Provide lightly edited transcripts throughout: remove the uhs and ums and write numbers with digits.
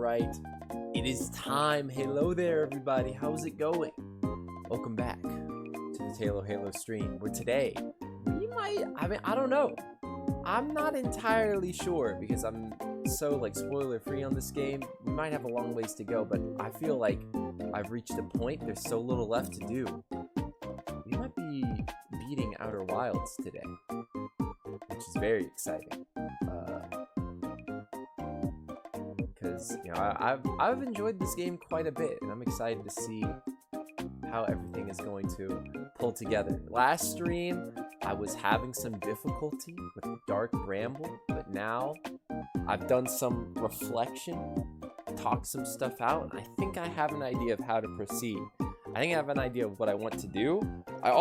right, it is time. Hello there, everybody. How's it going? Welcome back to the TaloHalo stream, where today we might, I don't know. I'm not entirely sure because I'm so like spoiler free on this game. We might have a long ways to go, but I feel like I've reached a point. There's so little left to do. We might be beating Outer Wilds today, which is very exciting. Because you know I've enjoyed this game quite a bit, and I'm excited to see how everything is going to pull together. Last stream, I was having some difficulty with Dark Bramble, but now I've done some reflection, talked some stuff out, and I think I have an idea of how to proceed. I think I have an idea of what I want to do. I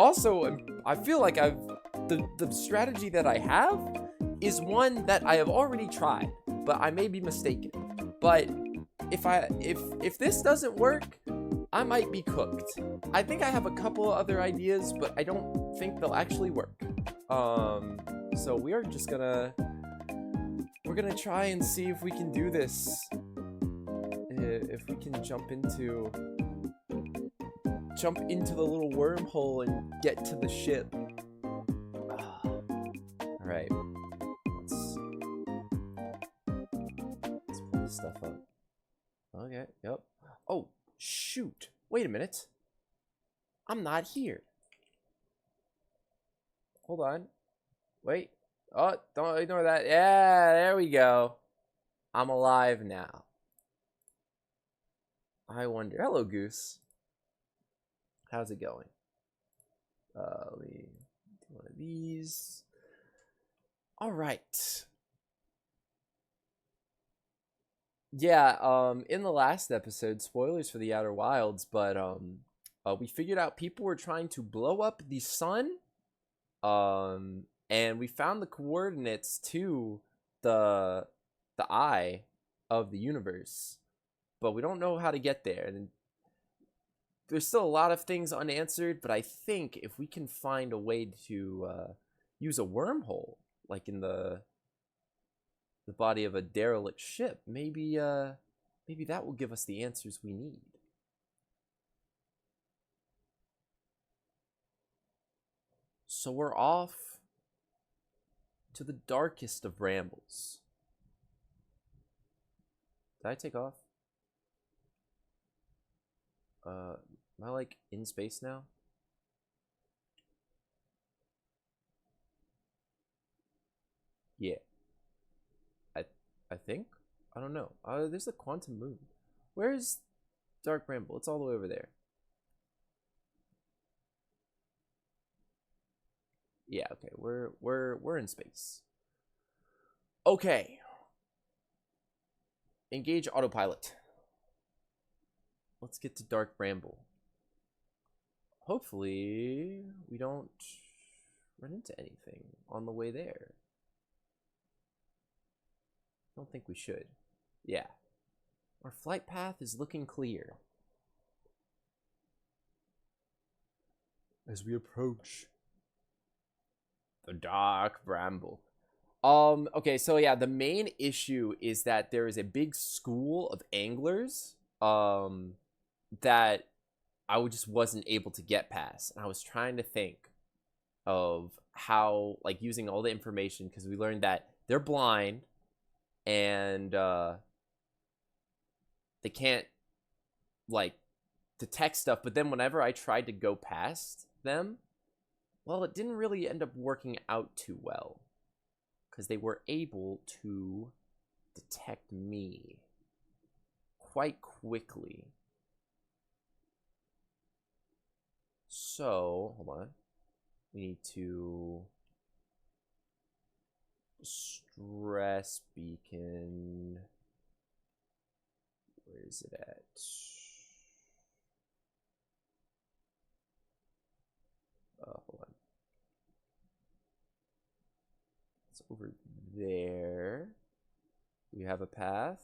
feel like the strategy that I have is one that I have already tried, but I may be mistaken. But if this doesn't work, I might be cooked. I think I have a couple of other ideas, but I don't think they'll actually work. So we're gonna try and see if we can do this. If we can jump into the little wormhole and get to the ship. All right. Let's pull this stuff up. Okay. Yep. Oh. Shoot. Wait a minute. I'm not here. Hold on. Wait. Oh, don't ignore that. Yeah, there we go. I'm alive now. I wonder. Hello, Goose. How's it going? Let me do one of these. All right. Yeah, in the last episode, spoilers for the Outer Wilds, but we figured out people were trying to blow up the sun, and we found the coordinates to the eye of the universe, but we don't know how to get there. And there's still a lot of things unanswered, but I think if we can find a way to use a wormhole, like in the body of a derelict ship, maybe that will give us the answers we need. So we're off to the darkest of brambles. Did I take off? Am I like in space now? Yeah. I think? I don't know. There's a quantum moon. Where's Dark Bramble? It's all the way over there. Yeah, okay. We're in space. Okay. Engage autopilot. Let's get to Dark Bramble. Hopefully we don't run into anything on the way there. I don't think we should. Yeah. Our flight path is looking clear. As we approach the Dark Bramble. Okay, so yeah, the main issue is that there is a big school of anglers that I just wasn't able to get past. And I was trying to think of how, like, using all the information, because we learned that they're blind and they can't like detect stuff, but then whenever I tried to go past them, well, it didn't really end up working out too well because they were able to detect me quite quickly. So hold on, we need to stress beacon. Where is it at? Hold on. It's over there. We have a path.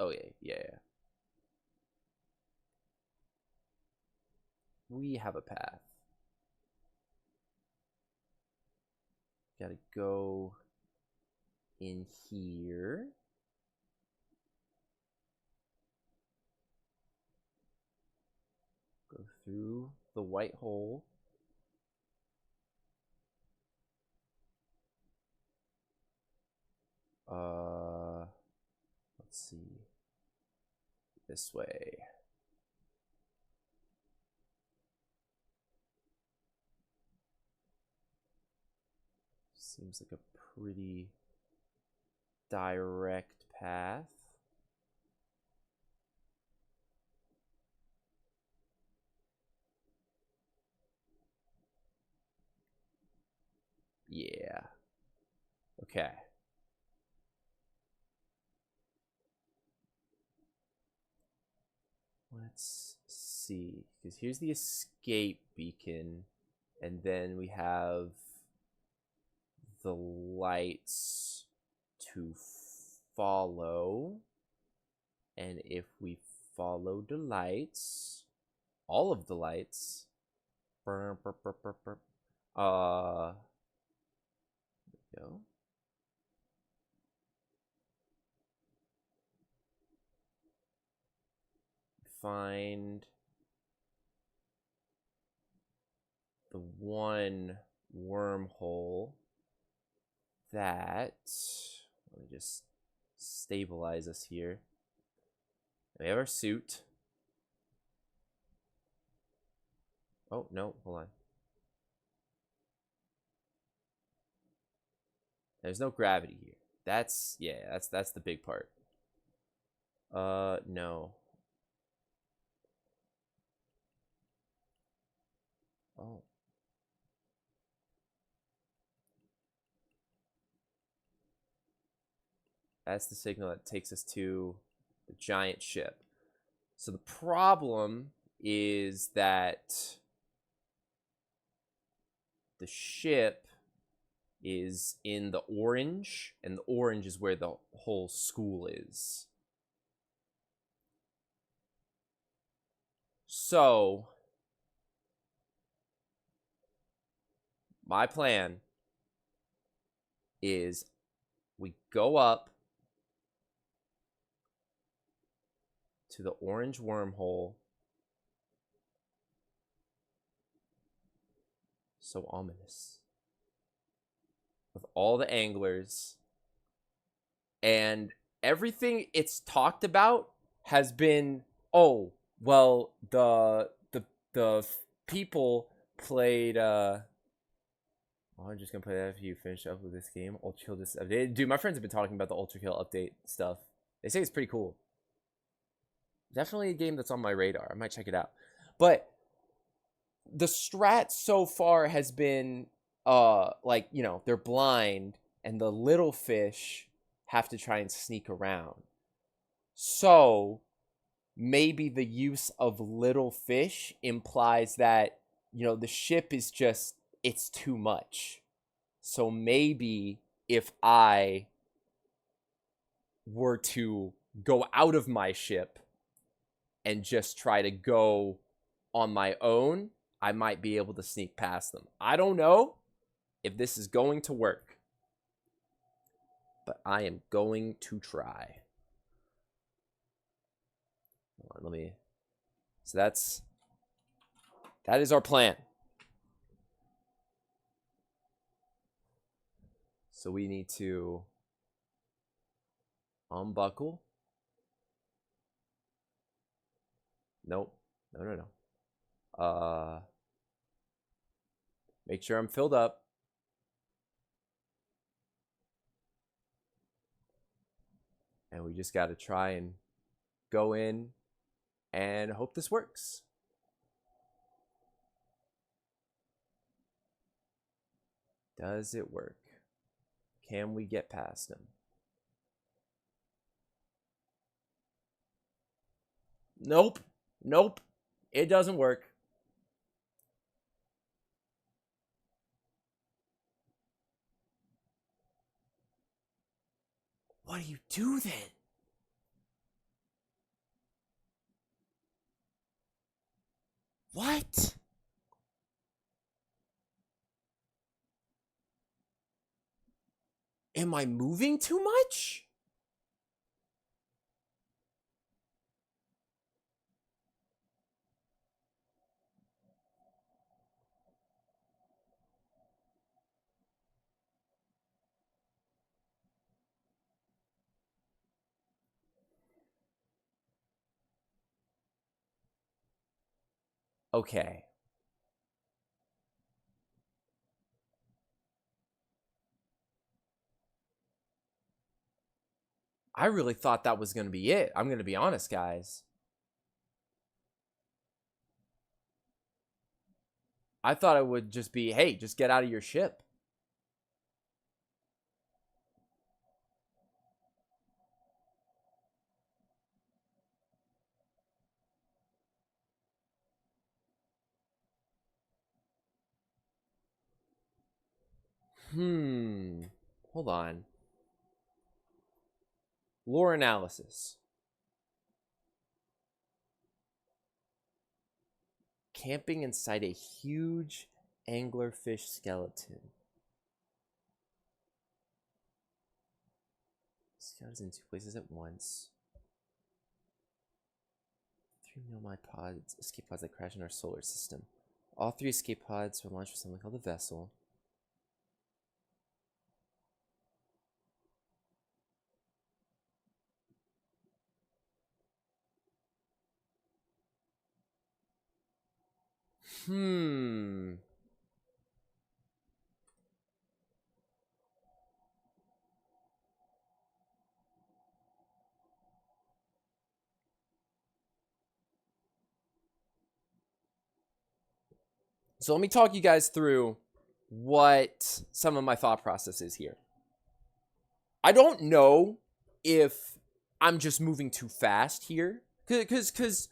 Oh yeah. We have a path. Gotta go in here. Go through the white hole. Let's see. This way. Seems like a pretty direct path. Yeah. Okay. Let's see. Because here's the escape beacon. And then we have the lights to follow. And if we follow the lights, all of the lights, there we go. Find the one wormhole that, let me just stabilize us here. We have our suit. Oh, no, hold on. There's no gravity here. That's, yeah, that's the big part. No. Oh. That's the signal that takes us to the giant ship. So the problem is that the ship is in the orange, and the orange is where the whole school is. So my plan is we go up to the orange wormhole. So ominous. With all the anglers. And everything it's talked about has been, oh, well, the people played I'm just gonna play that if you finish up with this game. Ultra Kill this update. Dude, my friends have been talking about the Ultra Kill update stuff. They say it's pretty cool. Definitely a game that's on my radar. I might check it out. But the strat so far has been like, you know, they're blind and the little fish have to try and sneak around. So maybe the use of little fish implies that, you know, the ship is just, it's too much. So maybe if I were to go out of my ship and just try to go on my own, I might be able to sneak past them. I don't know if this is going to work, but I am going to try. Hold on, let me. So that is our plan. So we need to unbuckle. Nope. No. Make sure I'm filled up. And we just got to try and go in and hope this works. Does it work? Can we get past him? Nope. It doesn't work. What do you do then? What? Am I moving too much? Okay. I really thought that was going to be it. I'm going to be honest, guys. I thought it would just be, hey, just get out of your ship. Hold on. Lore analysis. Camping inside a huge anglerfish skeleton. Skeletons in 2 places at once. 3 mealmine pods, escape pods that crash in our solar system. All 3 escape pods were launched from something called a vessel. So let me talk you guys through what some of my thought process is here. I don't know if I'm just moving too fast here, because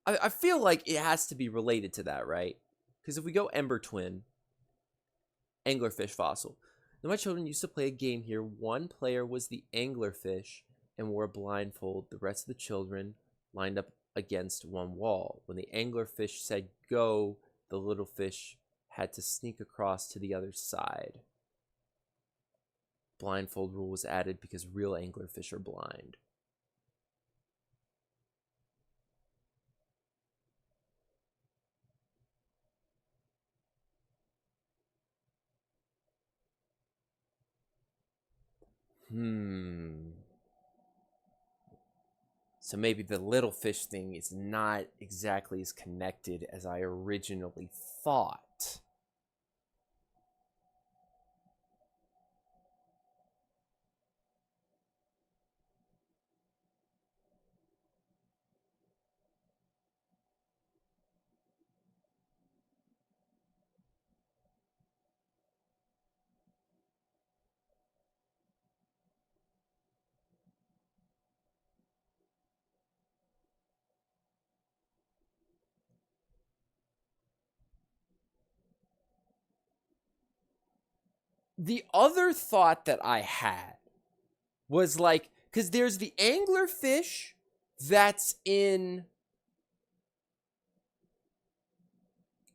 I feel like it has to be related to that, right? Because if we go Ember Twin, anglerfish fossil. Now my children used to play a game here. One player was the anglerfish and wore a blindfold. The rest of the children lined up against one wall. When the anglerfish said go, the little fish had to sneak across to the other side. Blindfold rule was added because real anglerfish are blind. So maybe the little fish thing is not exactly as connected as I originally thought. The other thought that I had was like, because there's the anglerfish that's in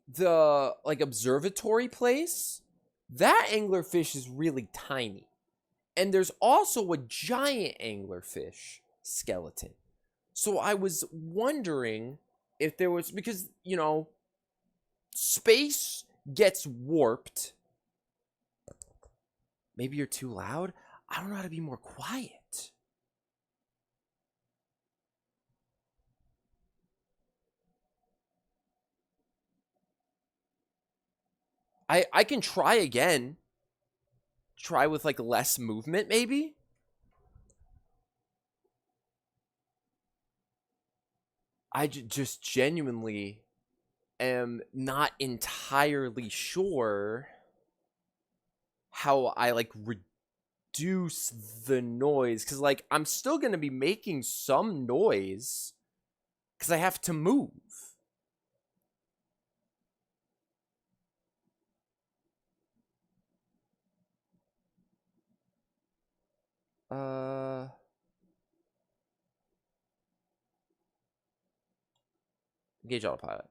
the like observatory place. That anglerfish is really tiny. And there's also a giant anglerfish skeleton. So I was wondering if there was, because, you know, space gets warped. Maybe you're too loud. I don't know how to be more quiet. I can try again. Try with like less movement, maybe. Just genuinely am not entirely sure how I like reduce the noise, because like I'm still gonna be making some noise because I have to move. Uh, Engage autopilot.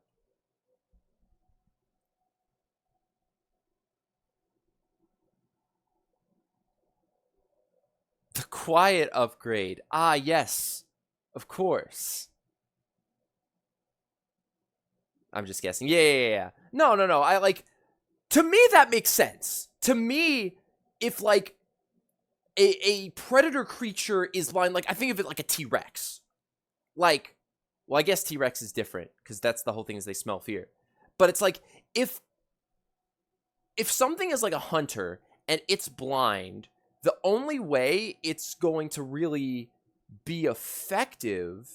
quiet upgrade. Ah, yes. Of course. I'm just guessing. Yeah. No. I like, to me, that makes sense. To me, if like a predator creature is blind, like I think of it like a T-Rex. Like, well, I guess T-Rex is different because that's the whole thing is they smell fear. But it's like if something is like a hunter and it's blind, the only way it's going to really be effective.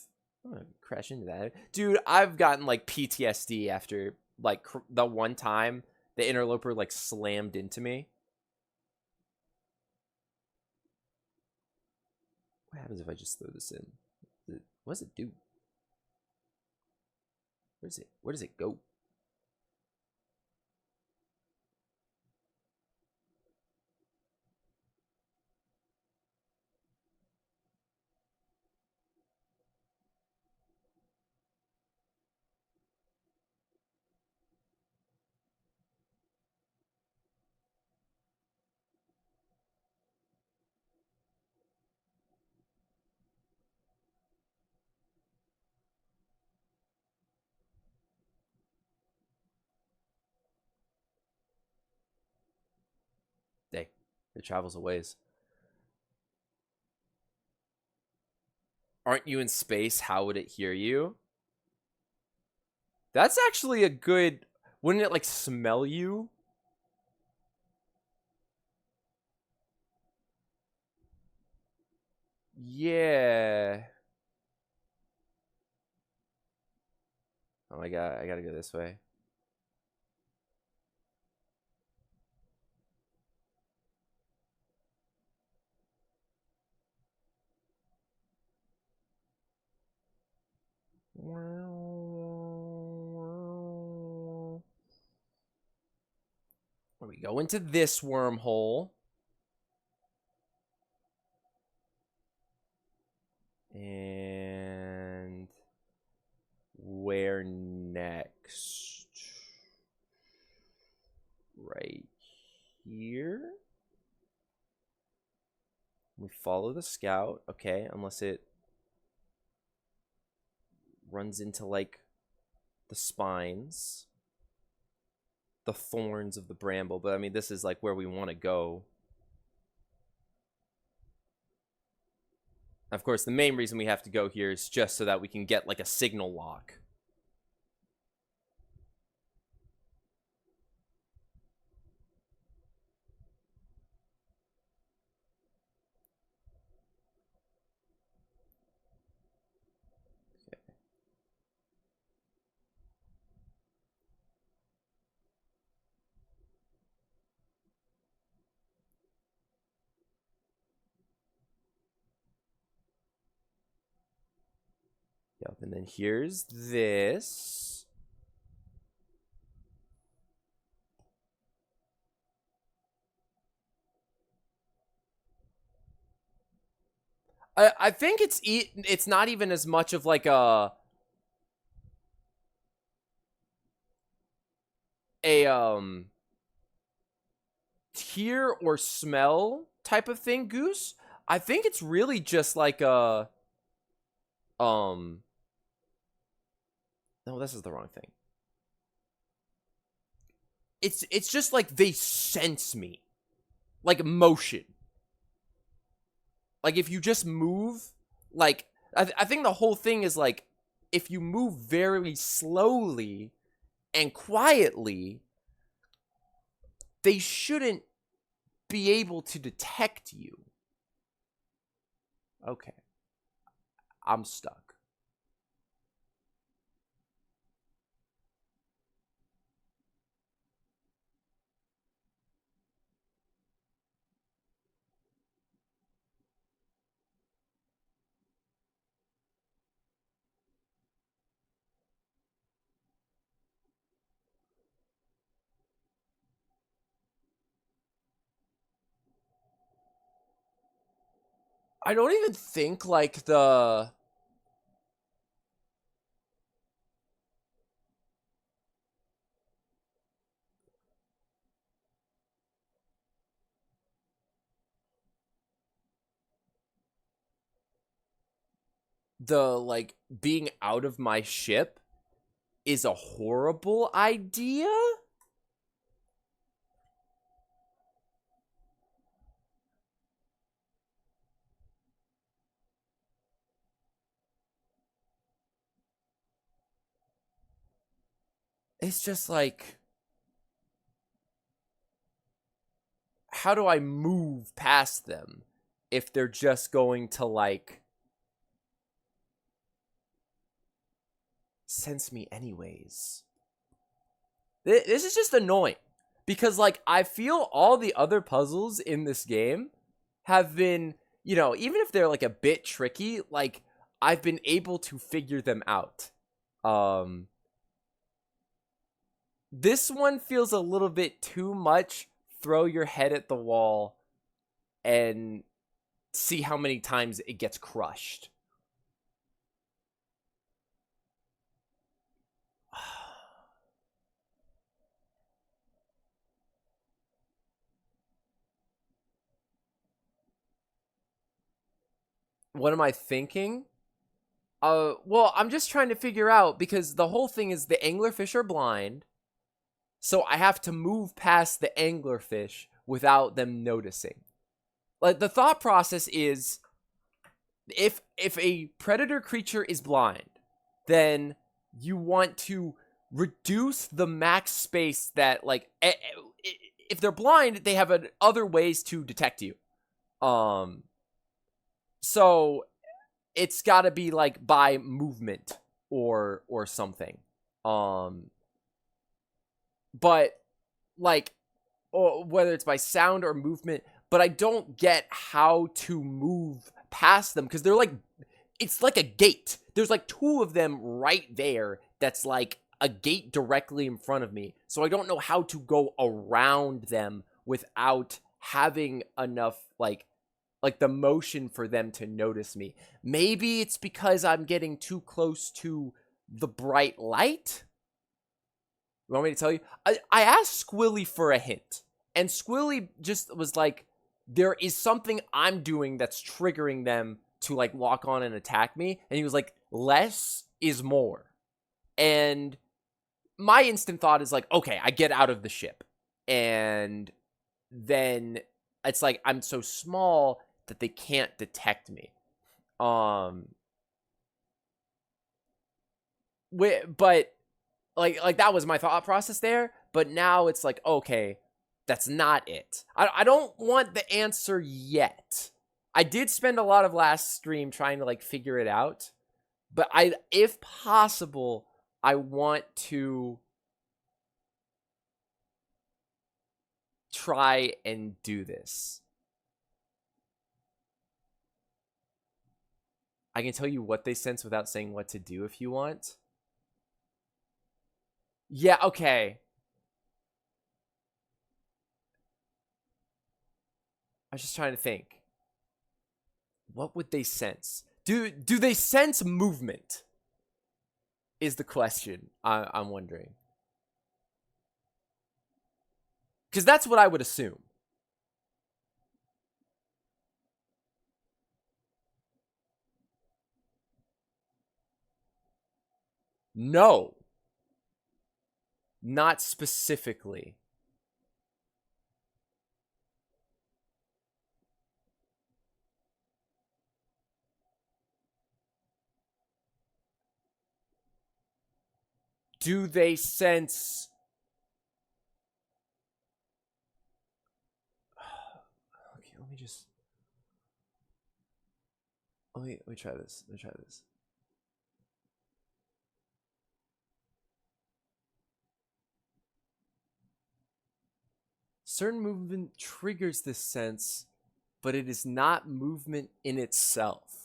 I'm gonna crash into that, dude. I've gotten like PTSD after like the one time the interloper like slammed into me. What happens if I just throw this in? What does it do? Where does it go? Day. It travels a ways. Aren't you in space? How would it hear you? That's actually a good. Wouldn't it like smell you? Yeah. Oh my god, I gotta go this way. We go into this wormhole. And where next? Right here. We follow the scout. Okay, unless it runs into like the spines, the thorns of the bramble. But I mean, this is like where we want to go. Of course, the main reason we have to go here is just so that we can get like a signal lock. Yep, and then here's this. I think it's not even as much of like a hear or smell type of thing, Goose. I think it's really just like a no, this is the wrong thing. It's just like they sense me. Like motion. Like if you just move, like I think the whole thing is like if you move very slowly and quietly, they shouldn't be able to detect you. Okay. I'm stuck. I don't even think like the the like being out of my ship is a horrible idea. It's just like, how do I move past them if they're just going to like sense me anyways? This is just annoying because like I feel all the other puzzles in this game have been, you know, even if they're like a bit tricky, like I've been able to figure them out. Um this one feels a little bit too much throw your head at the wall and see how many times it gets crushed. What am I thinking? Well, I'm just trying to figure out because the whole thing is the anglerfish are blind, so I have to move past the anglerfish without them noticing. Like the thought process is if a predator creature is blind, then you want to reduce the max space that like if they're blind, they have other ways to detect you. Um so it's got to be like by movement or something. Um but like or whether it's by sound or movement, but I don't get how to move past them because they're like it's like a gate. There's like two of them right there that's like a gate directly in front of me. So I don't know how to go around them without having enough like the motion for them to notice me. Maybe it's because I'm getting too close to the bright light. You want me to tell you? I asked Squilly for a hint, and Squilly just was like, there is something I'm doing that's triggering them to like lock on and attack me. And he was like, less is more. And my instant thought is like, okay, I get out of the ship. And then it's like I'm so small that they can't detect me. Um but like that was my thought process there, but now it's like, okay, that's not it. I don't want the answer yet. I did spend a lot of last stream trying to like figure it out, but if possible, I want to try and do this. I can tell you what they sense without saying what to do if you want. Yeah, okay. I was just trying to think. What would they sense? Do they sense movement? Is the question I'm wondering. Because that's what I would assume. No, not specifically. Do they sense... Okay, let me just... Let me try this. Let me try this. Certain movement triggers this sense, but it is not movement in itself.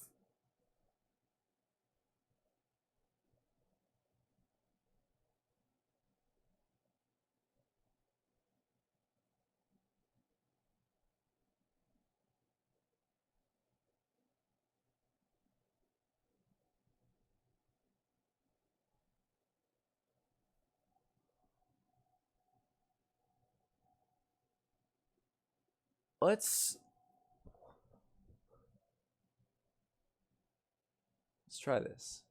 Let's Let's try this.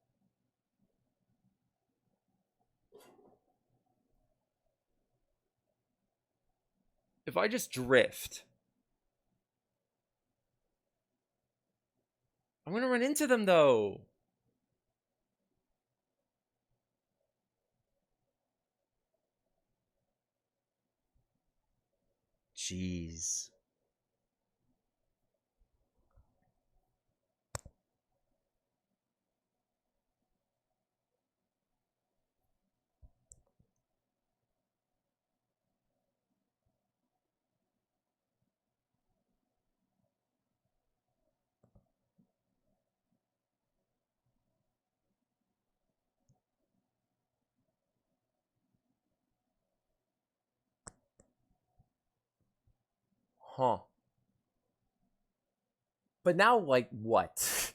If I just drift, I'm gonna run into them though. Jeez. Huh. But now, like, what?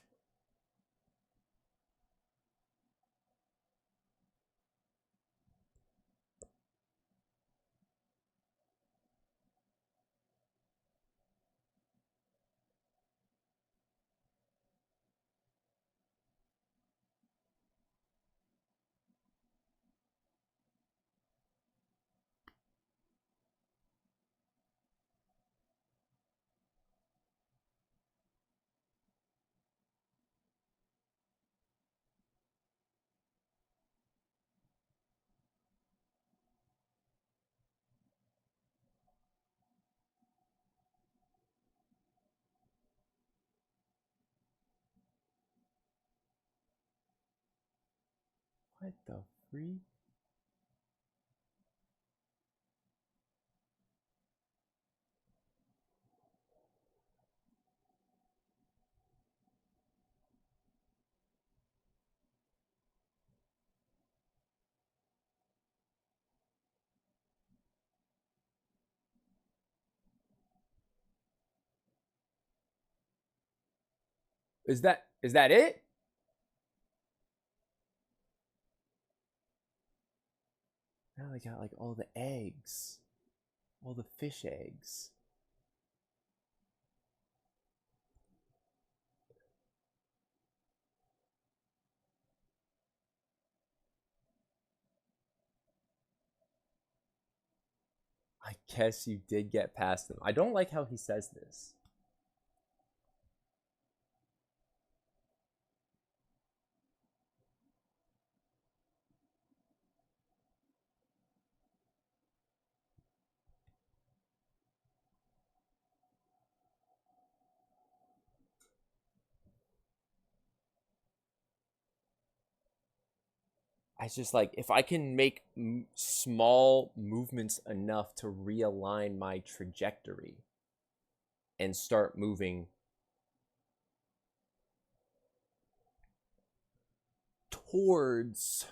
What the freak? Is that it? Now they got like all the eggs. All the fish eggs. I guess you did get past them. I don't like how he says this. I just like if I can make small movements enough to realign my trajectory and start moving towards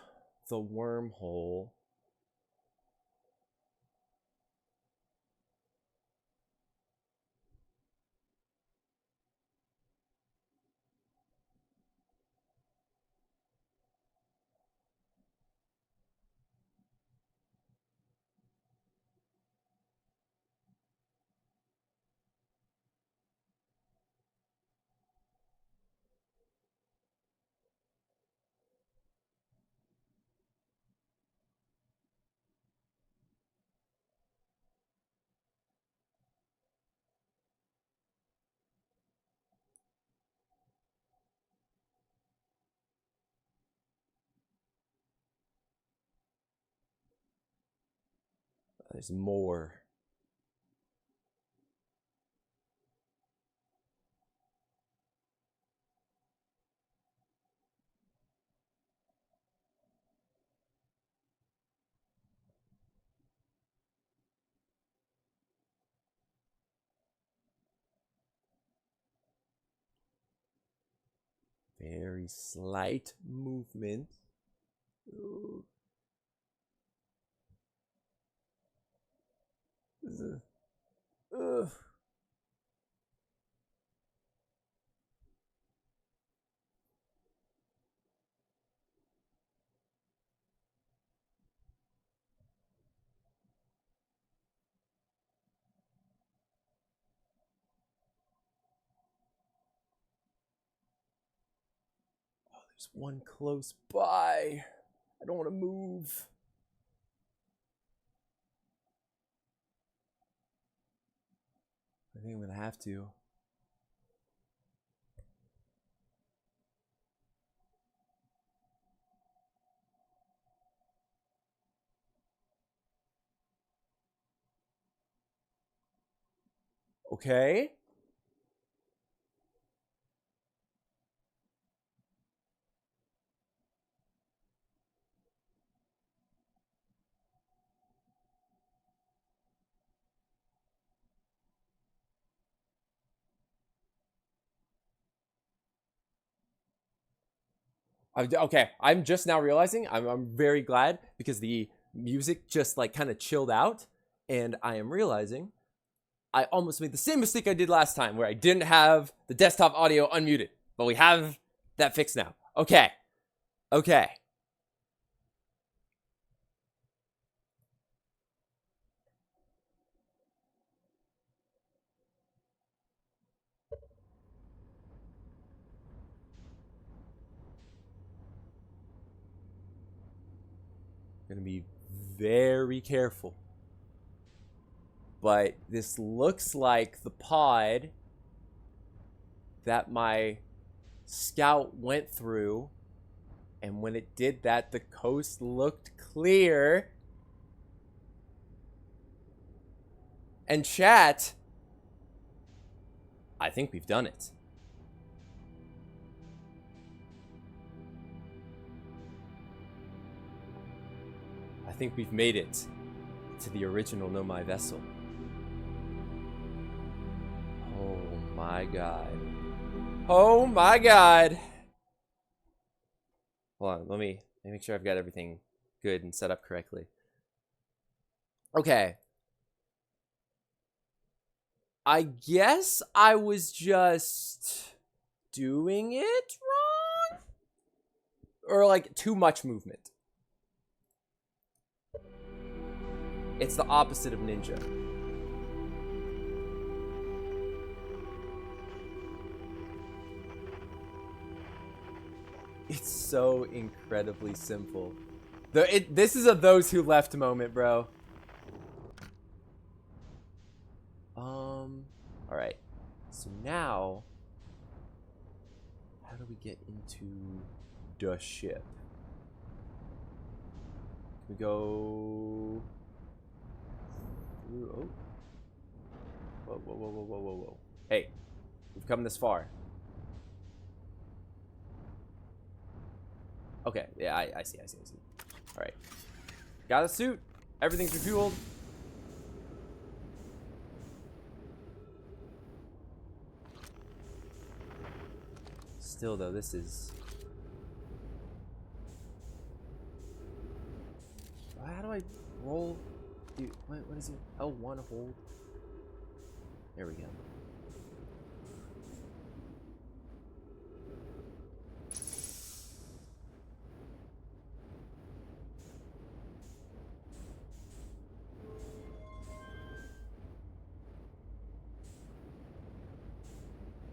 the wormhole. There's more. Very slight movement. Ooh. Ugh. There's one close by. I don't want to move. I think I'm going to have to. Okay. Okay, I'm just now realizing, I'm very glad because the music just like kind of chilled out, and I am realizing I almost made the same mistake I did last time where I didn't have the desktop audio unmuted, but we have that fixed now. Okay. Okay. Gonna be very careful. But this looks like the pod that my scout went through. And when it did that, the coast looked clear. And chat, I think we've done it. I think we've made it to the original Nomai vessel. Oh my god. Oh my god. Hold on, let me make sure I've got everything good and set up correctly. Okay. I guess I was just doing it wrong? Or like too much movement. It's the opposite of ninja. It's so incredibly simple. This is a those who left moment, bro. Alright. So now, how do we get into the ship? We go through. Oh. Whoa, whoa, whoa, whoa, whoa, whoa, whoa. Hey, we've come this far. Okay, yeah, I see. Alright. Got a suit. Everything's refueled. Still, though, this is... How do I roll? Dude, what is it? L1 hold? There we go.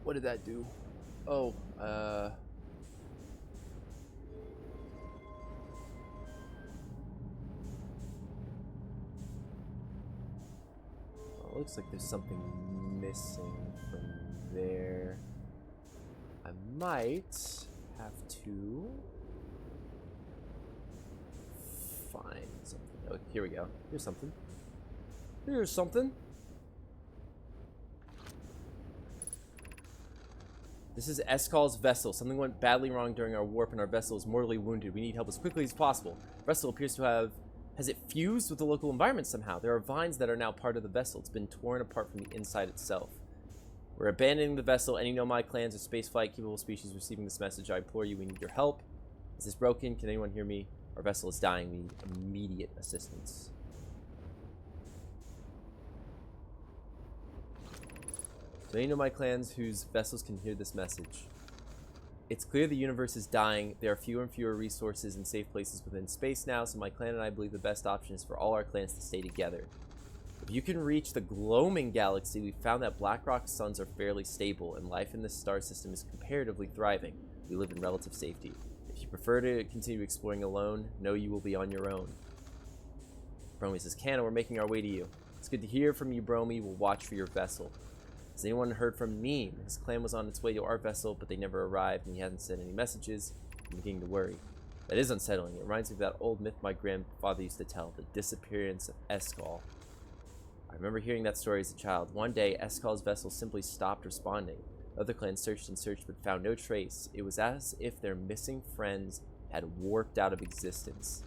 What did that do? Oh, looks like there's something missing from there. I might have to find something. Oh, here we go. Here's something. Here's something. This is Escal's vessel. Something went badly wrong during our warp and our vessel is mortally wounded. We need help as quickly as possible. The vessel appears to have... Has it fused with the local environment somehow? There are vines that are now part of the vessel. It's been torn apart from the inside itself. We're abandoning the vessel. Any Nomai clans or spaceflight capable species receiving this message, I implore you, we need your help. Is this broken? Can anyone hear me? Our vessel is dying. We need immediate assistance. So any Nomai clans whose vessels can hear this message. It's clear the universe is dying. There are fewer and fewer resources and safe places within space now, so my clan and I believe the best option is for all our clans to stay together. If you can reach the Gloaming Galaxy, we've found that Blackrock's suns are fairly stable, and life in this star system is comparatively thriving. We live in relative safety. If you prefer to continue exploring alone, know you will be on your own. Bromy says, Canna, we're making our way to you. It's good to hear from you, Bromy. We'll watch for your vessel. Has anyone heard from Neem? His clan was on its way to our vessel, but they never arrived, and he hasn't sent any messages. I'm beginning to worry. That is unsettling. It reminds me of that old myth my grandfather used to tell, the disappearance of Eskal. I remember hearing that story as a child. One day, Eskal's vessel simply stopped responding. Other clans searched and searched, but found no trace. It was as if their missing friends had warped out of existence.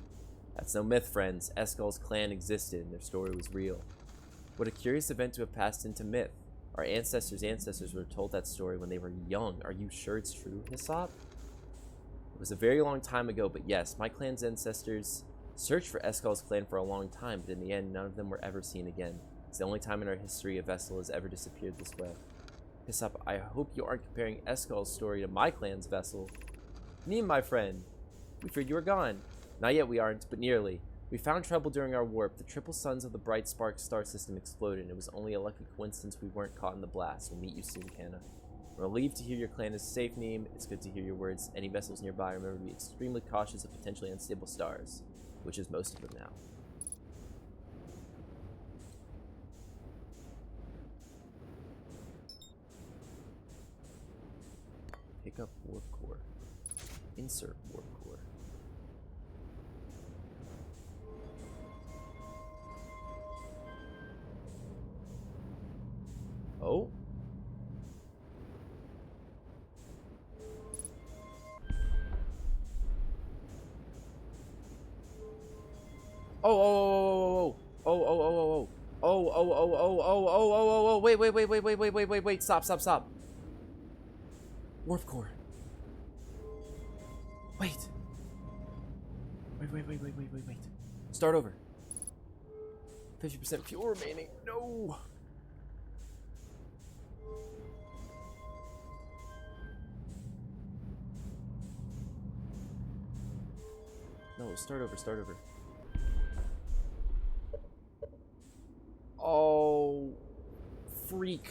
That's no myth, friends. Eskal's clan existed, and their story was real. What a curious event to have passed into myth. Our ancestors' ancestors were told that story when they were young. Are you sure it's true, Hyssop? It was a very long time ago, but yes, my clan's ancestors searched for Eskal's clan for a long time, but in the end, none of them were ever seen again. It's the only time in our history a vessel has ever disappeared this way. Hyssop, I hope you aren't comparing Eskal's story to my clan's vessel. Neem, my friend, we feared you were gone. Not yet we aren't, but nearly. We found trouble during our warp. The triple suns of the bright spark star system exploded, and it was only a lucky coincidence we weren't caught in the blast. We'll meet you soon, Canna. We're relieved to hear your clan is safe, Neem. It's good to hear your words. Any vessels nearby, remember to be extremely cautious of potentially unstable stars, which is most of them now. Pick up warp core. Insert warp core. Oh? Wait, stop. Warp core. Wait. Start over. 50% fuel remaining. No. No, start over. Oh, freak.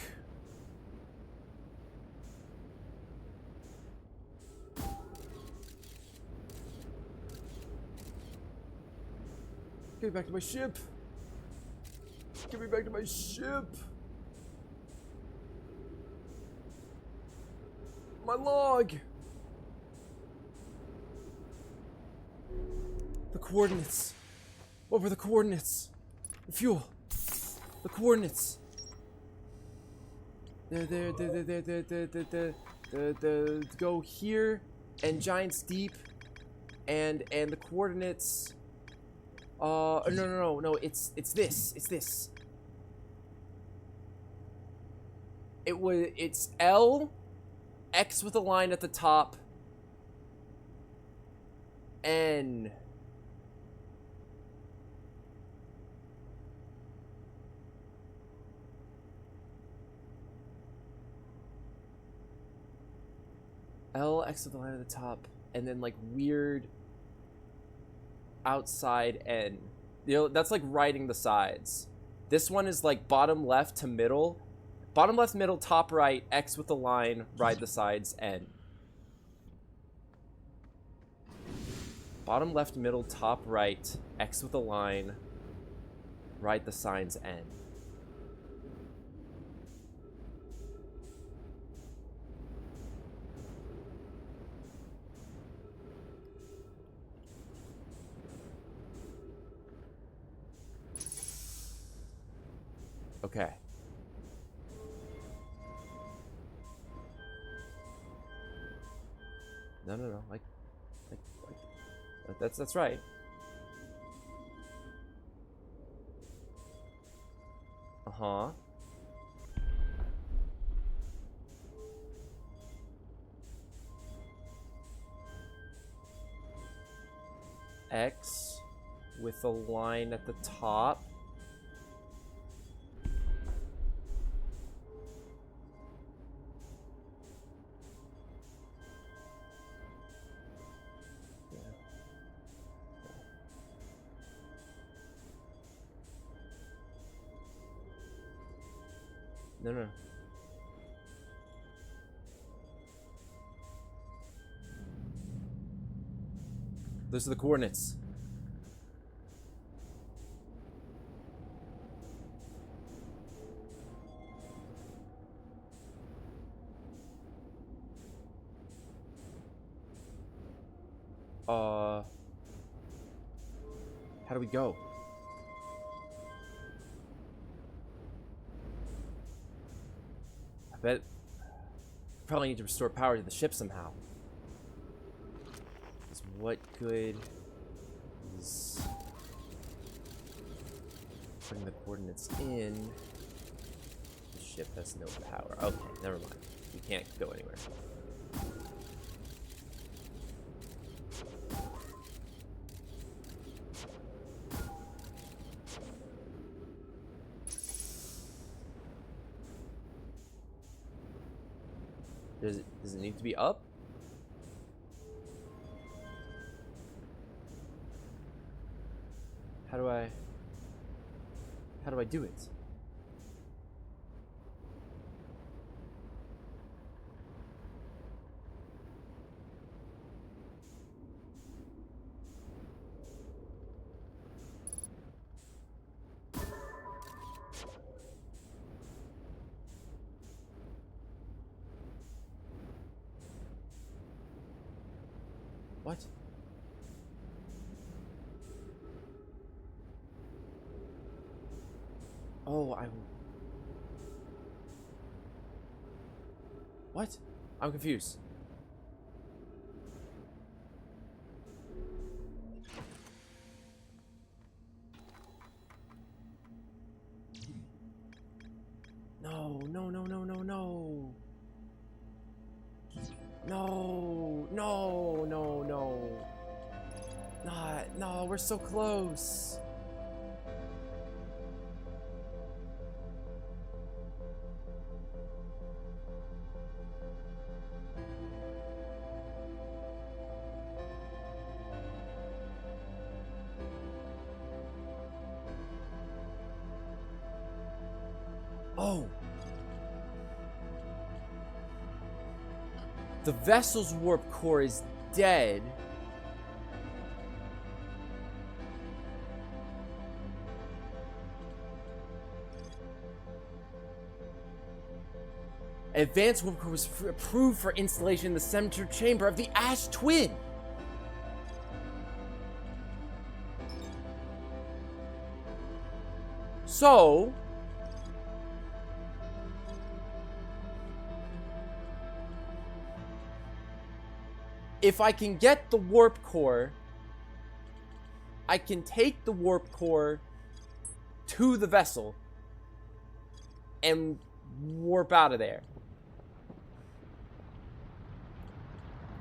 Get me back to my ship. Get me back to my ship. My log. The coordinates. What were the coordinates? The fuel. The coordinates. The go here and Giants Deep and the coordinates. No. It's this. It's L, X with a line at the top, N. L, X with a line at the top, and then like weird outside N. You know, that's like writing the sides. This one is like bottom left to middle. Bottom left, middle, top right, X with a line, right the sides, N. Bottom left, middle, top right, X with a line, right the signs, N. Okay. No. Like that's right. Uh-huh. X with a line at the top. No. Those are the coordinates. How do we go? I bet probably need to restore power to the ship somehow. Because what good is putting the coordinates in? The ship has no power. Okay, never mind. We can't go anywhere. Does it need to be up? How do I do it? What? Oh, What? I'm confused. No, no, no, no, no, no. No, no, no, no. No, we're so close. Oh. The vessel's warp core is dead. Advanced warp core was approved for installation in the center chamber of the Ash Twin. So, if I can get the warp core, I can take the warp core to the vessel and warp out of there.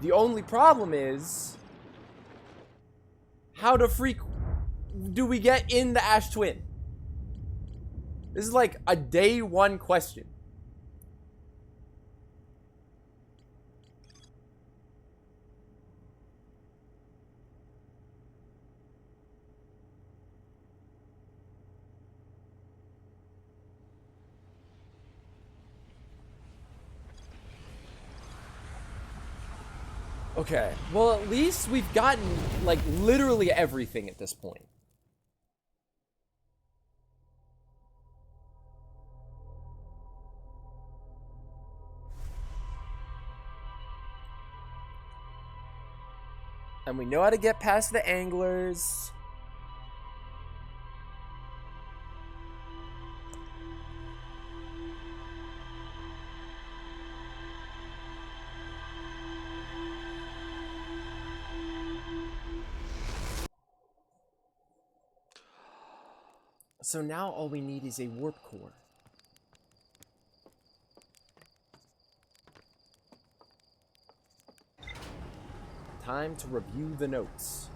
The only problem is, how the freak do we get in the Ash Twin? This is like a day one question. Okay, well, at least we've gotten, like, literally everything at this point. And we know how to get past the anglers. So now all we need is a warp core. Time to review the notes.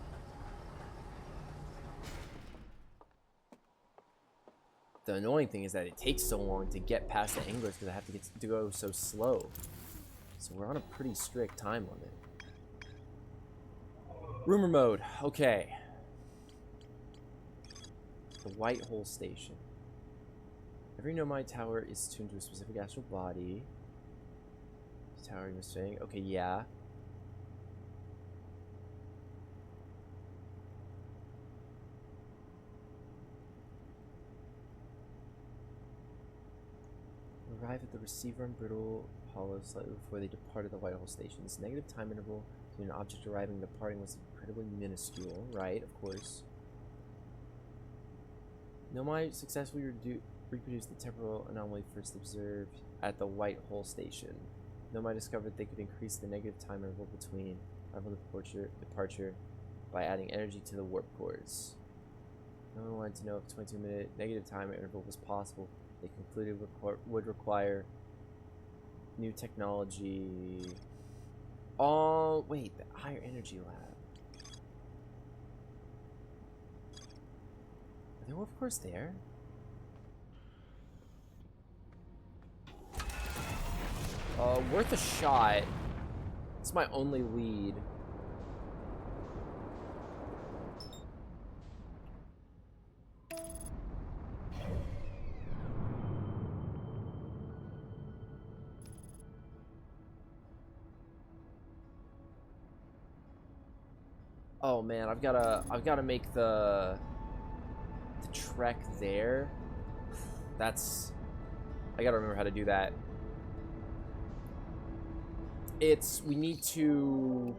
The annoying thing is that it takes so long to get past the anglers because I have to go so slow. So we're on a pretty strict time limit. Rumor mode. Okay. The White Hole Station. Every nomad tower is tuned to a specific astral body. Tower you're saying? Okay, yeah. arrive at the receiver on Brittle Hollow slightly before they departed the Whitehall station. This negative time interval between an object arriving and departing was incredibly minuscule, right? Of course. Nomai successfully reproduced the temporal anomaly first observed at the Whitehall station. Nomai discovered they could increase the negative time interval between arrival and departure by adding energy to the warp cores. No one wanted to know if 22-minute negative time interval was possible. They concluded would require new technology. Oh, wait, the higher energy lab. Are there warp cores there? Worth a shot. It's my only lead. Oh man, I've gotta make the trek there. I gotta remember how to do that. We need to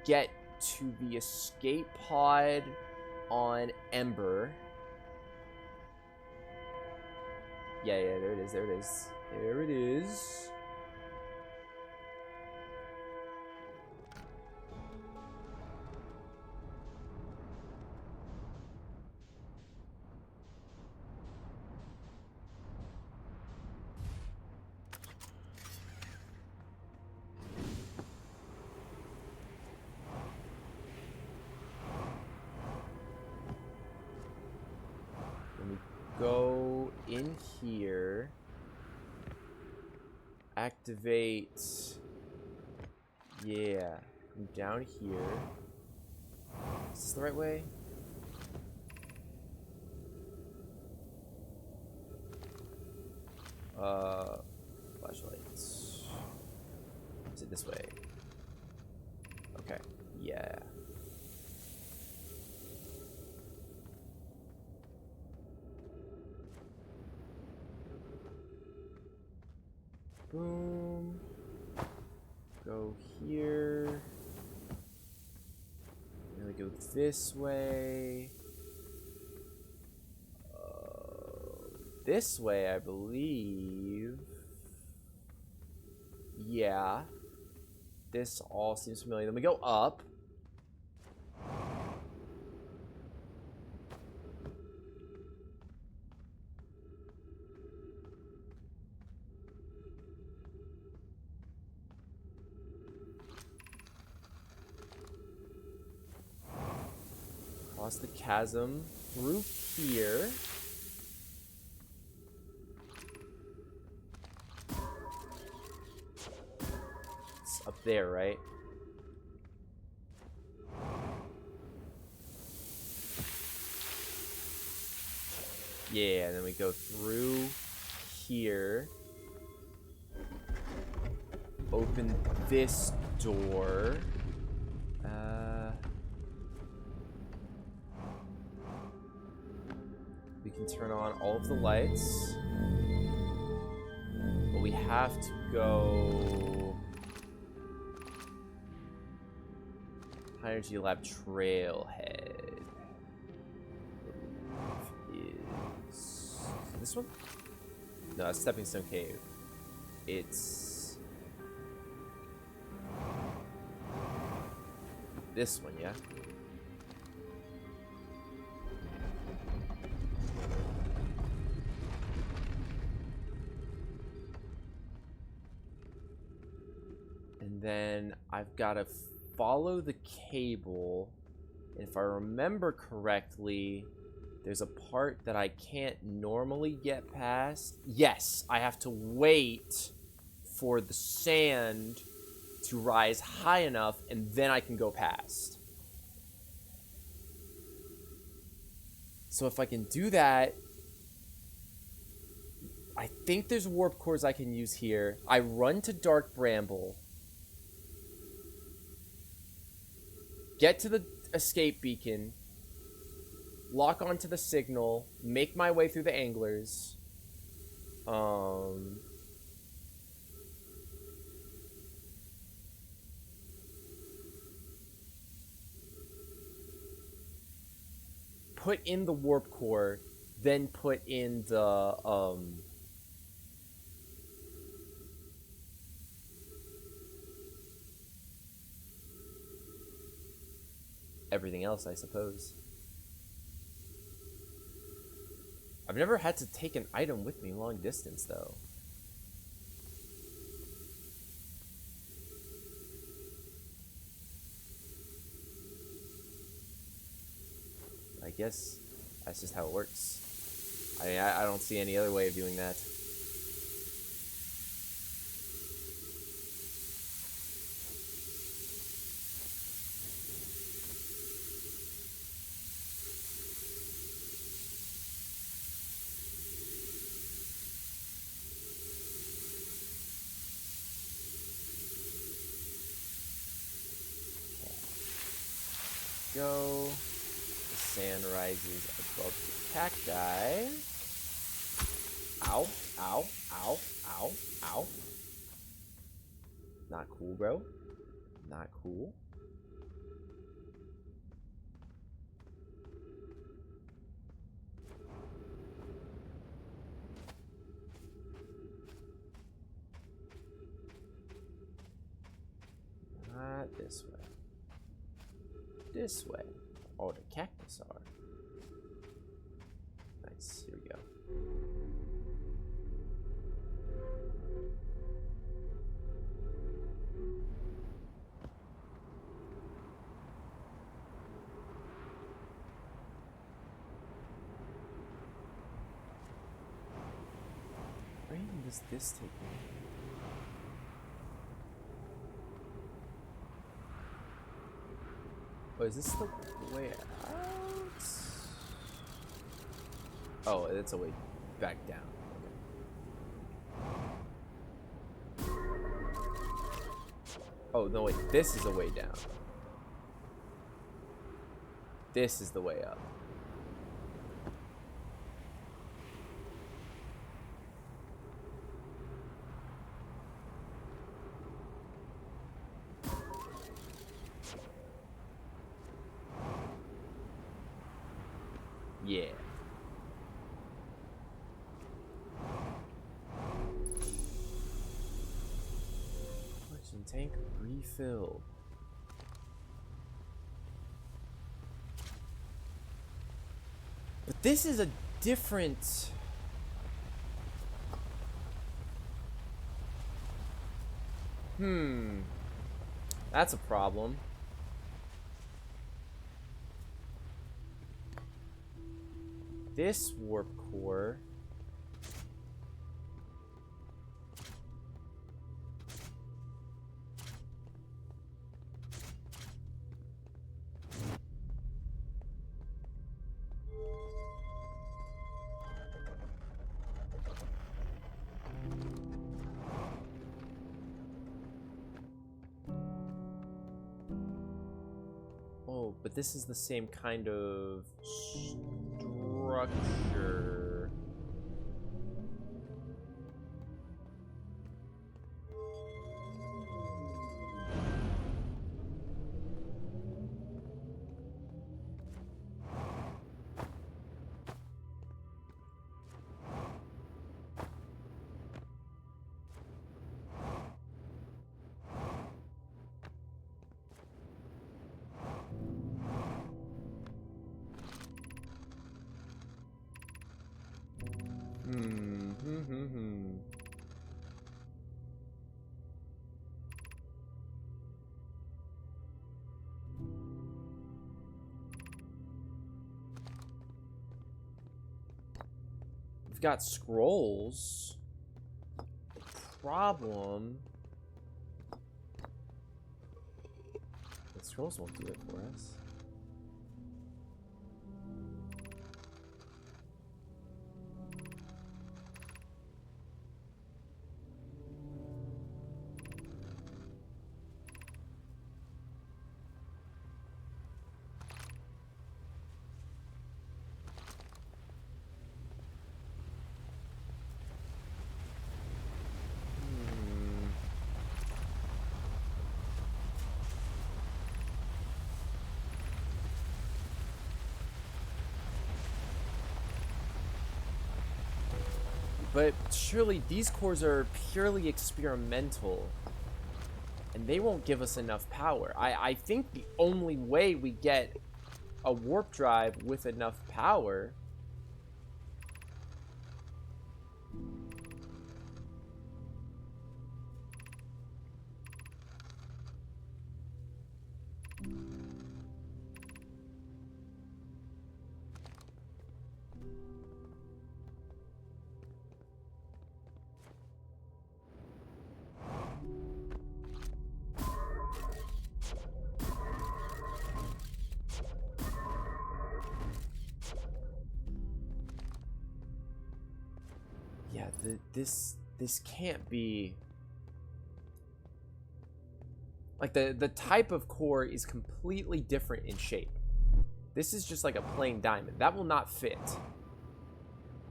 get to the escape pod on Ember. Yeah, there it is, there it is. There it is. Go in here, activate, yeah, I'm down here. Is this the right way? Flashlights. Is it this way? Okay, yeah. Boom. Go here. Really go this way. This way, I believe. Yeah. This all seems familiar. Then we go up. Cross the chasm through here. It's up there, right? Yeah, and then we go through here. Open this door. We can turn on all of the lights. But we have to go... High Energy Lab Trailhead. Is this one? No, it's Stepping Stone Cave. It's... this one, yeah? And then I've got to follow the cable. And if I remember correctly, there's a part that I can't normally get past. Yes, I have to wait for the sand to rise high enough, and then I can go past. So if I can do that, I think there's warp cores I can use here. I run to Dark Bramble. Get to the escape beacon. Lock onto the signal. Make my way through the anglers. Um, put in the warp core, then put in the everything else, I suppose. I've never had to take an item with me long distance, though. I guess that's just how it works. I mean, I don't see any other way of doing that. Go. The sand rises above the cacti. Ow, ow, ow, ow, ow. Not cool, bro. Not cool. Not this way. This way. Oh, the cactus are. Nice. Here we go. Where even does this take me? Oh, is this the way out? Oh, it's a way back down. Okay. Oh, no, wait. This is a way down. This is the way up. Yeah. Question tank refilled. But this is a different... That's a problem. This warp core... Oh, but this is the same kind of structure. We've got scrolls. The problem... The scrolls won't do it for us. But surely these cores are purely experimental, and they won't give us enough power. I think the only way we get a warp drive with enough power yeah, this can't be like the type of core is completely different in shape. This is just like a plain diamond. That will not fit.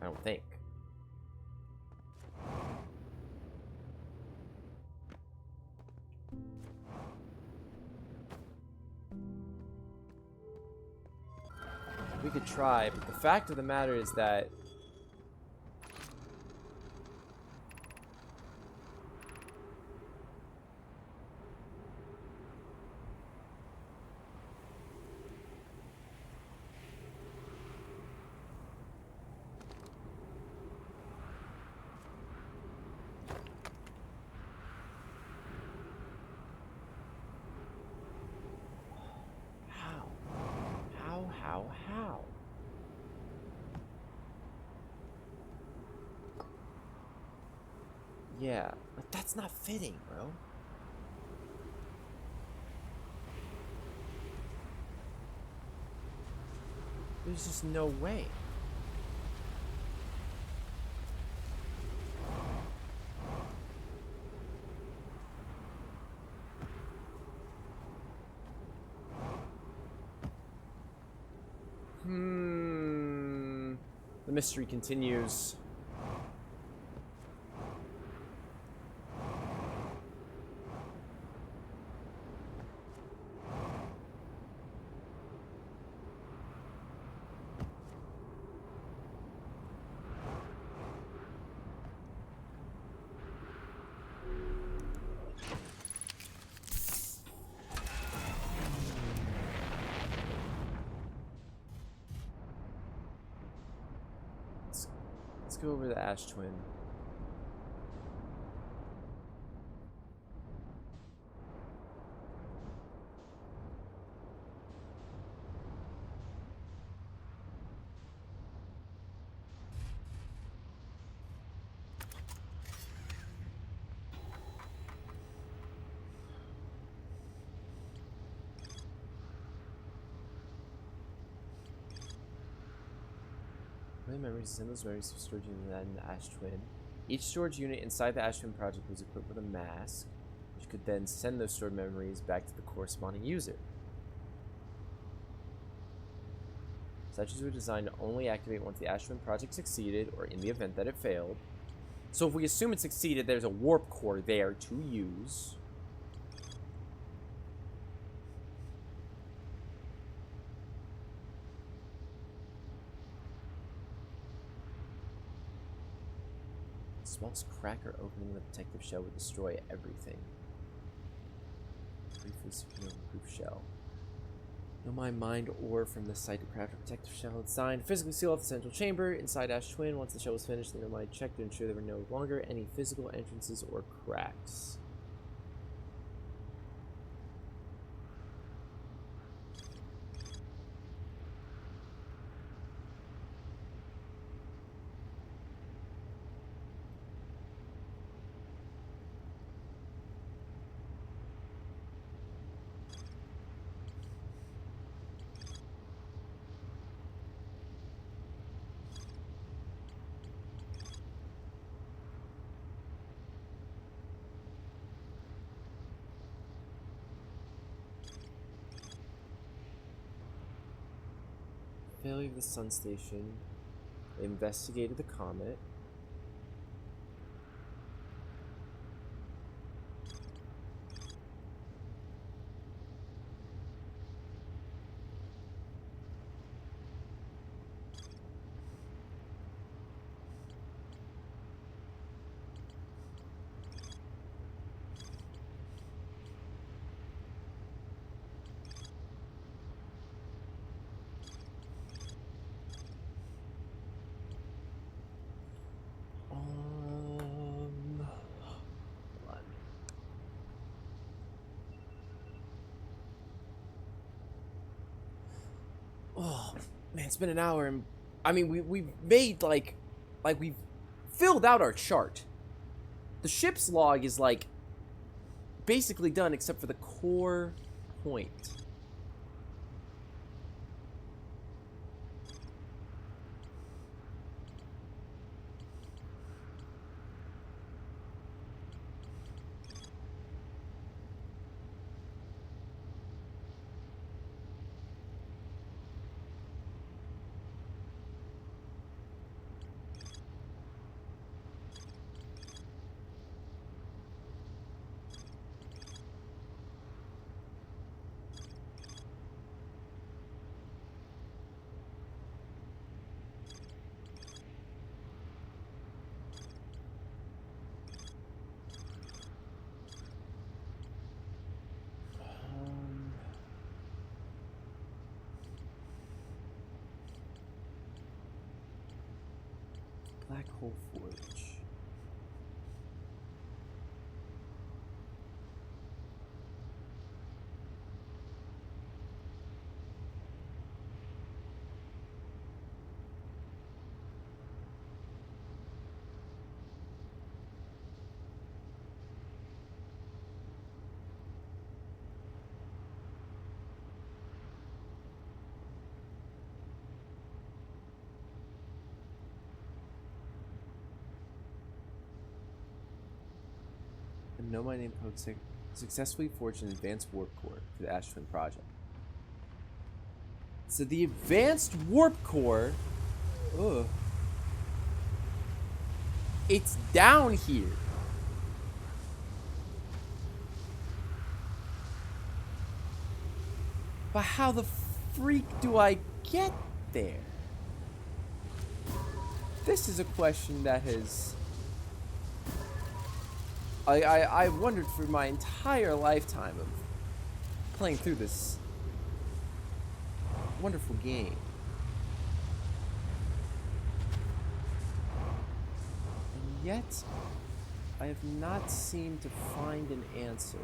I don't think. We could try, but the fact of the matter is that how? Yeah, like that's not fitting, bro. There's just no way. The mystery continues. Let's go over the Ash Twin. Play memories, send those memories to storage unit in the Ash Twin. Each storage unit inside the Ash Twin project was equipped with a mask, which could then send those stored memories back to the corresponding user. Such as were designed to only activate once the Ash Twin project succeeded, or in the event that it failed. So if we assume it succeeded, there's a warp core there to use. The smallest cracker opening the protective shell would destroy everything. Briefly secure the proof shell. No mind ore from this site to craft a protective shell. It's signed. Physically seal off the central chamber inside Ash Twin. Once the shell was finished, the Nomai checked to ensure there were no longer any physical entrances or cracks. Failure of the sun station. They investigated the comet. Oh man, it's been an hour, and I mean we've made like we've filled out our chart. The ship's log is like basically done except for the core point. Black hole forge. And know my name successfully forged an advanced warp core for the Ash Twin project. So the advanced warp core, ugh, it's down here. But how the freak do I get there? This is a question that has I wondered for my entire lifetime of playing through this wonderful game. And yet, I have not seemed to find an answer.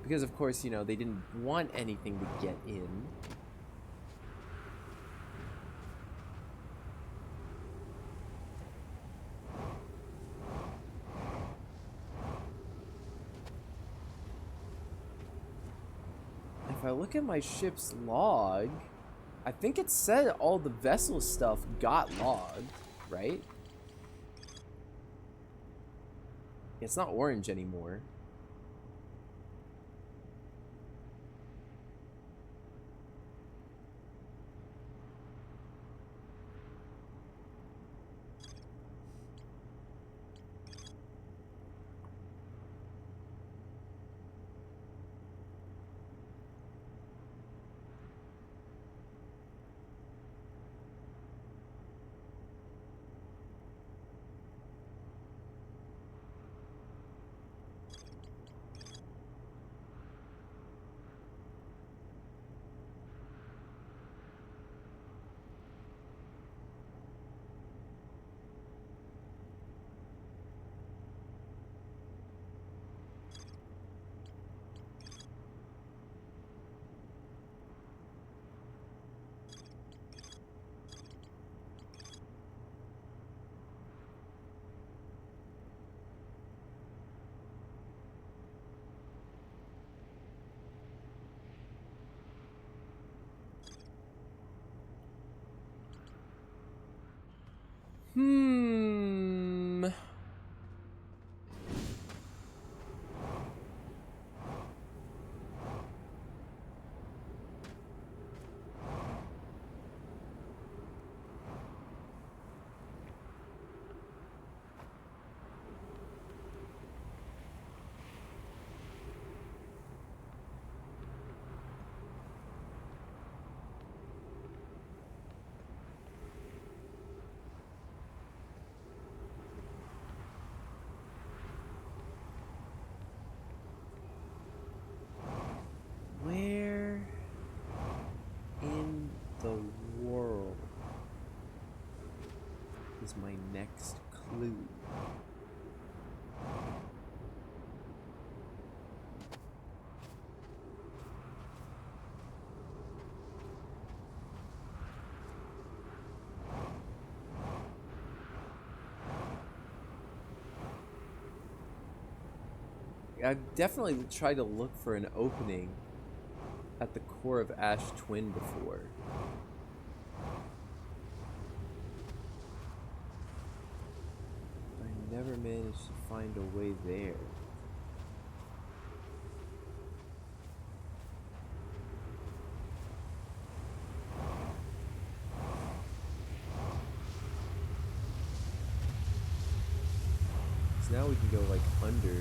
Because of course, you know, they didn't want anything to get in. If I look at my ship's log, I think it said all the vessel stuff got logged, right? It's not orange anymore. Hmm. Where in the world is my next clue? I've definitely tried to look for an opening at the core of Ash Twin before. I never managed to find a way there. So now we can go like under.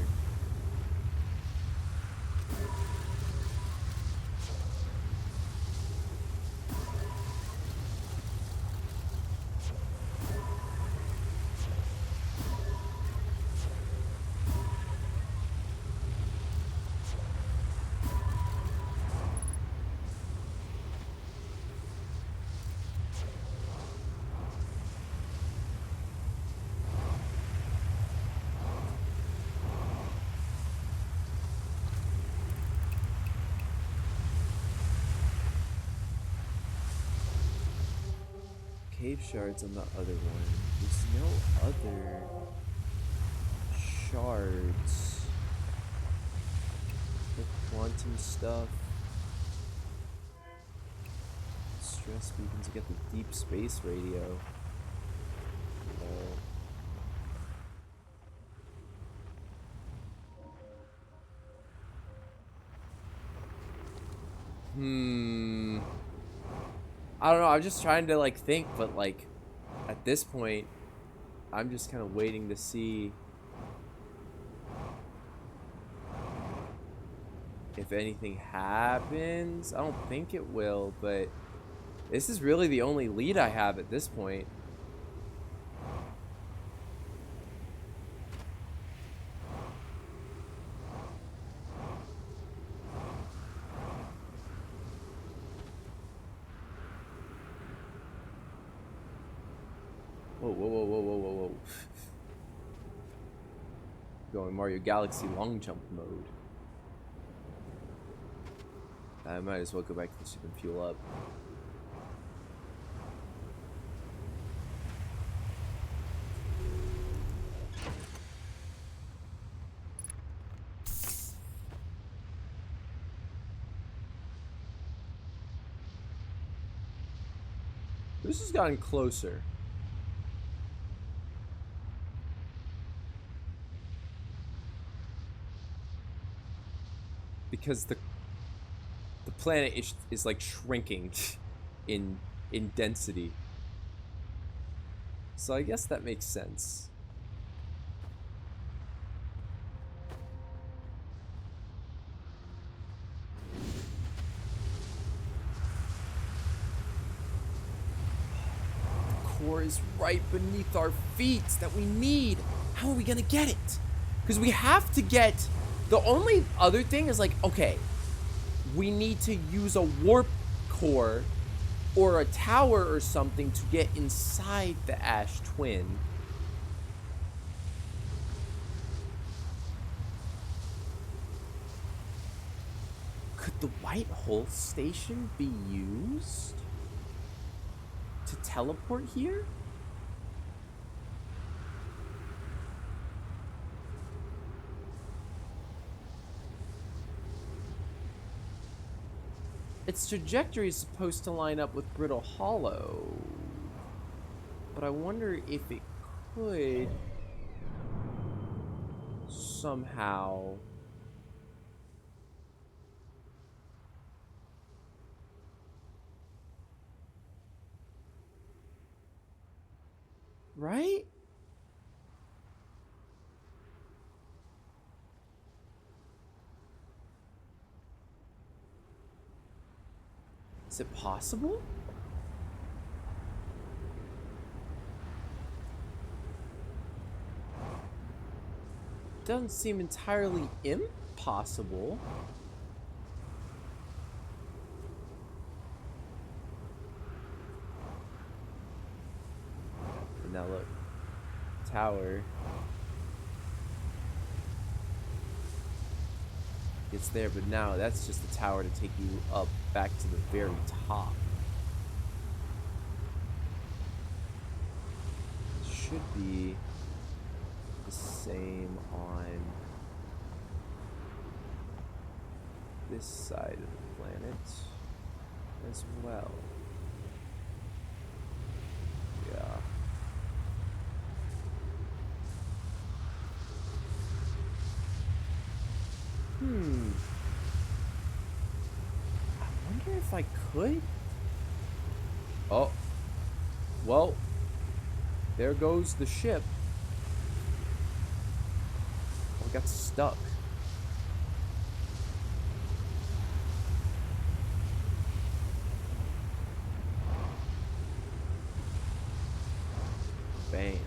Cave shards on the other one. There's no other shards. The quantum stuff. Stress beacons. You get the deep space radio. I don't know, I'm just trying to like think, but like at this point I'm just kind of waiting to see if anything happens. I don't think it will, but this is really the only lead I have at this point. Whoa, whoa, whoa, whoa, whoa, whoa, whoa. Going Mario Galaxy long jump mode. I might as well go back to the ship and fuel up. This has gotten closer. Because the planet is like shrinking in density. So I guess that makes sense. The core is right beneath our feet that we need. How are we gonna get it? Because we have to get... The only other thing is like, okay, we need to use a warp core or a tower or something to get inside the Ash Twin. Could the White Hole Station be used to teleport here? Its trajectory is supposed to line up with TaloHalo, but I wonder if it could somehow right? Is it possible? Doesn't seem entirely impossible. And now look, tower. It's there, but now that's just the tower to take you up back to the very top. It should be the same on this side of the planet as well. Yeah. I wonder if I could. Oh. Well, there goes the ship. Oh, we got stuck. Bam.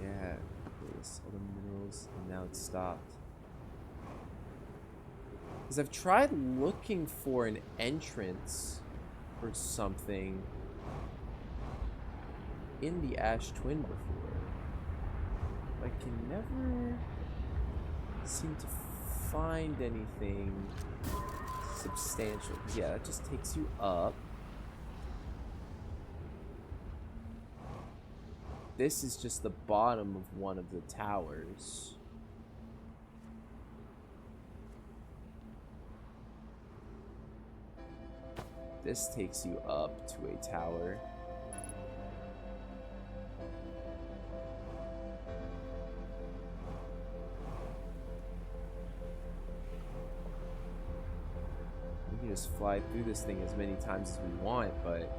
Yeah, there's all the minerals, and now it's stopped. Because I've tried looking for an entrance or something in the Ash Twin before. I can never seem to find anything substantial. Yeah, that just takes you up. This is just the bottom of one of the towers. This takes you up to a tower. We can just fly through this thing as many times as we want, but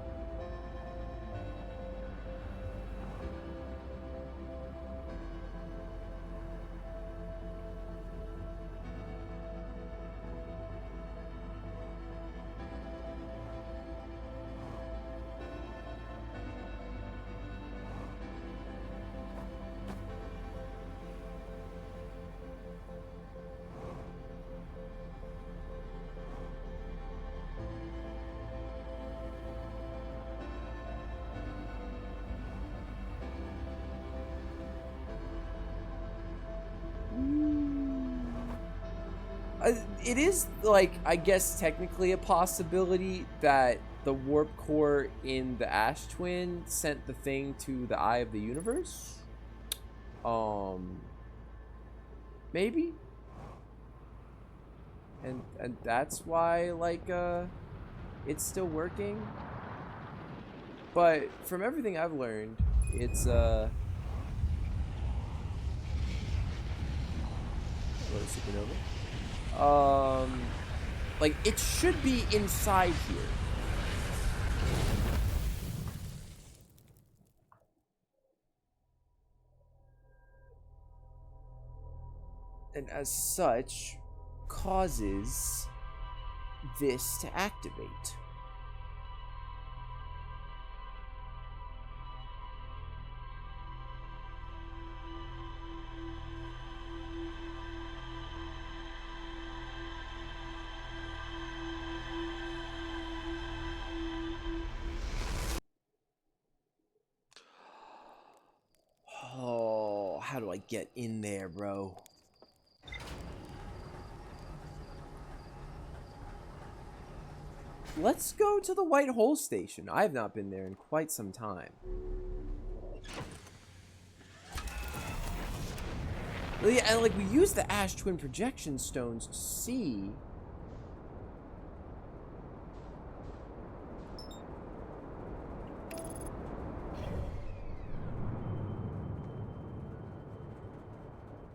it is, like, I guess technically a possibility that the warp core in the Ash Twin sent the thing to the Eye of the Universe. Maybe. And that's why, like, it's still working. But from everything I've learned, it's hello, supernova. Like, it should be inside here. And as such, causes this to activate. Oh, how do I get in there, bro? Let's go to the White Hole Station. I have not been there in quite some time. Yeah, and like, we used the Ash Twin projection stones to see.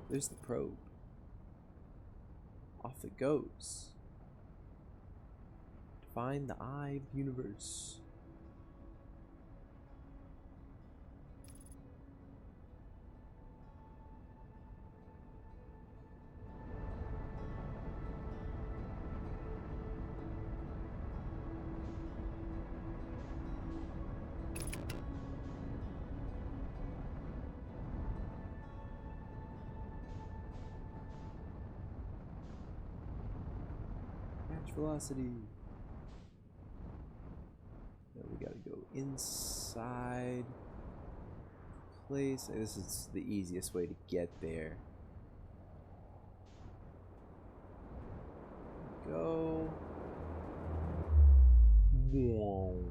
There's the probe. Off it goes. Find the Eye of the Universe. Catch velocity. Now we gotta go inside place. This is the easiest way to get there. Go. To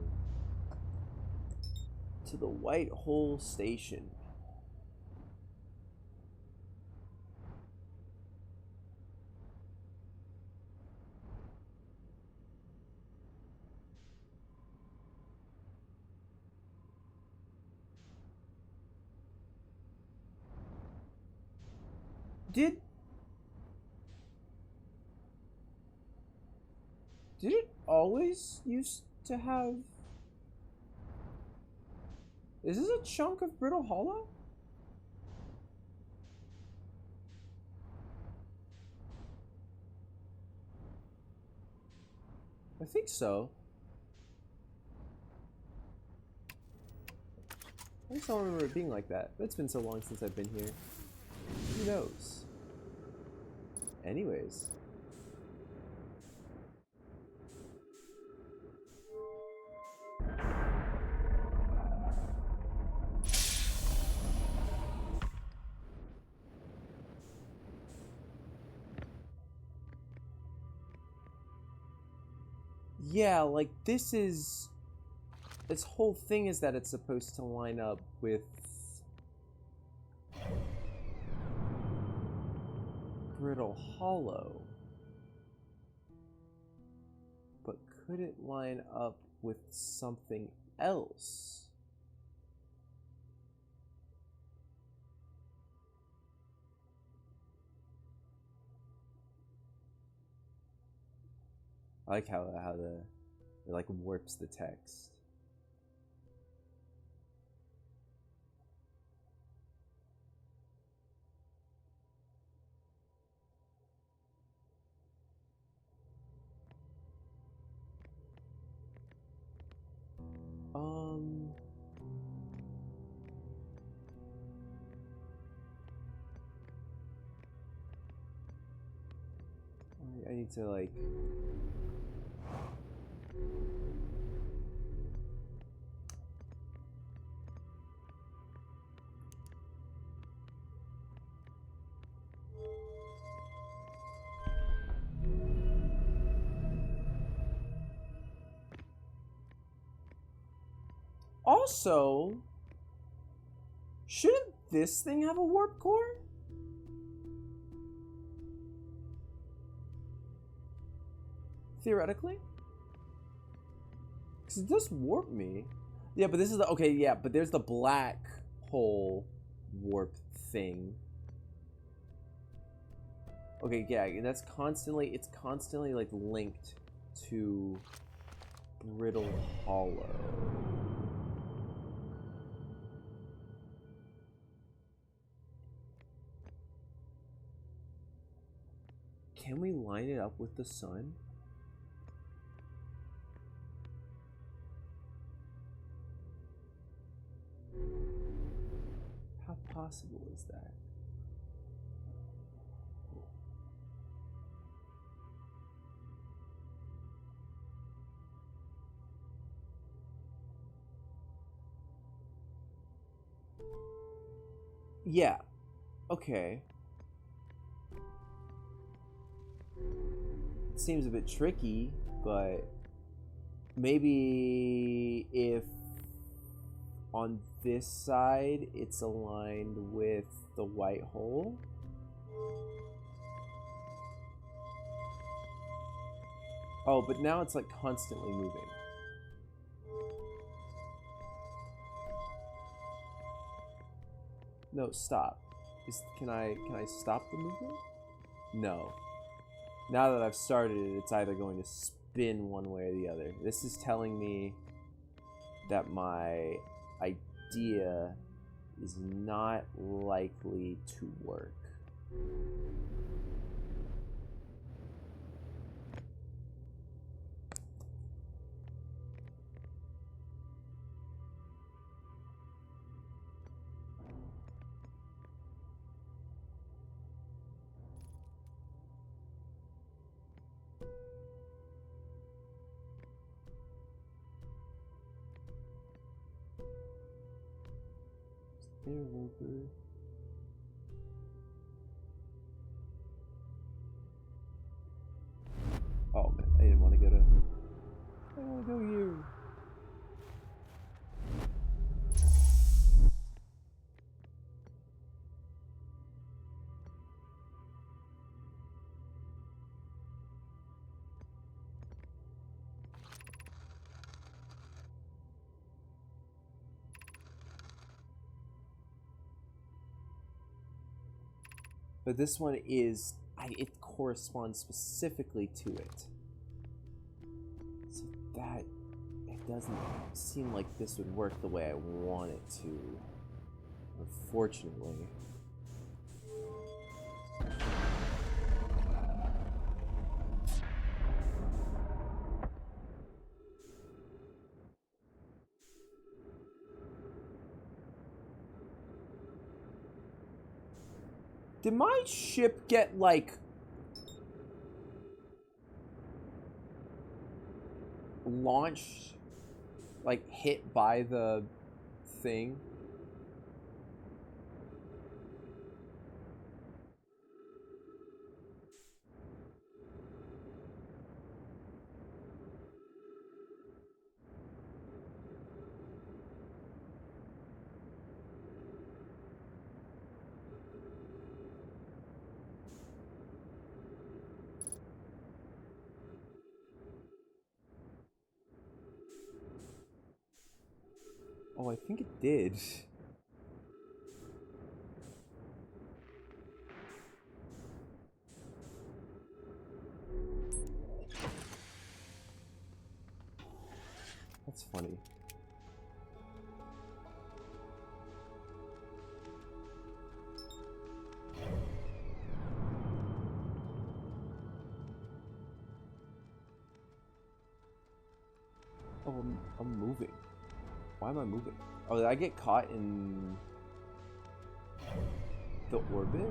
the White Hole Station. Did it always used to have... Is this a chunk of Brittle Hollow? I think so. I just don't remember it being like that. It's been so long since I've been here. Who knows? Anyways. Yeah, like this is... This whole thing is that it's supposed to line up with... Brittle Hollow. But could it line up with something else? I like how it like warps the text. I need to like... Also, shouldn't this thing have a warp core? Theoretically? Because it does warp me. Yeah, but this is the... Okay, yeah, but there's the black hole warp thing. Okay, yeah, that's constantly... It's constantly, like, linked to Brittle Hollow. Can we line it up with the sun? How possible is that? Yeah. Okay. It seems a bit tricky, but maybe if on this side it's aligned with the white hole. Oh, but now it's like constantly moving. No, stop. Can I stop the movement? No. Now that I've started it, it's either going to spin one way or the other. This is telling me that my idea is not likely to work. Interloper. Oh man, I didn't want to go to... I don't want to go here. But this one is, it corresponds specifically to it. So that, it doesn't seem like this would work the way I want it to, unfortunately. Did my ship get, like, launched, like, hit by the thing? Oh, I think it did. That's funny. Oh, I'm moving. Why am I moving? Oh, did I get caught in the orbit?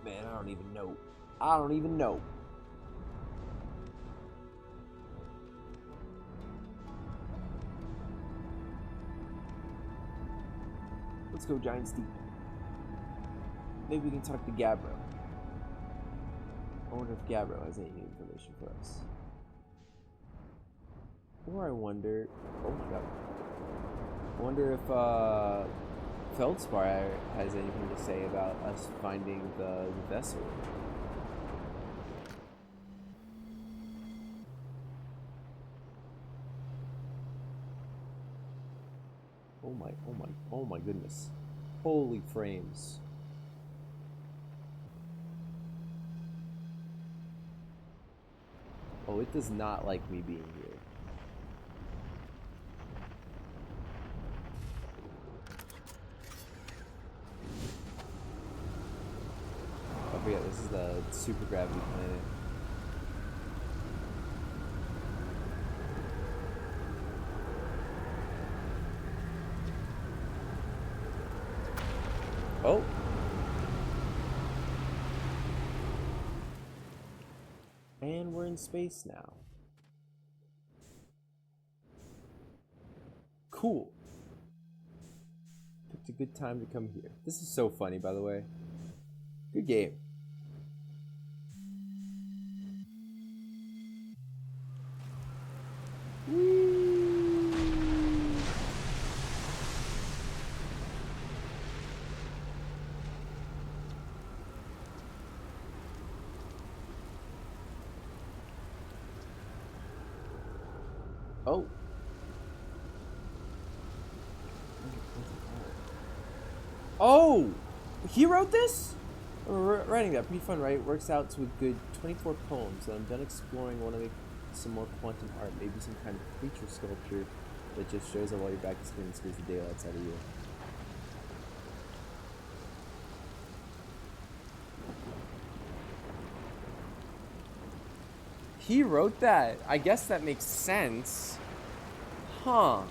Man, I don't even know. I don't even know. Let's go, Giant Steep. Maybe we can talk to Gabriel. I wonder if Gabriel has any new information for us. Or I wonder... Oh, God. I wonder if Feldspar has anything to say about us finding the vessel. Oh my goodness. Holy frames. Oh, it does not like me being here. Oh, yeah, this is the super gravity planet. Oh. And we're in space now. Cool. Picked a good time to come here. This is so funny, by the way. Good game. Oh. Oh! He wrote this? Writing that, pretty fun, right? Works out to a good 24 poems. So I'm done exploring. Want to make some more quantum art, maybe some kind of creature sculpture that just shows up while your back is clean and scares the daylights out of you. He wrote that. I guess that makes sense. Huh.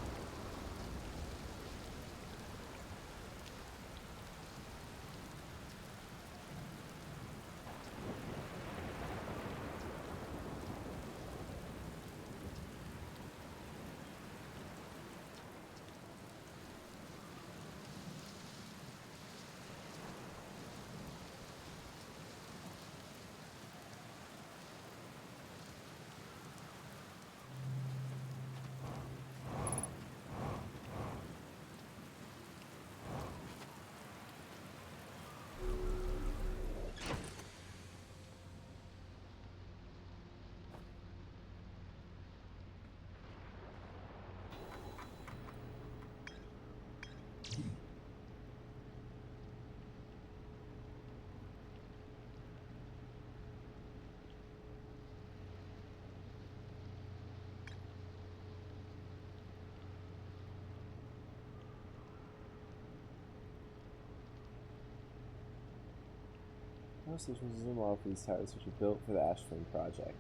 Power stations is a model for these towers, which are built for the Ash Twin project.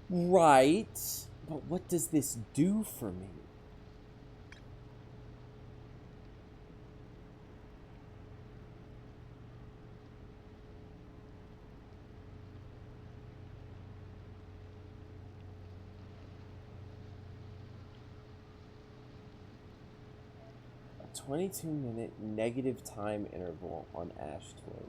Right, but what does this do for me? A 22-minute negative time interval on Ash Twin.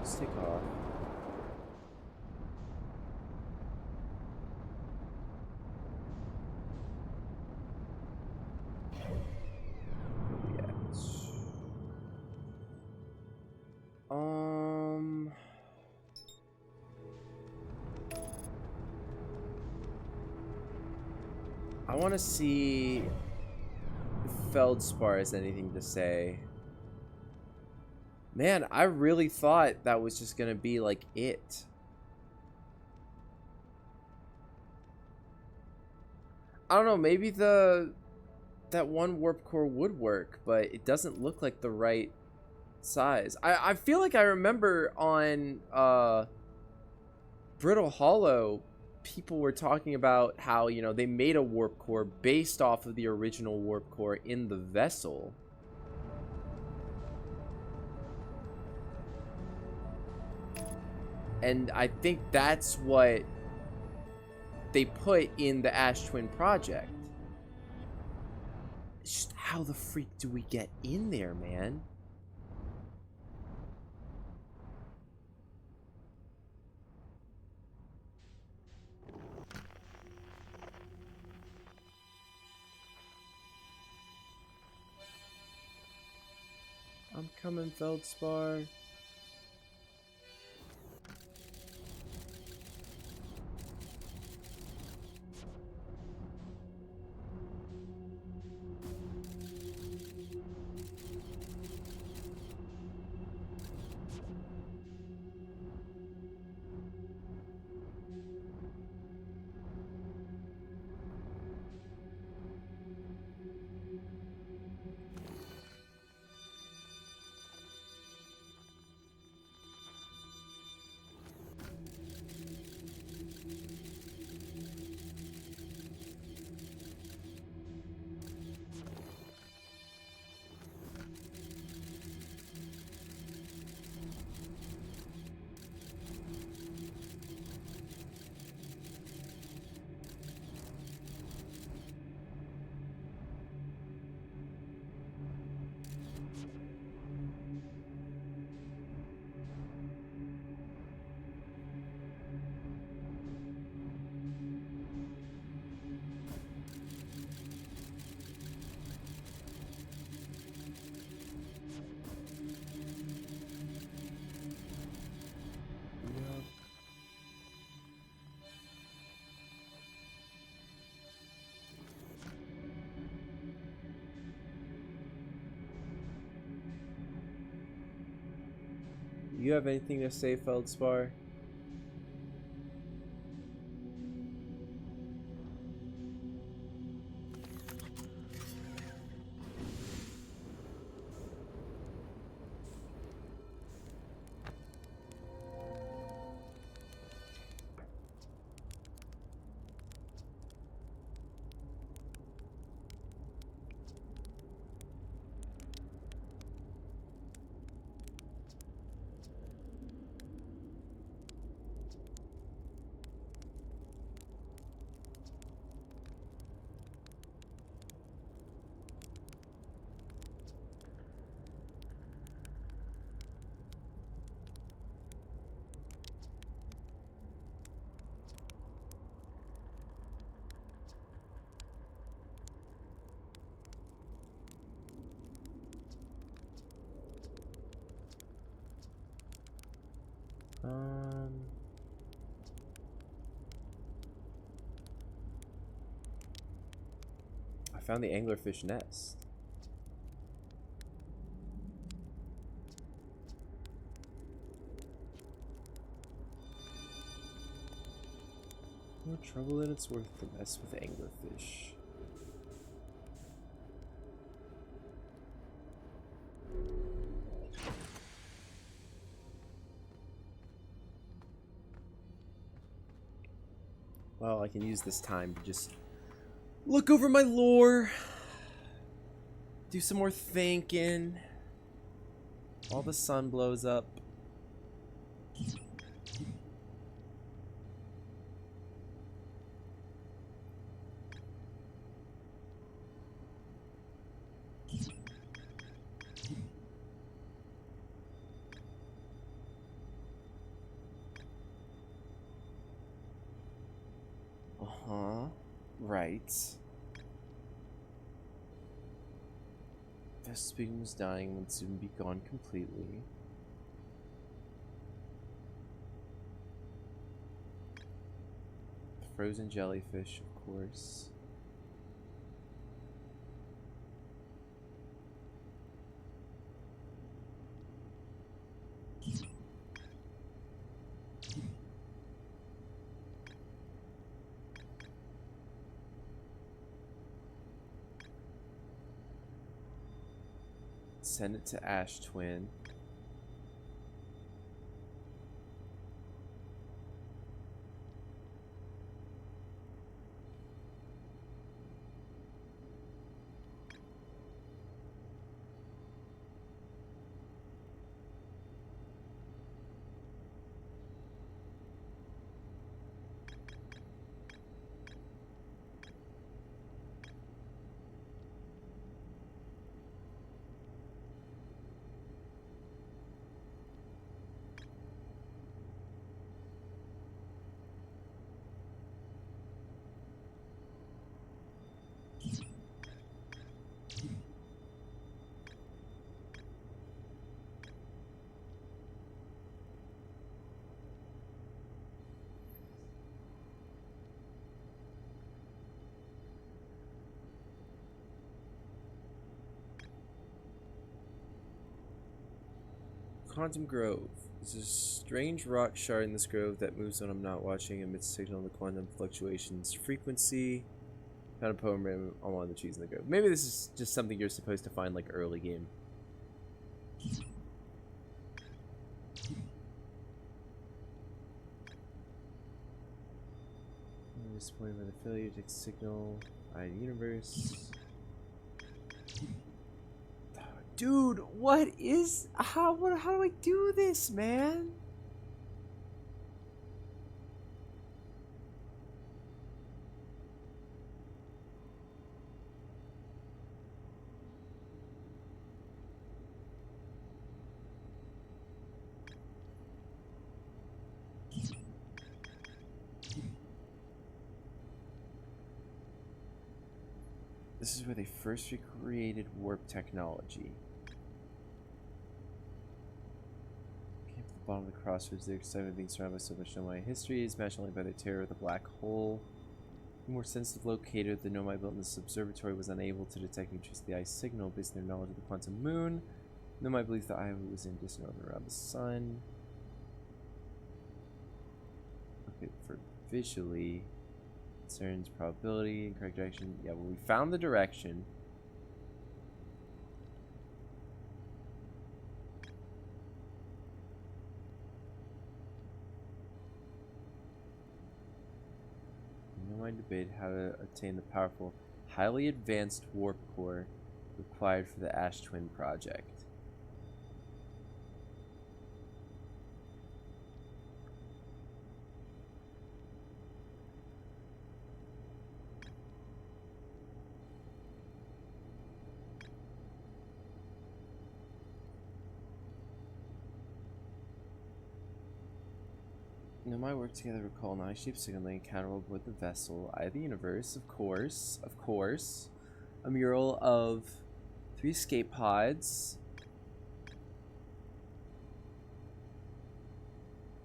Stick off. Yes. I want to see if Feldspar has anything to say. Man, I really thought that was just gonna be like it. I don't know, maybe that one warp core would work, but it doesn't look like the right size. I feel like I remember on Brittle Hollow, people were talking about how, you know, they made a warp core based off of the original warp core in the vessel. And I think that's what they put in the Ash Twin project. It's just how the freak do we get in there, man? I'm coming, Feldspar. You have anything to say, Feldspar? found the anglerfish nest. More trouble than it's worth to mess with anglerfish. Well, I can use this time to just look over my lore, do some more thinking while the sun blows up. Right. Vespian was dying and would soon be gone completely. Frozen jellyfish, of course. Send it to Ash Twin. Quantum Grove. There's a strange rock shard in this grove that moves when I'm not watching, emits signal the quantum fluctuations frequency. Found a poem written on one of the trees in the grove. Maybe this is just something you're supposed to find like early game. I'm disappointed by the failure to signal by the universe. Dude, what is how do I do this, man? This is where they first recreated warp technology. Came to the bottom of the crossroads, the excitement of being surrounded by so much Nomai history is matched only by the terror of the black hole. The more sensitive locator the Nomai built in this observatory was unable to detect and trace the eye signal based on their knowledge of the quantum moon. Nomai believes the eye was in distant orbit around the sun. Okay, for visually. Concerns probability and correct direction. Yeah, well, we found the direction. No mind debate how to obtain the powerful, highly advanced warp core required for the Ash Twin project. My work together recall an eye-shaped signal they encounter aboard the vessel, Eye of the Universe, of course. A mural of 3 escape pods.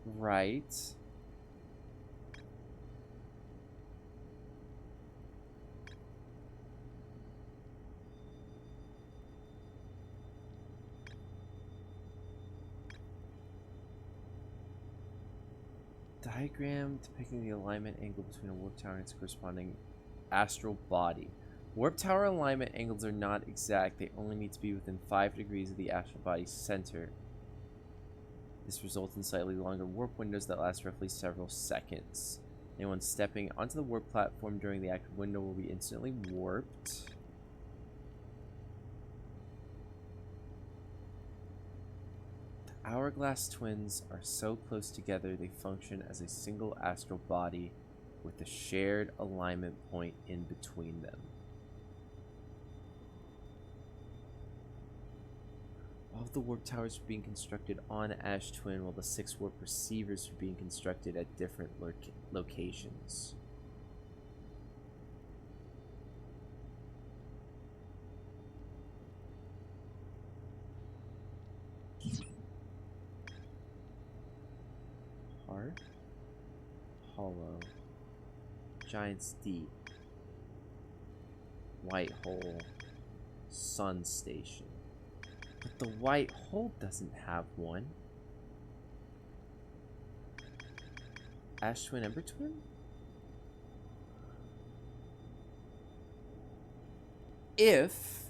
Right. Diagram depicting the alignment angle between a warp tower and its corresponding astral body. Warp tower alignment angles are not exact. They only need to be within 5 degrees of the astral body's center. This results in slightly longer warp windows that last roughly several seconds. Anyone stepping onto the warp platform during the active window will be instantly warped. The hourglass twins are so close together they function as a single astral body with a shared alignment point in between them. All of the warp towers are being constructed on Ash Twin, while the 6 warp receivers are being constructed at different locations. Heart, Hollow, Giant's Deep, White Hole, Sun Station. But the White Hole doesn't have one. Ash Twin, Ember Twin? If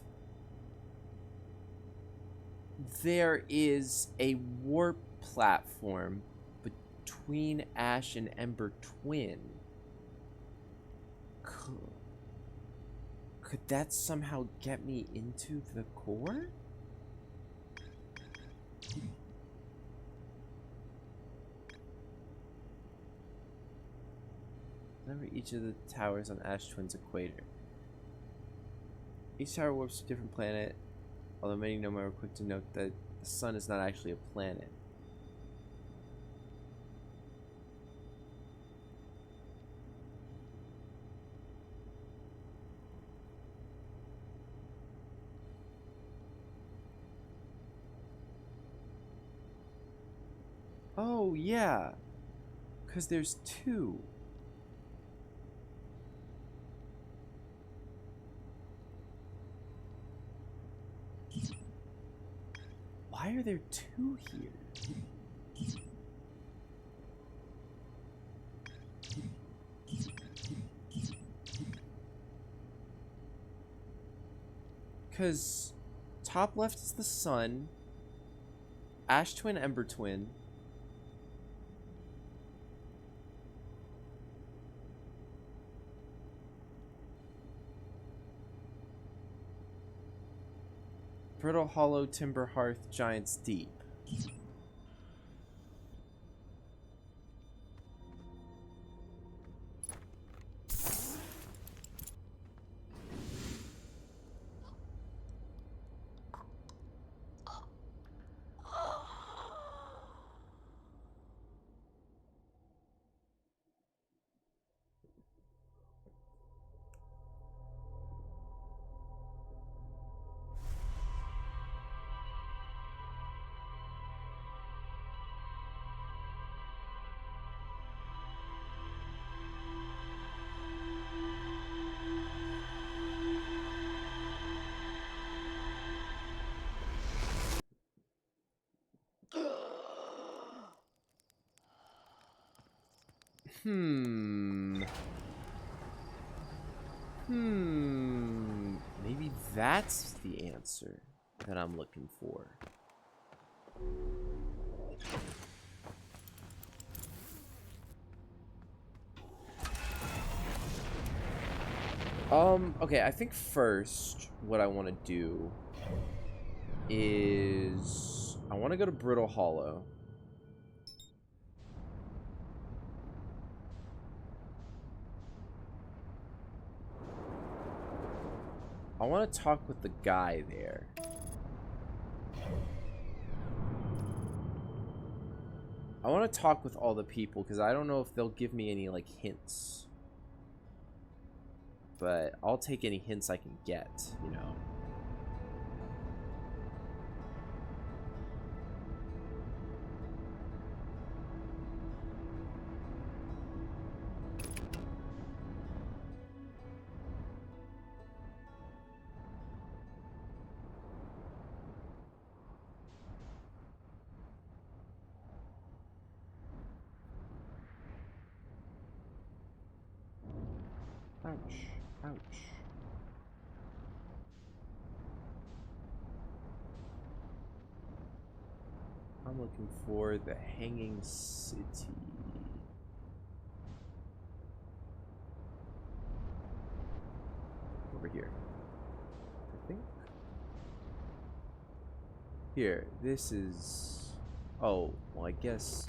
there is a warp platform between Ash and Ember Twin, could that somehow get me into the core? Remember each of the towers on Ash Twin's equator. Each tower warps to a different planet, although many know are quick to note that the sun is not actually a planet. Oh, yeah. Because there's 2. Why are there 2 here? Because top left is the sun, Ash Twin, Ember Twin. Brittle Hollow, Timber Hearth, Giant's Deep. Maybe that's the answer that I'm looking for. Okay, I think first what I want to do is I want to go to Brittle Hollow. I want to talk with the guy there. I want to talk with all the people because I don't know if they'll give me any like hints. But I'll take any hints I can get, you know. Ouch. Ouch. I'm looking for the Hanging City. Over here, I think. Here, this is... Oh, well, I guess...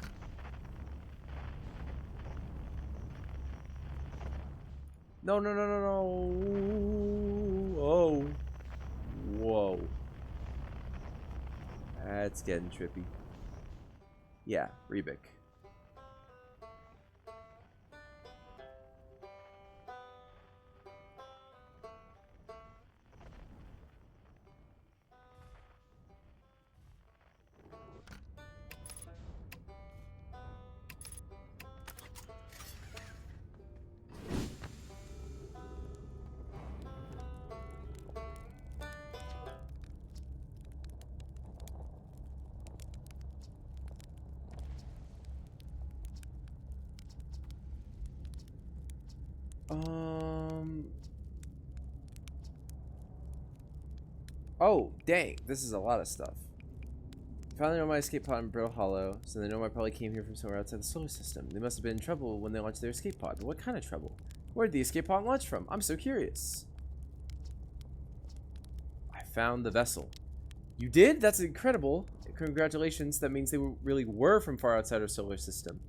No, no, no, no, no. Oh. Whoa. That's getting trippy. Yeah, Rebic. Oh, dang. This is a lot of stuff. Finally, Nomai escape pod in TaloHalo, so the Nomai probably came here from somewhere outside the solar system. They must have been in trouble when they launched their escape pod, but what kind of trouble? Where did the escape pod launch from? I'm so curious. I found the vessel. You did? That's incredible. Congratulations. That means they really were from far outside our solar system.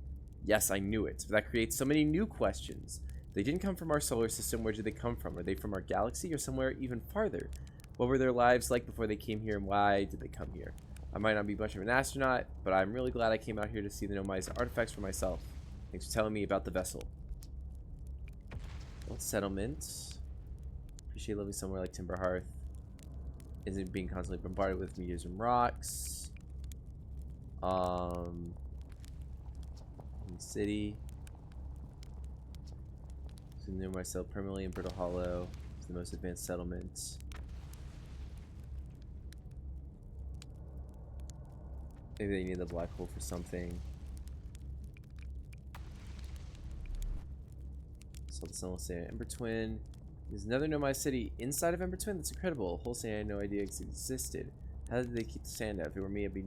Yes, I knew it. But that creates so many new questions. They didn't come from our solar system. Where did they come from? Are they from our galaxy or somewhere even farther? What were their lives like before they came here, and why did they come here? I might not be much of an astronaut, but I'm really glad I came out here to see the Nomai's artifacts for myself. Thanks for telling me about the vessel. What settlement? Appreciate living somewhere like Timber Hearth. Isn't being constantly bombarded with meteors and rocks. City. So near myself permanently in TaloHalo. It's the most advanced settlement. Maybe they need the black hole for something. So the sun will say Ember Twin. There's another Nomai city inside of Ember Twin? That's incredible. A whole city I had no idea existed. How did they keep the sand out? If it were me, I'd be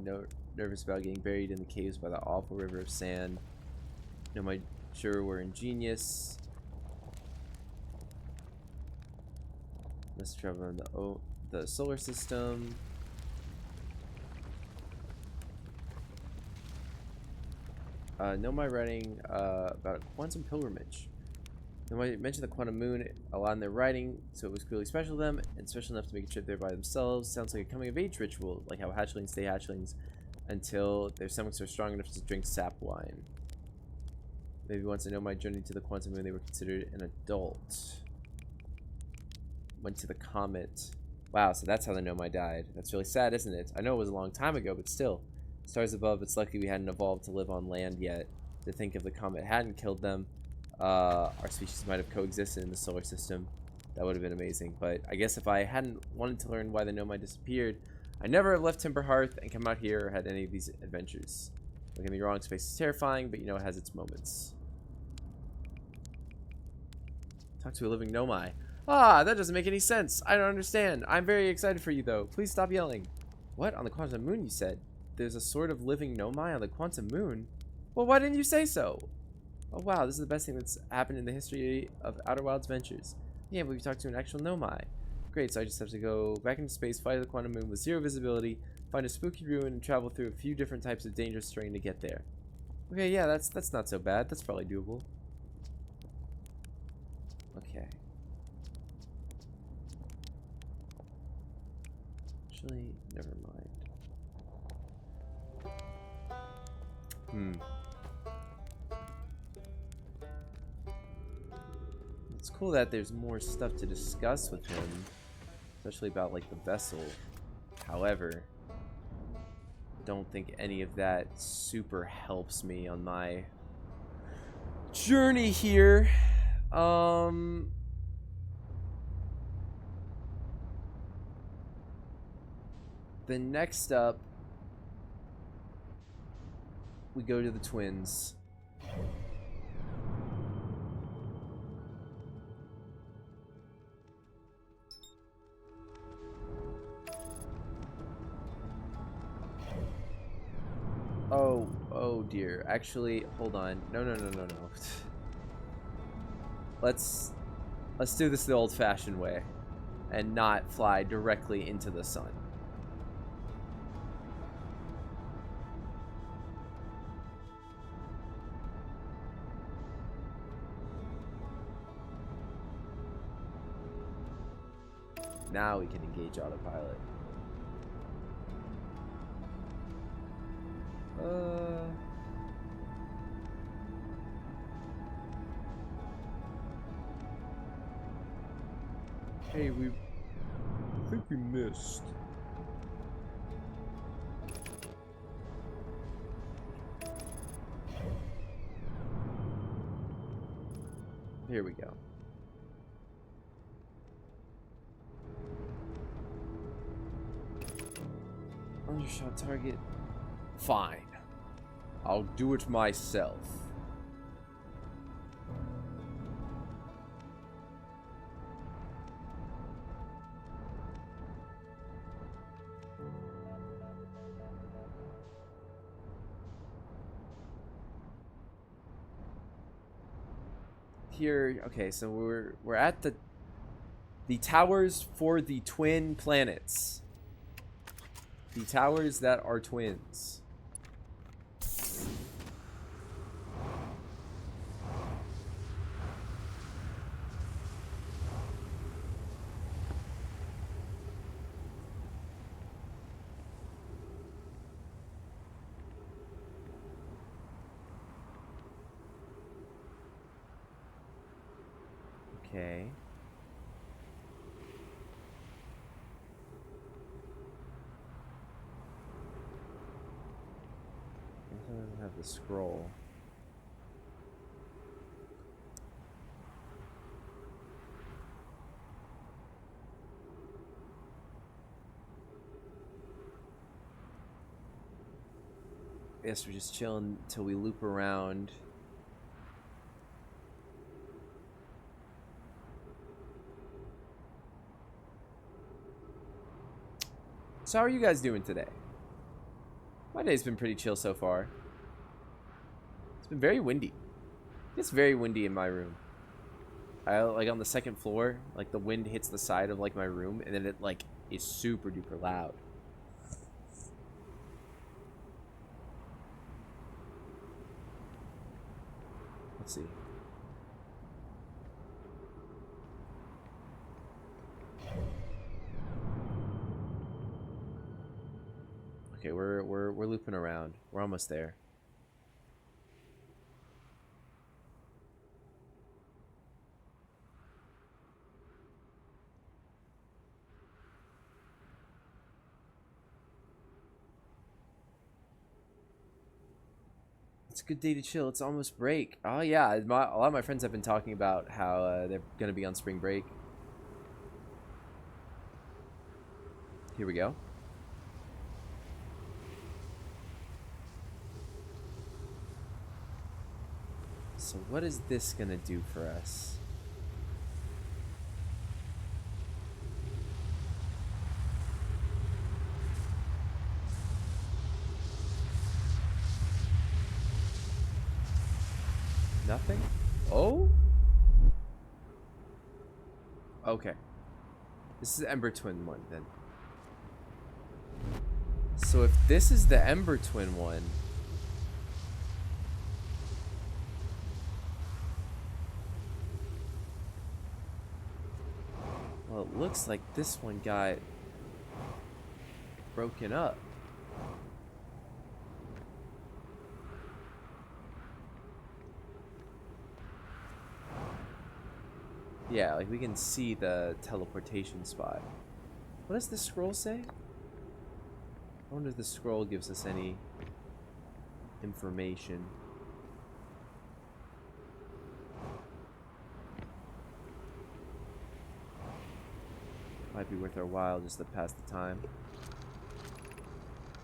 nervous about getting buried in the caves by that awful river of sand. Nomai sure were ingenious. Let's travel around the solar system. Nomai writing about a quantum pilgrimage. Nomai mentioned the quantum moon a lot in their writing, so it was clearly special to them, and special enough to make a trip there by themselves. Sounds like a coming-of-age ritual, like how hatchlings stay hatchlings until their stomachs are strong enough to drink sap wine. Maybe once a Nomai journeyed to the quantum moon, they were considered an adult. Went to the comet. Wow, so that's how the Nomai died. That's really sad, isn't it? I know it was a long time ago, but still. Stars above, it's lucky we hadn't evolved to live on land yet. To think if the comet hadn't killed them, our species might have coexisted in the solar system. That would have been amazing. But I guess if I hadn't wanted to learn why the Nomai disappeared, I never have left Timber Hearth and come out here or had any of these adventures. Don't get me wrong, space is terrifying, but you know it has its moments. Talk to a living Nomai. Ah, that doesn't make any sense. I don't understand. I'm very excited for you, though. Please stop yelling. What? On the quantum moon, you said? There's a sort of living Nomai on the quantum moon? Well, why didn't you say so? Oh, wow, this is the best thing that's happened in the history of Outer Wilds ventures. Yeah, but we talked to an actual Nomai. Great, so I just have to go back into space, fly to the quantum moon with zero visibility, find a spooky ruin, and travel through a few different types of dangerous terrain to get there. Okay, yeah, that's not so bad. That's probably doable. Okay. Actually, never mind. It's cool that there's more stuff to discuss with him, especially about like the vessel. However, don't think any of that super helps me on my journey here. The next up, we go to the twins. dear. Actually, hold on. No, no, no, no, no. Let's do this the old-fashioned way and not fly directly into the sun. Now we can engage autopilot. Hey, I think we missed. Here we go. Undershot target. Fine. I'll do it myself. Here, okay, so we're at the towers for the twin planets. The towers that are twins. Okay. I don't have the scroll. I guess we're just chilling until we loop around. So how are you guys doing today? My day's been pretty chill so far. It's been very windy. It's very windy in my room. I like on the second floor, like the wind hits the side of like my room and then it like is super duper loud. Let's see. Okay, we're looping around. We're almost there. It's a good day to chill. It's almost break. Oh yeah, a lot of my friends have been talking about how they're gonna be on spring break. Here we go. So what is this gonna do for us? Nothing? Oh? Okay. This is the Ember Twin one then. So if this is the Ember Twin one, well, it looks like this one got broken up. Yeah, like we can see the teleportation spot. What does the scroll say? I wonder if the scroll gives us any information. Might be worth our while just to pass the time.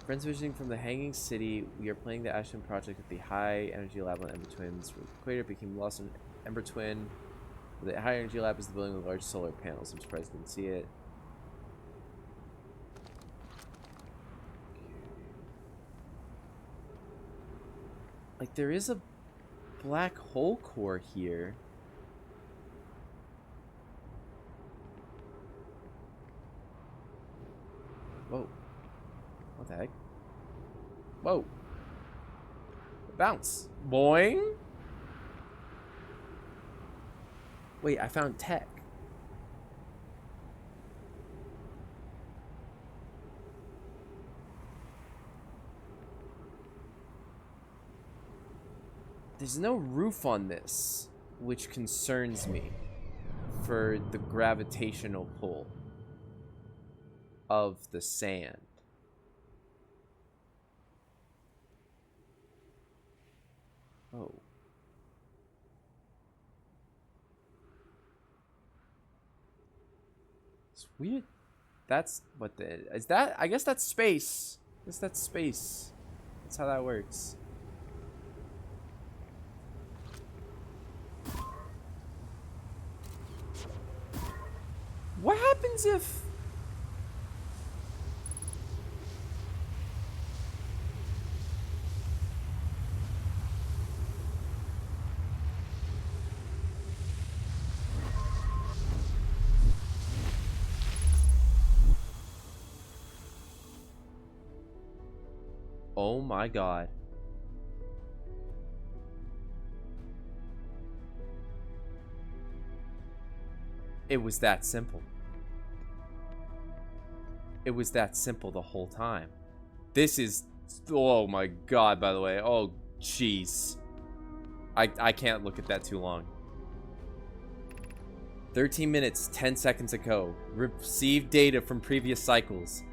Friends visiting from the Hanging City. We are playing the Ashton project at the High Energy Lab on Ember Twins. The equator became lost in Ember Twin. The High Energy Lab is the building with large solar panels. I'm surprised I didn't see it. Like, there is a black hole core here. Whoa. What the heck? Whoa. Bounce. Boing. Wait, I found tech. There's no roof on this, which concerns me for the gravitational pull of the sand. Oh. It's weird. That's what the... Is that... I guess that's space. I guess that's space. That's how that works. What happens if... Oh my god. It was that simple. It was that simple the whole time. This is... Oh my god, by the way. Oh, jeez. I can't look at that too long. 13 minutes, 10 seconds ago. Received data from previous cycles.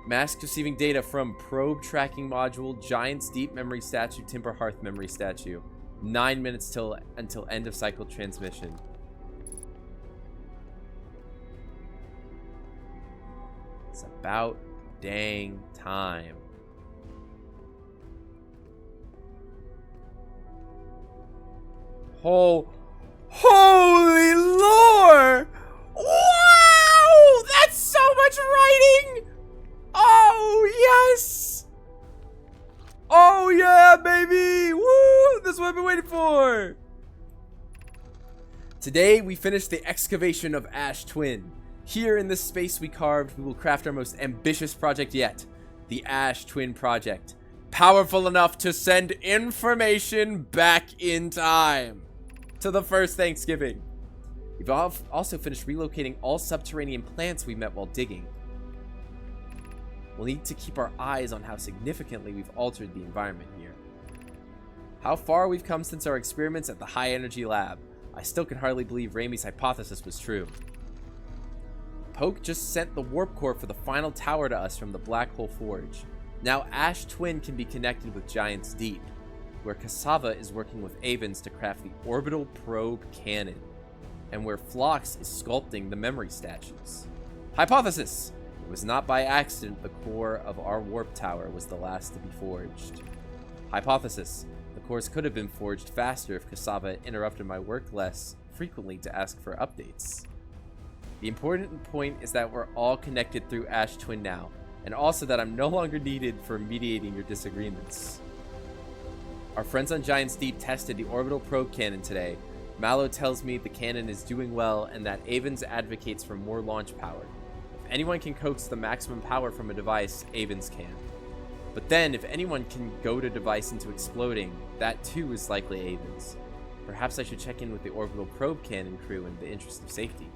Mask receiving data from probe tracking module, Giant's Deep memory statue, Timber Hearth memory statue. 9 minutes until end of cycle transmission. It's about dang time. Oh, holy lord! Wow! That's so much writing! Oh, yes! Oh, yeah, baby! Woo! This is what I've been waiting for! Today, we finished the excavation of Ash Twin. Here in this space we carved, we will craft our most ambitious project yet. The Ash Twin Project. Powerful enough to send information back in time. To the first Thanksgiving. We've also finished relocating all subterranean plants we met while digging. We'll need to keep our eyes on how significantly we've altered the environment here. How far we've come since our experiments at the high energy lab. I still can hardly believe Raimi's hypothesis was true. Poke just sent the warp core for the final tower to us from the Black Hole Forge. Now Ash Twin can be connected with Giant's Deep, where Cassava is working with Avens to craft the orbital probe cannon, and where Phlox is sculpting the memory statues. Hypothesis! It was not by accident the core of our warp tower was the last to be forged. Hypothesis. The cores could have been forged faster if Cassava interrupted my work less frequently to ask for updates. The important point is that we're all connected through Ash Twin now, and also that I'm no longer needed for mediating your disagreements. Our friends on Giant's Deep tested the orbital probe cannon today. Mallow tells me the cannon is doing well and that Avens advocates for more launch power. If anyone can coax the maximum power from a device, Avens can. But then, if anyone can goad a device into exploding, that too is likely Avens. Perhaps I should check in with the orbital probe cannon crew in the interest of safety.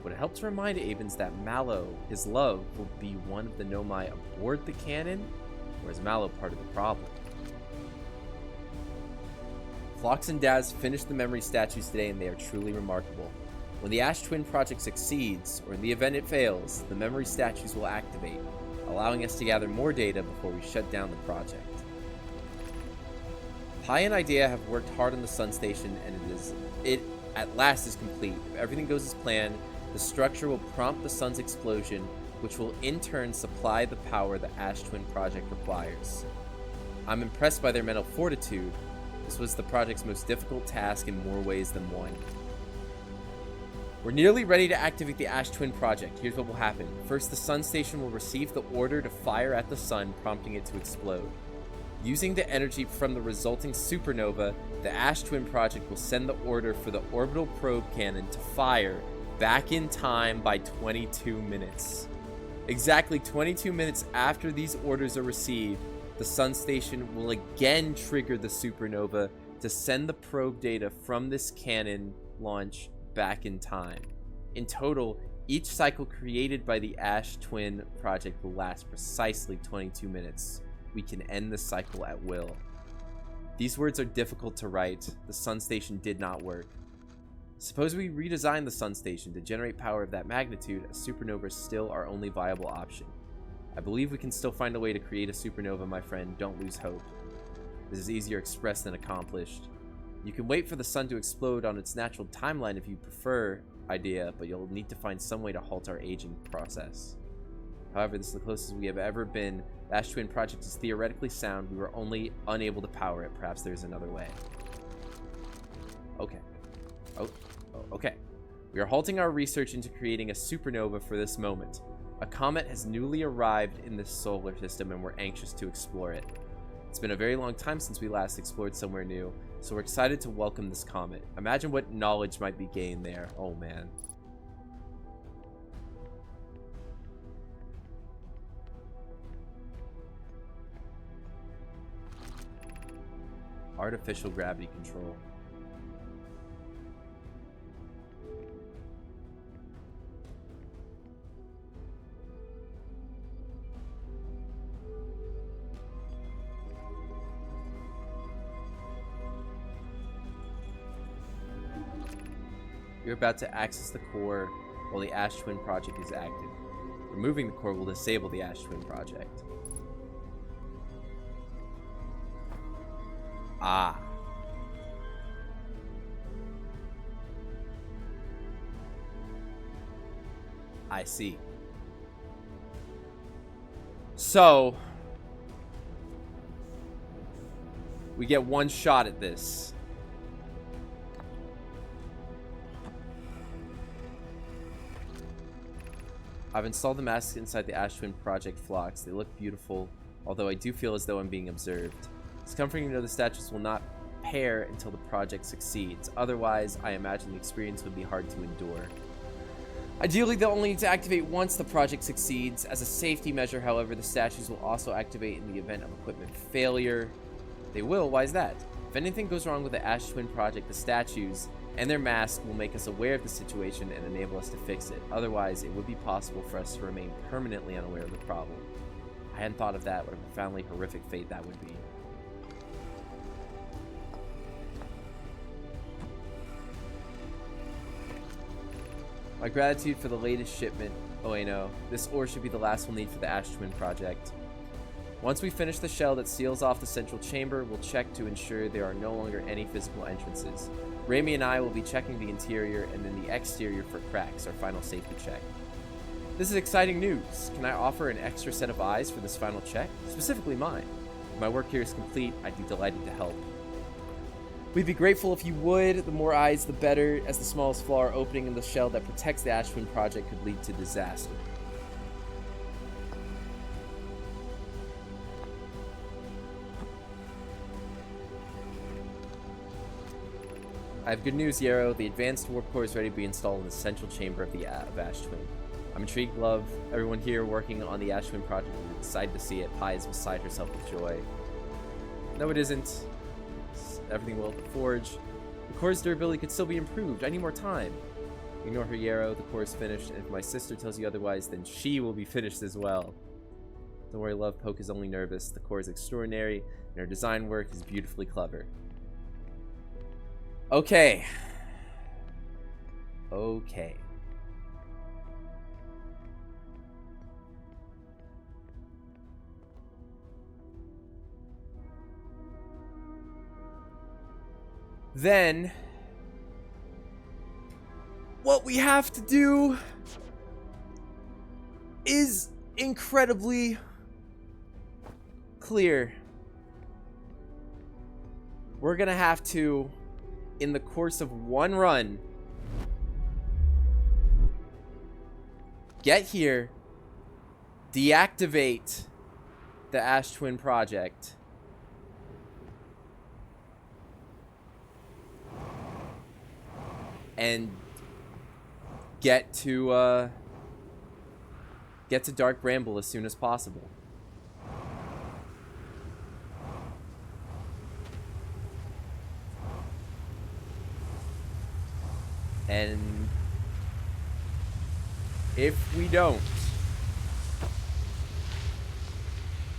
Would it help to remind Avens that Mallow, his love, will be one of the Nomai aboard the cannon? Or is Mallow part of the problem? Phlox and Daz finished the memory statues today and they are truly remarkable. When the Ash Twin project succeeds, or in the event it fails, the memory statues will activate, allowing us to gather more data before we shut down the project. Pi and Idea have worked hard on the Sun Station and it at last is complete. If everything goes as planned, the structure will prompt the sun's explosion, which will in turn supply the power the Ash Twin project requires. I'm impressed by their mental fortitude. This was the project's most difficult task in more ways than one. We're nearly ready to activate the Ash Twin project. Here's what will happen. First, the Sun Station will receive the order to fire at the sun, prompting it to explode. Using the energy from the resulting supernova, the Ash Twin Project will send the order for the orbital probe cannon to fire back in time by 22 minutes. Exactly 22 minutes after these orders are received, the Sun Station will again trigger the supernova to send the probe data from this cannon launch back in time. In total, each cycle created by the Ash Twin Project will last precisely 22 minutes. We can end the cycle at will. These words are difficult to write. The Sun Station did not work. Suppose we redesign the Sun Station to generate power of that magnitude, a supernova is still our only viable option. I believe we can still find a way to create a supernova, my friend. Don't lose hope. This is easier expressed than accomplished. You can wait for the sun to explode on its natural timeline if you prefer idea, but you'll need to find some way to halt our aging process. However, this is the closest we have ever been. The Ash Twin Project is theoretically sound. We were only unable to power it. Perhaps there's another way. Okay. Okay. We are halting our research into creating a supernova for this moment. A comet has newly arrived in this solar system and we're anxious to explore it. It's been a very long time since we last explored somewhere new, so we're excited to welcome this comet. Imagine what knowledge might be gained there. Oh man. Artificial gravity control. You're about to access the core while the Ash Twin Project is active. Removing the core will disable the Ash Twin Project. Ah. I see. So, we get one shot at this. I've installed the masks inside the Ash Twin Project flocks. They look beautiful, although I do feel as though I'm being observed. It's comforting to know the statues will not pair until the project succeeds. Otherwise, I imagine the experience would be hard to endure. Ideally, they'll only need to activate once the project succeeds. As a safety measure, however, the statues will also activate in the event of equipment failure. They will? Why is that? If anything goes wrong with the Ash Twin Project, the statues and their masks will make us aware of the situation and enable us to fix it. Otherwise, it would be possible for us to remain permanently unaware of the problem. I hadn't thought of that. What a profoundly horrific fate that would be. My gratitude for the latest shipment. Oh, I know. This ore should be the last we'll need for the Ash Twin Project. Once we finish the shell that seals off the central chamber, we'll check to ensure there are no longer any physical entrances. Raimi and I will be checking the interior and then the exterior for cracks, our final safety check. This is exciting news. Can I offer an extra set of eyes for this final check? Specifically mine. If my work here is complete, I'd be delighted to help. We'd be grateful if you would. The more eyes, the better, as the smallest flaw or opening in the shell that protects the Ash Twin Project could lead to disaster. I have good news, Yarrow. The advanced warp core is ready to be installed in the central chamber of the Ash Twin. I'm intrigued, love. Everyone here working on the Ash Twin project is excited to see it. Pi is beside herself with joy. No, it isn't. Everything will at the forge. The core's durability could still be improved. I need more time. Ignore her, Yarrow. The core is finished, and if my sister tells you otherwise, then she will be finished as well. Don't worry, love. Poke is only nervous. The core is extraordinary, and her design work is beautifully clever. Okay. Okay. Then, what we have to do is incredibly clear. We're gonna have to, in the course of one run, get here, deactivate the Ash Twin Project, and get to Dark Bramble as soon as possible. And if we don't,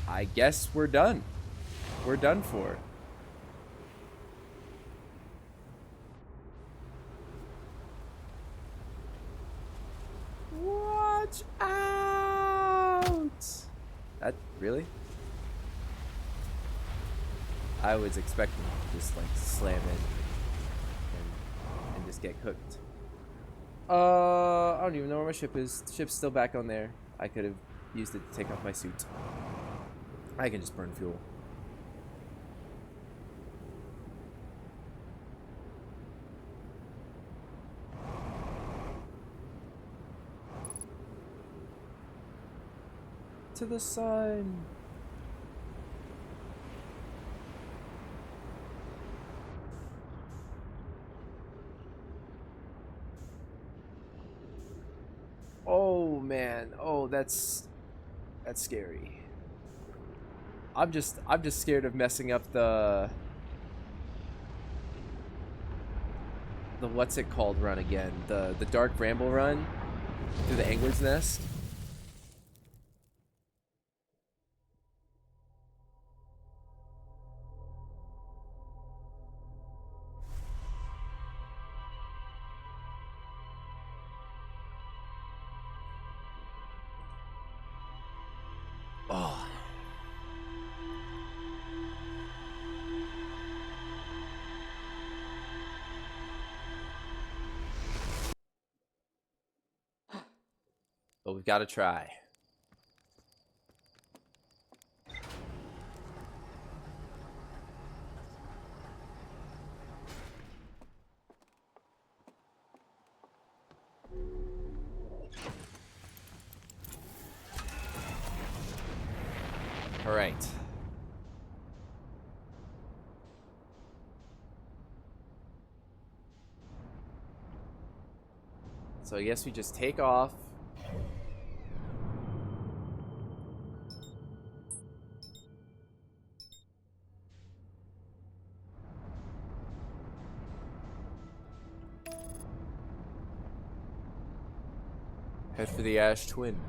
I guess we're done. We're done for. Watch out! That really? I was expecting to just like slam in and just get cooked. I don't even know where my ship is. The ship's still back on there. I could have used it to take off my suit. I can just burn fuel. To the sun. Oh man. Oh, that's scary. I'm just scared of messing up the what's it called run again? The Dark Bramble run through the Angler's Nest. Oh. But we've got to try. All right. So I guess we just take off. Head for the Ash Twin.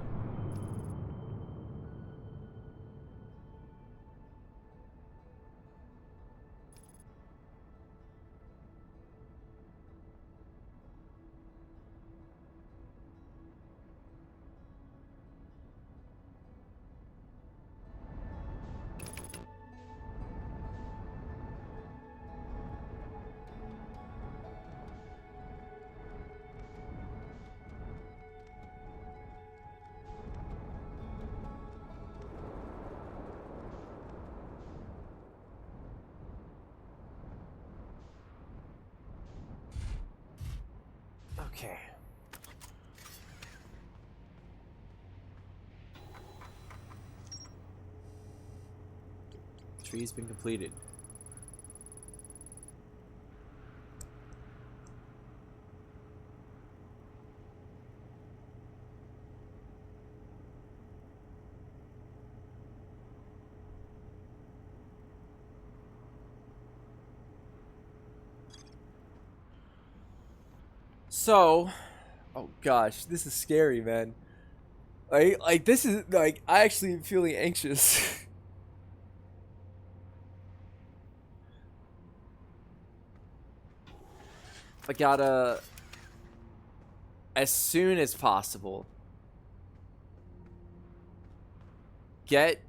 Okay. Tree's been completed. So, oh gosh, this is scary, man. Like this is like I actually am feeling anxious. I gotta, as soon as possible, get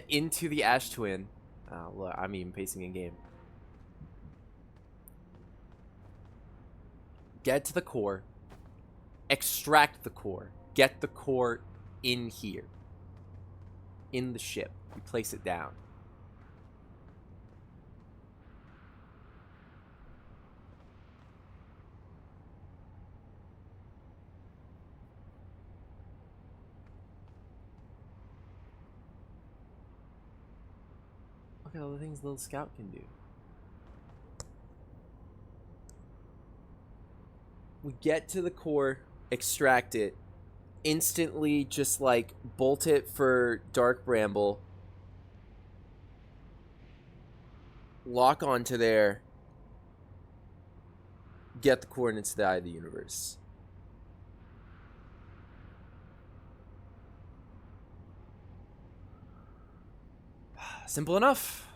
into the Ash Twin. Look, I'm even pacing in game. Get to the core. Extract the core. Get the core in here. In the ship. We place it down. Look at all the things little Scout can do. We get to the core, extract it, instantly just like bolt it for Dark Bramble, lock onto there, get the coordinates to the Eye of the Universe. Simple enough.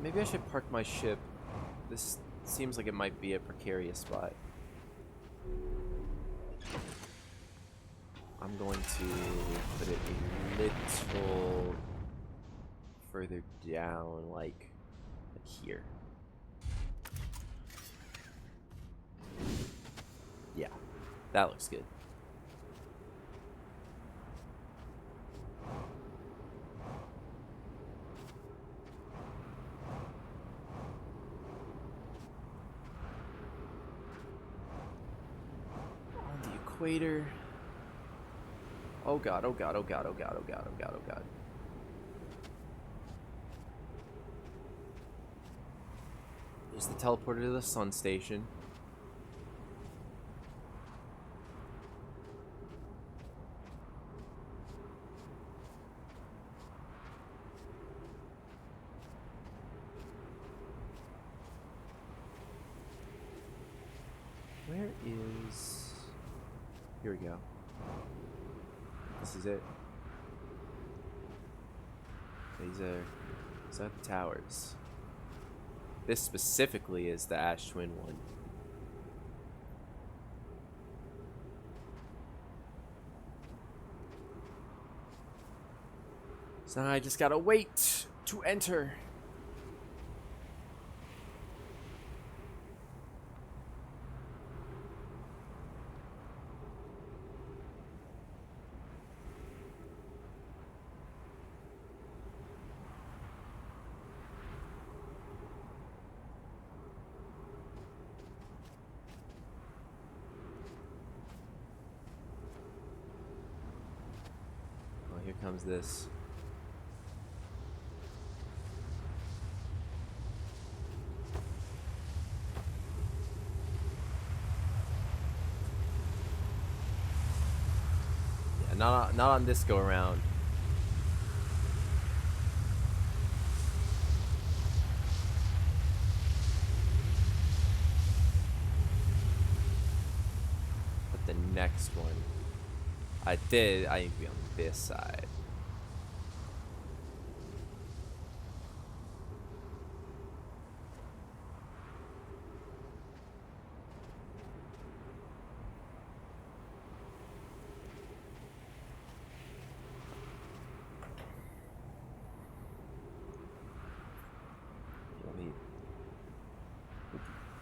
Maybe I should park my ship. This seems like it might be a precarious spot. I'm going to put it a little further down, like here. Yeah, that looks good. On the equator. Oh god, oh god, oh god, oh god, oh god, oh god, oh god. There's the teleporter to the sun station. Where is... Here we go. This is it. These are the towers. This specifically is the Ash Twin one. So now I just gotta wait to enter. Oh, here comes this. Not on this go around. But the next one, I need to be on this side.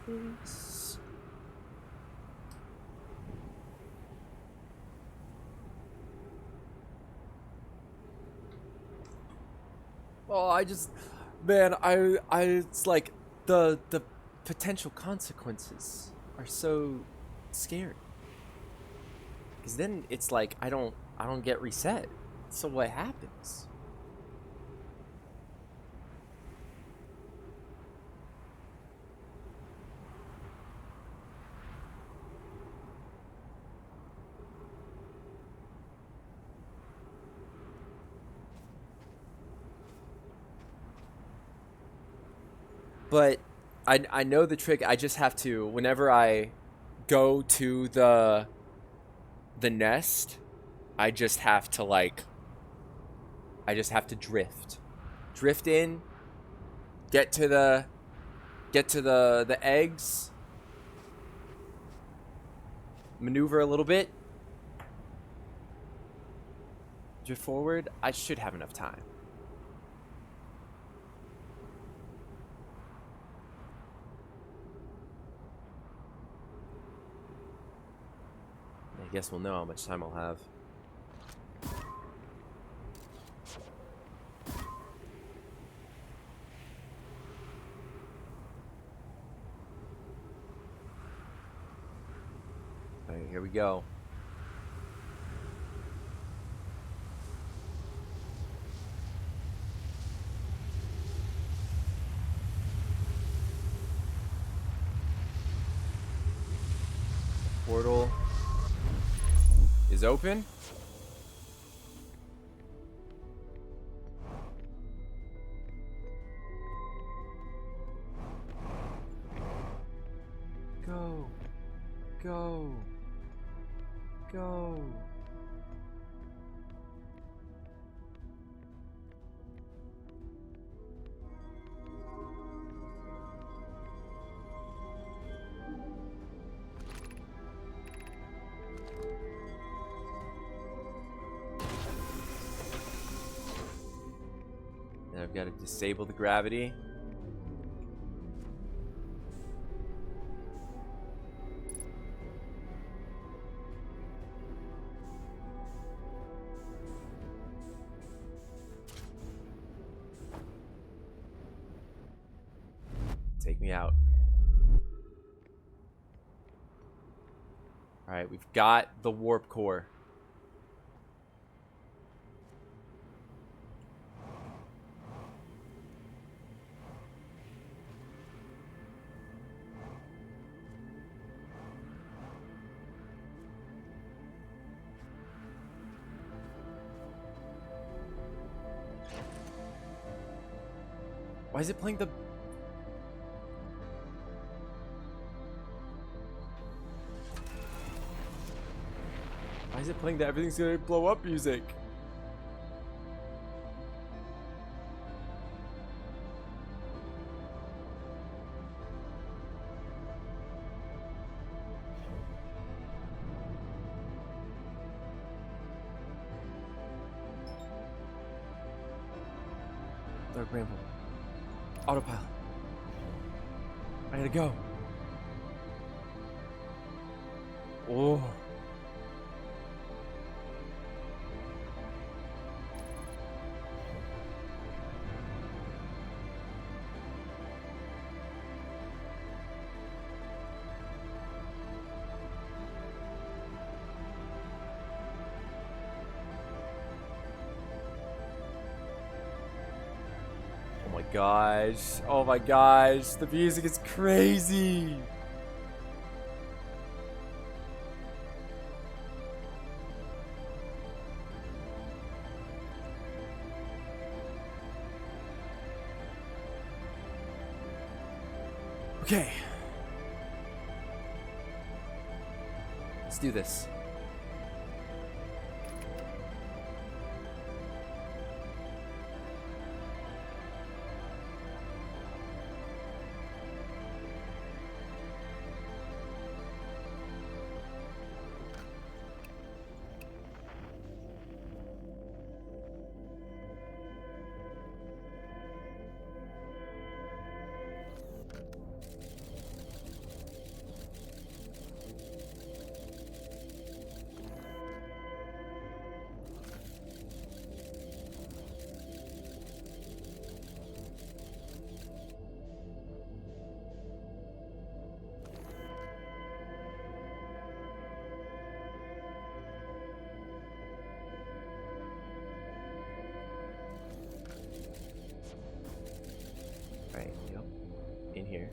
This. Oh, man, it's like the potential consequences are so scary. Because then it's like I don't get reset. So what happens? But I know the trick. I just have to, whenever I go to the nest, I just have to drift. Drift in, get to the eggs, maneuver a little bit, drift forward. I should have enough time. I guess we'll know how much time I'll have. Alright, here we go. Portal is open. Go. Go. Go. Then I've got to disable the gravity. Take me out. Alright, we've got the warp core. Why is it playing the... Why is it playing the everything's gonna blow up music? Dark Ramble. Autopilot. I gotta go. Oh. Oh my gosh. Oh my gosh. The music is crazy. Okay. Let's do this. Right, yep. In here.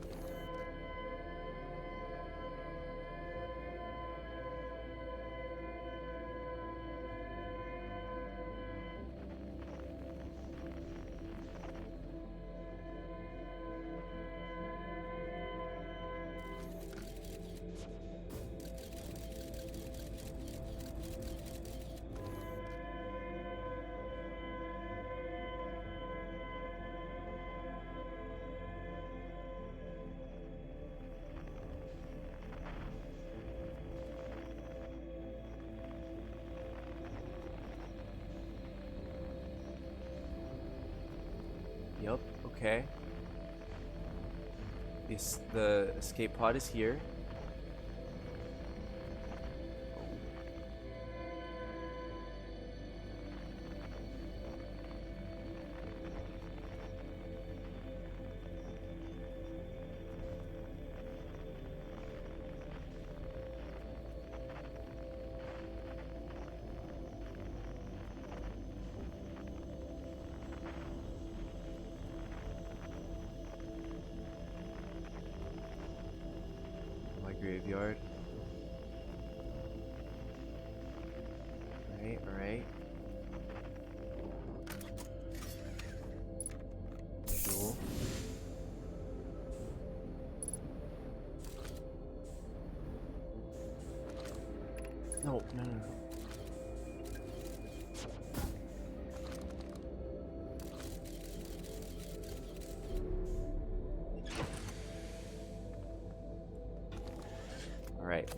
Yep, okay. The escape pod is here. graveyard. Alright, alright. Cool. No, no, no, no. All right.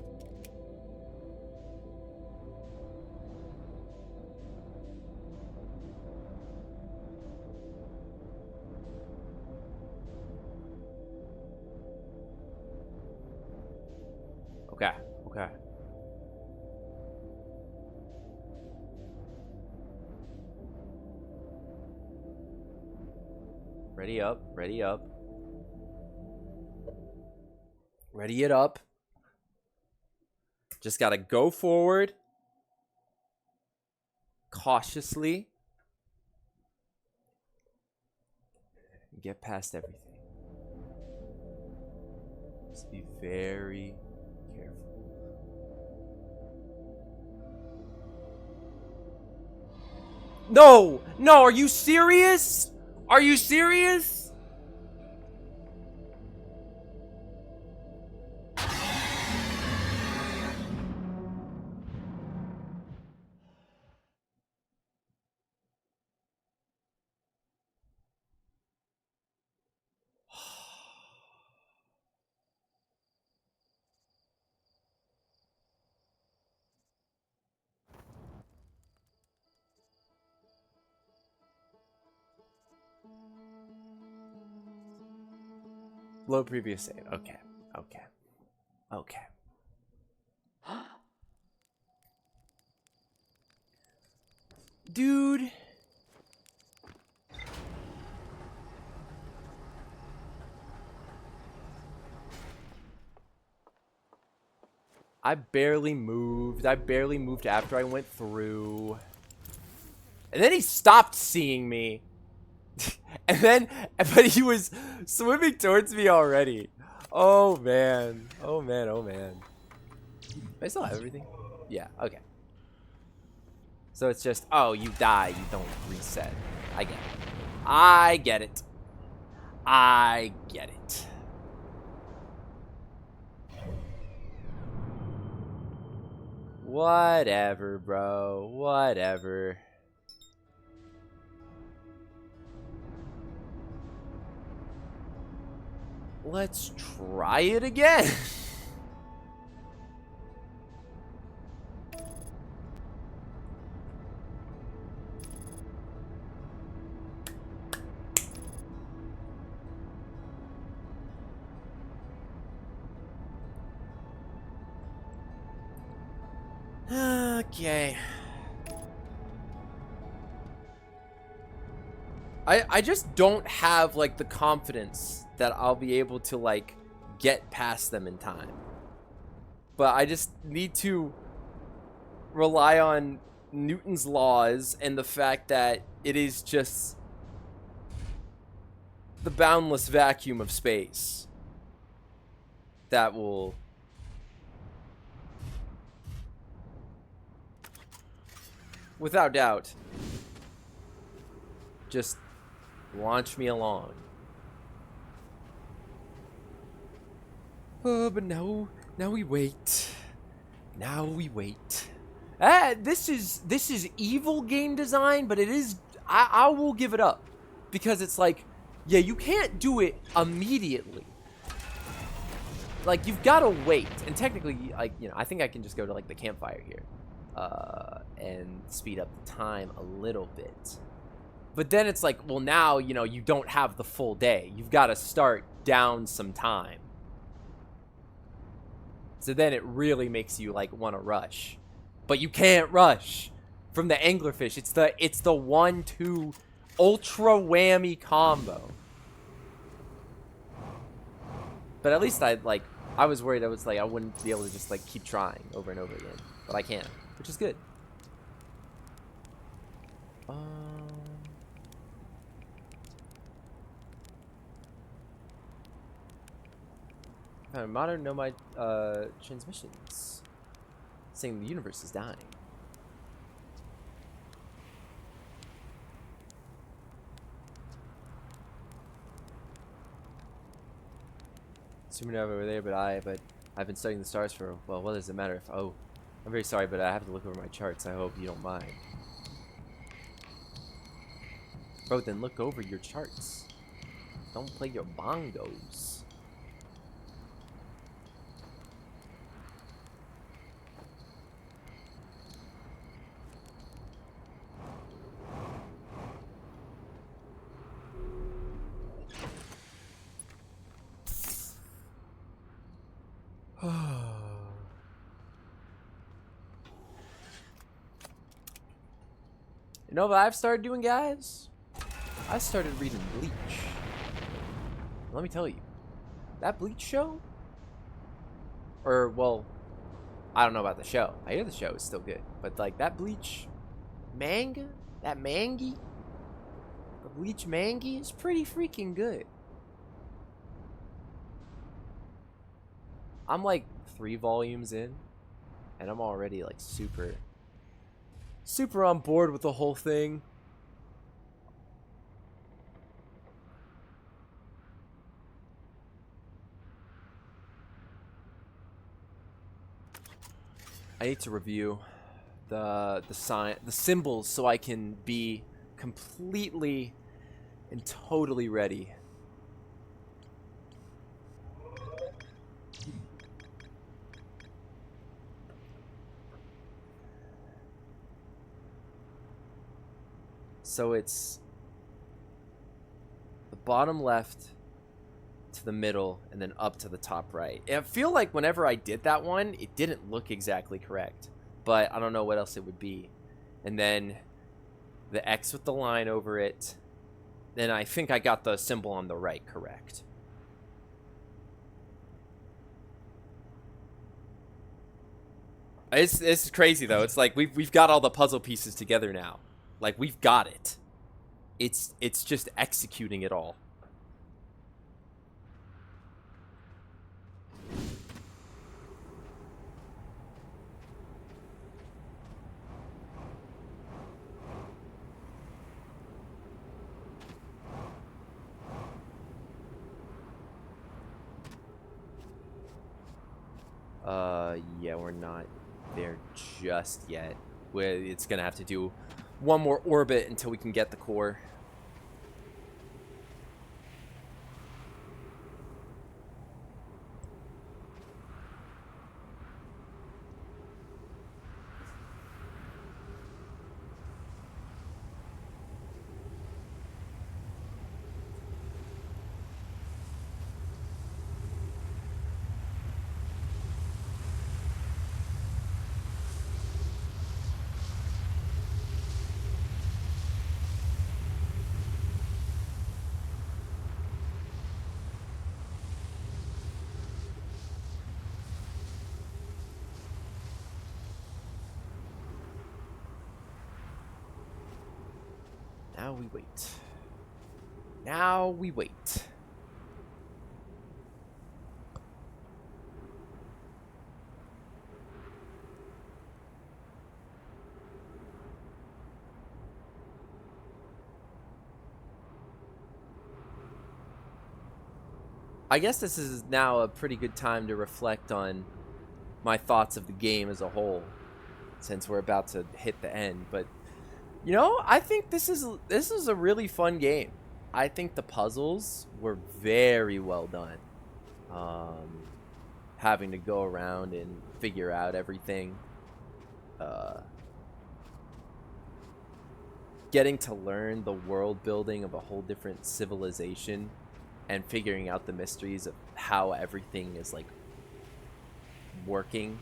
Okay, okay. Ready up, ready up. Ready it up. Just gotta go forward. Cautiously. Get past everything. Just be very careful. No! No, are you serious? Are you serious? Low previous save. Okay. Okay. Okay. Dude. I barely moved. I barely moved after I went through. And then he stopped seeing me. And then, but he was swimming towards me already. Oh, man. Oh, man. Oh, man. I still have everything? Yeah, okay. So it's just, oh, you die, you don't reset. I get it. I get it. I get it. Whatever, bro. Whatever. Let's try it again. Okay. I just don't have, like, the confidence that I'll be able to, like, get past them in time. But I just need to rely on Newton's laws and the fact that it is just the boundless vacuum of space that will without doubt just launch me along. Oh, but now we wait. Now we wait. This is evil game design, but it is. I will give it up because it's like, yeah, you can't do it immediately. Like, you've got to wait, and technically, like, you know, I think I can just go to like the campfire here, and speed up the time a little bit. But then it's like, well, now, you know, you don't have the full day. You've got to start down some time. So then it really makes you, like, want to rush. But you can't rush from the anglerfish. It's the 1-2 ultra whammy combo. But at least I was worried I wouldn't be able to just, like, keep trying over and over again. But I can, which is good. Found modern nomad transmissions saying the universe is dying. Supernova over there, but I've been studying the stars for, well, what does it matter if, oh, I'm very sorry, but I have to look over my charts. I hope you don't mind. Bro, then look over your charts. Don't play your bongos. You know what I've started doing, guys? I started reading Bleach. Let me tell you, that Bleach show, or, well, I don't know about the show. I hear the show is still good, but, like, that Bleach manga, that mangi, the Bleach mangi is pretty freaking good. I'm, like, 3 volumes in, and I'm already, like, super on board with the whole thing. I need to review the symbols so I can be completely and totally ready. So it's the bottom left to the middle and then up to the top right. I feel like whenever I did that one, it didn't look exactly correct, but I don't know what else it would be. And then the X with the line over it. Then I think I got the symbol on the right correct. It's crazy though. It's like we've got all the puzzle pieces together now. Like we've got it. It's just executing it all. Yeah, we're not there just yet. It's gonna have to do one more orbit until we can get the core. Now we wait. Now we wait. I guess this is now a pretty good time to reflect on my thoughts of the game as a whole, since we're about to hit the end. But you know, I think this is a really fun game. I think the puzzles were very well done. Having to go around and figure out everything. Getting to learn the world building of a whole different civilization and figuring out the mysteries of how everything is like working,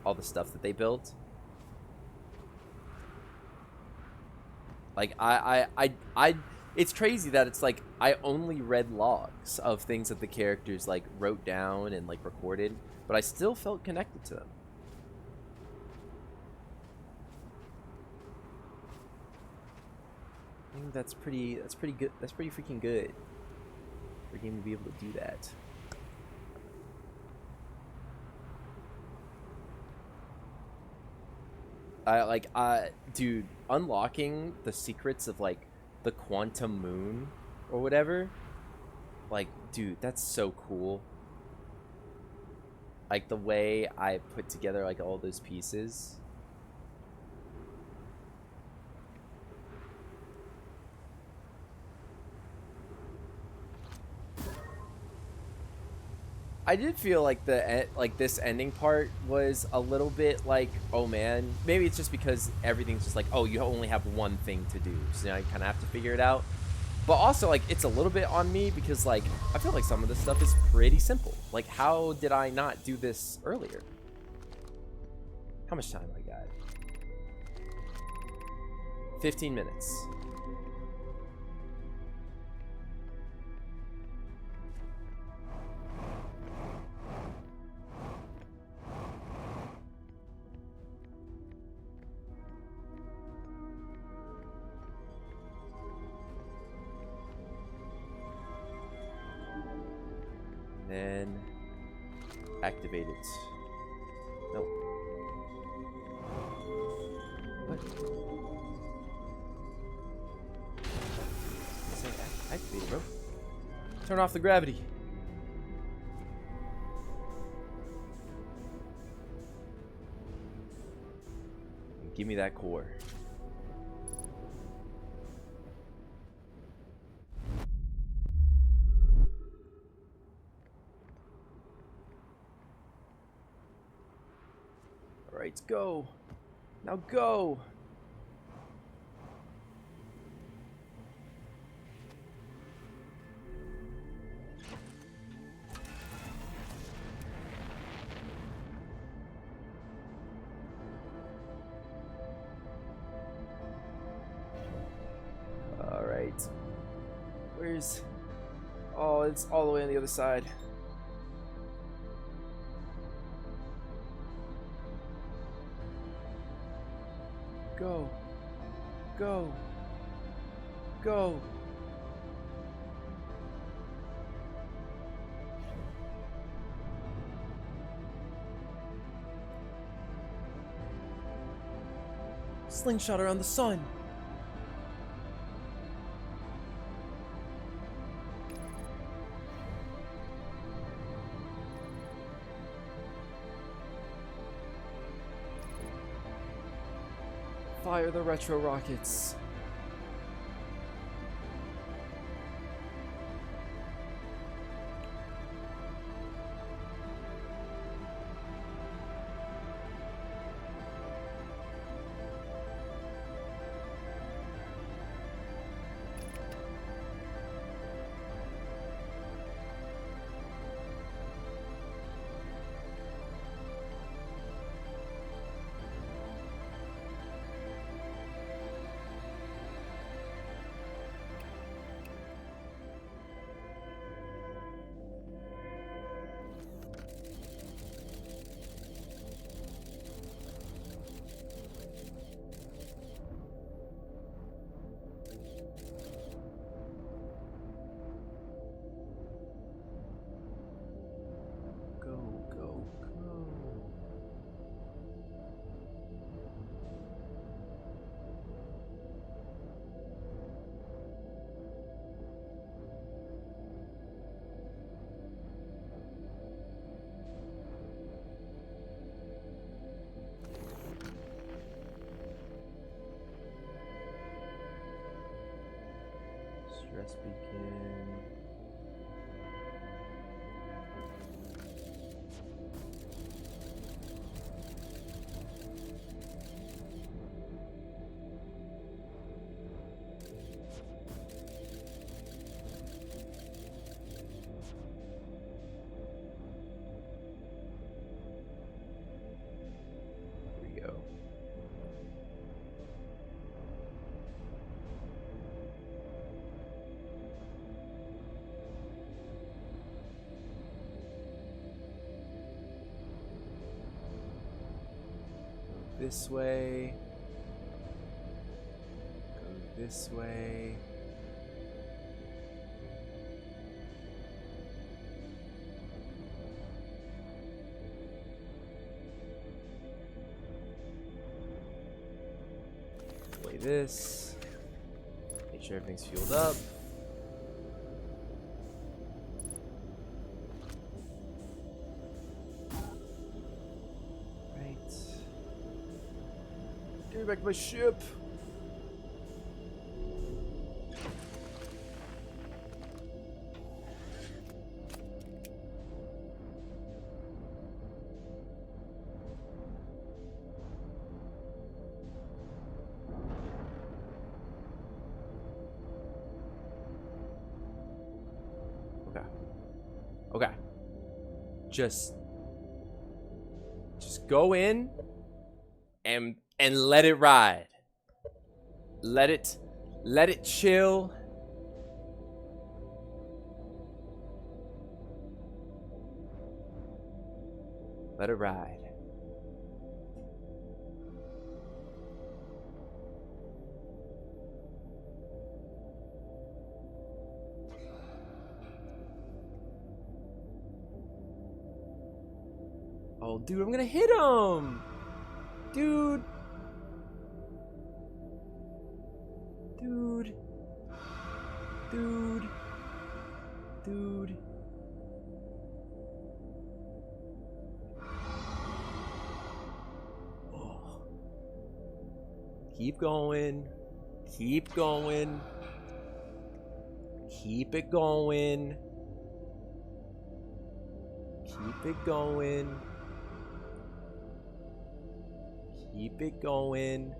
all the stuff that they built. Like it's crazy that it's like I only read logs of things that the characters like wrote down and like recorded, but I still felt connected to them. I think that's pretty good. That's pretty freaking good for a game to be able to do that. Dude, unlocking the secrets of like the quantum moon or whatever. Like, dude, that's so cool. Like the way I put together like all those pieces. I did feel like this ending part was a little bit like, oh man, maybe it's just because everything's just like, oh, you only have one thing to do, so now you kind of have to figure it out. But also, like, it's a little bit on me because, like, I feel like some of this stuff is pretty simple. Like, how did I not do this earlier? How much time I got? 15 minutes. Then activate it. No. What? Say activate it, bro. Turn off the gravity. And give me that core. Alright, go. Now go. Alright. Where's... Oh, it's all the way on the other side. Go. Go. Go. Slingshot around the sun. Fire the retro rockets. Stress beacon. Here we go. This way. Go this way. this. Make sure everything's fueled up. Right. Give me back my ship. Okay. Just go in and let it ride. Let it chill. Let it ride. Oh, dude, I'm gonna hit him! Dude! Dude! Dude! Dude! Oh. Keep going. Keep going. Keep it going. Keep it going. Keep it going.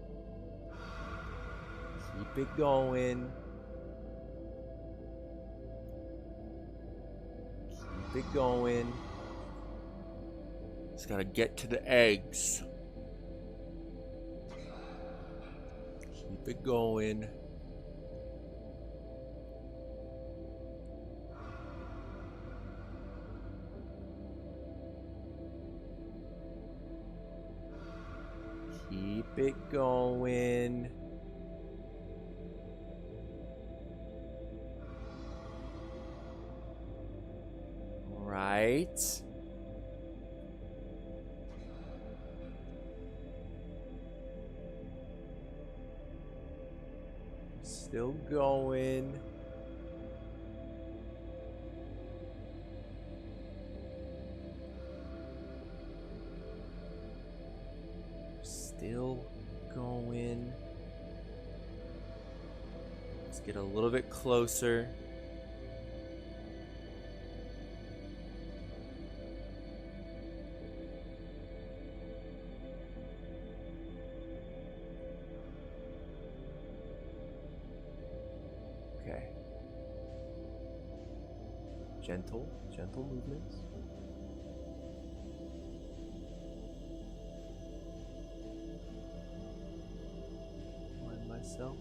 Keep it going. Keep it going. Just gotta get to the eggs. Keep it going. Keep it going. Right. Still going. Still going. Let's get a little bit closer. Okay. Gentle movements. Myself.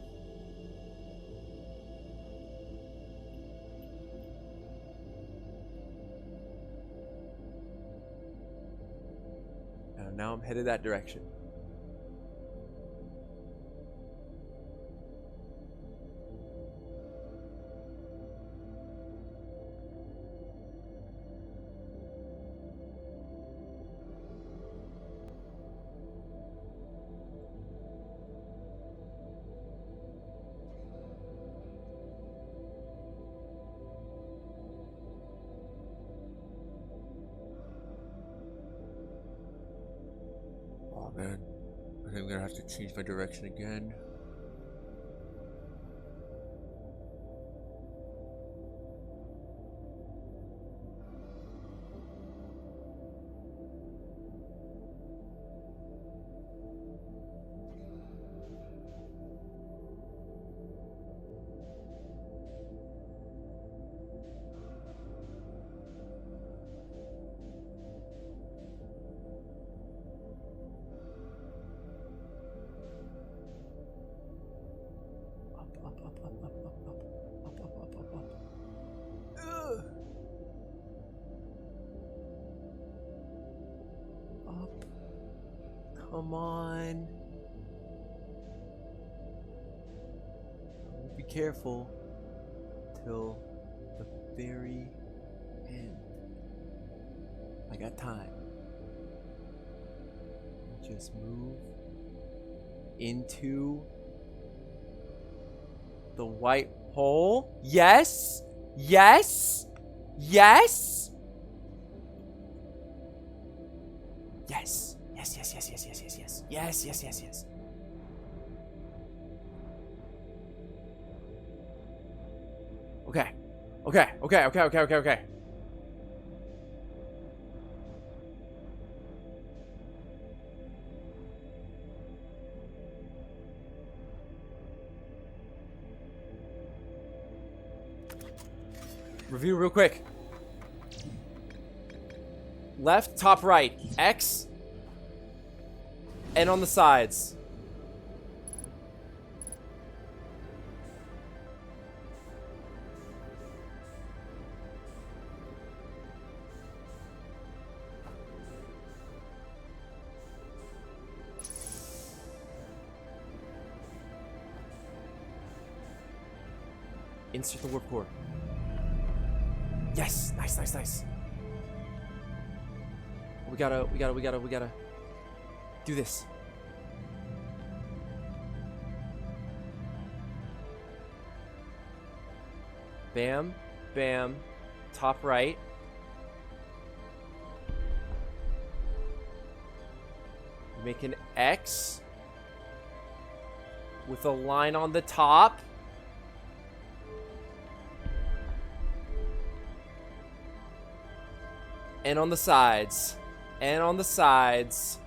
And now I'm headed that direction. Oh man, I think I'm gonna have to change my direction again. Come on. Be careful till the very end. I got time. Just move into The white hole. Yes. Yes. Yes. Yes. Yes, yes, yes, yes, yes, yes, yes. Yes, yes, yes, yes. Okay. Okay, okay, okay, okay, okay, okay. Review real quick. Left, top, right. X. And on the sides. Insert the warp core. Yes, nice, nice, nice. We gotta do this. Bam, bam, top right. Make an X with a line on the top. And on the sides. And on the sides.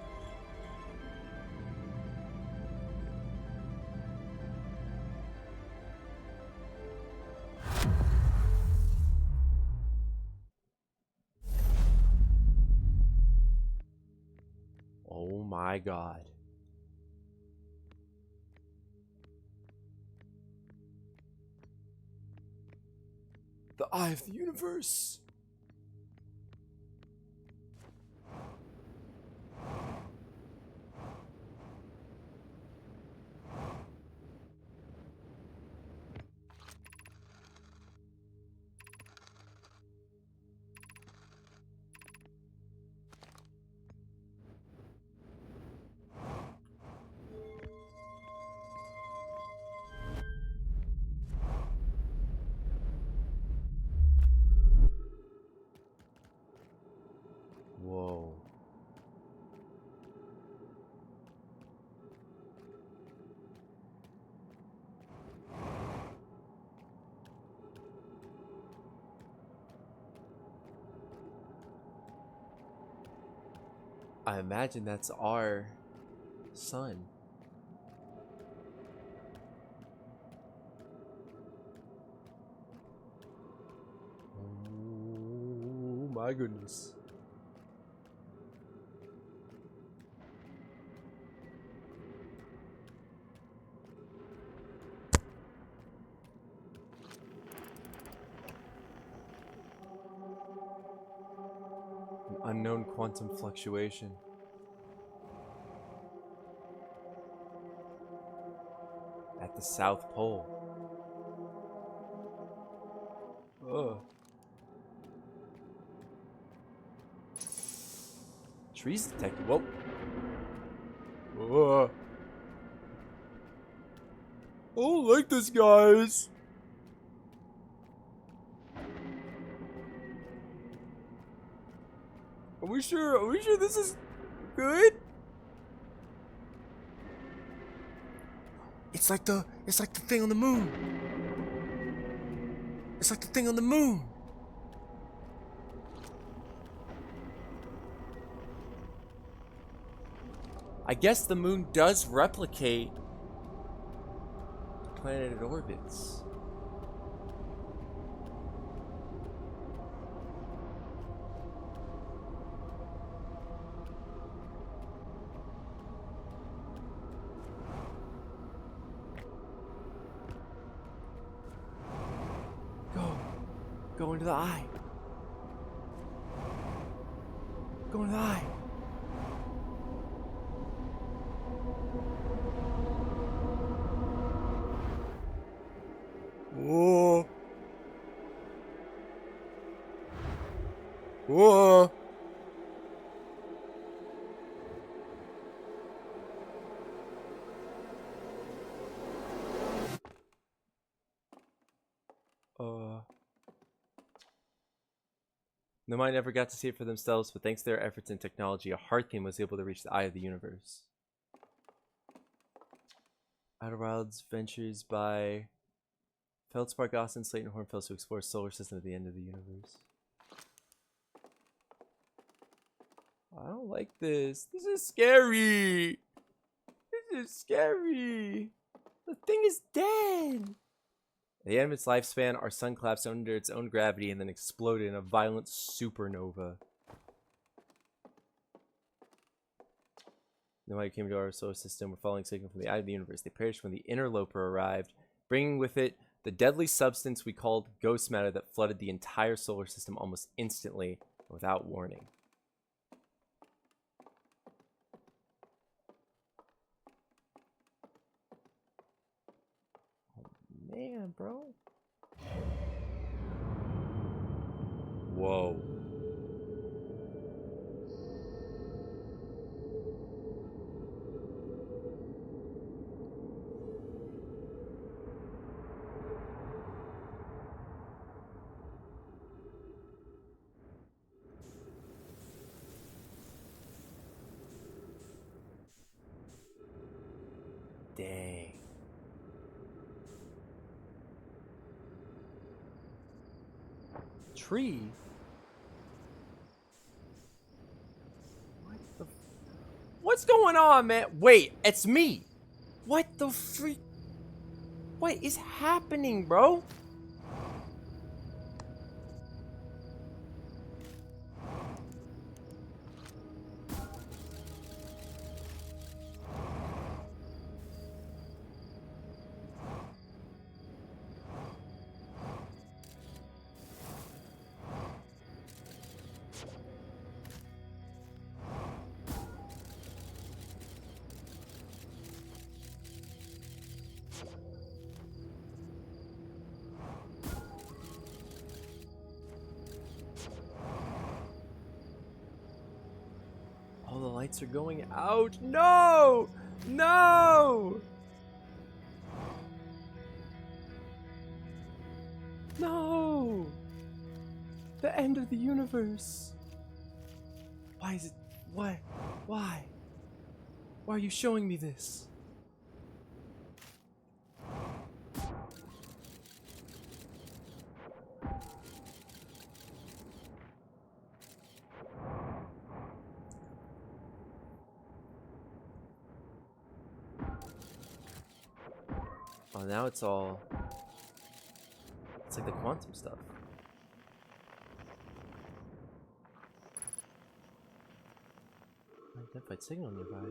Oh my god. The eye of the universe. Whoa. I imagine that's our sun. Oh my goodness. An unknown quantum fluctuation. At the South Pole. Ugh. Trees detected. Whoa. Ugh. I don't like this, guys. Are we sure? Are we sure this is good? It's like the thing on the moon. It's like the thing on the moon. I guess the moon does replicate the planet it orbits. Go into the eye. Go into the eye. Whoa. Whoa. No one ever got to see it for themselves, but thanks to their efforts and technology, a Hearthian was able to reach the eye of the universe. Outer Wilds ventures by Feldspark, Austin, Slayton, Hornfels to explore solar system at the end of the universe. I don't like this. This is scary. This is scary. The thing is dead. At the end of its lifespan, our sun collapsed under its own gravity and then exploded in a violent supernova. Nobody came to our solar system. We're following signal from the eye of the universe. They perished when the interloper arrived, bringing with it the deadly substance we called ghost matter that flooded the entire solar system almost instantly without warning. Oh, man, bro. Whoa. Dang. Tree? What the? What's going on, man? Wait, it's me. What the freak? What is happening, bro? All the lights are going out. No! No! No! The end of the universe. Why is it? Why? Why? Why are you showing me this? Oh, now it's all... It's like the quantum stuff. Identified signal nearby.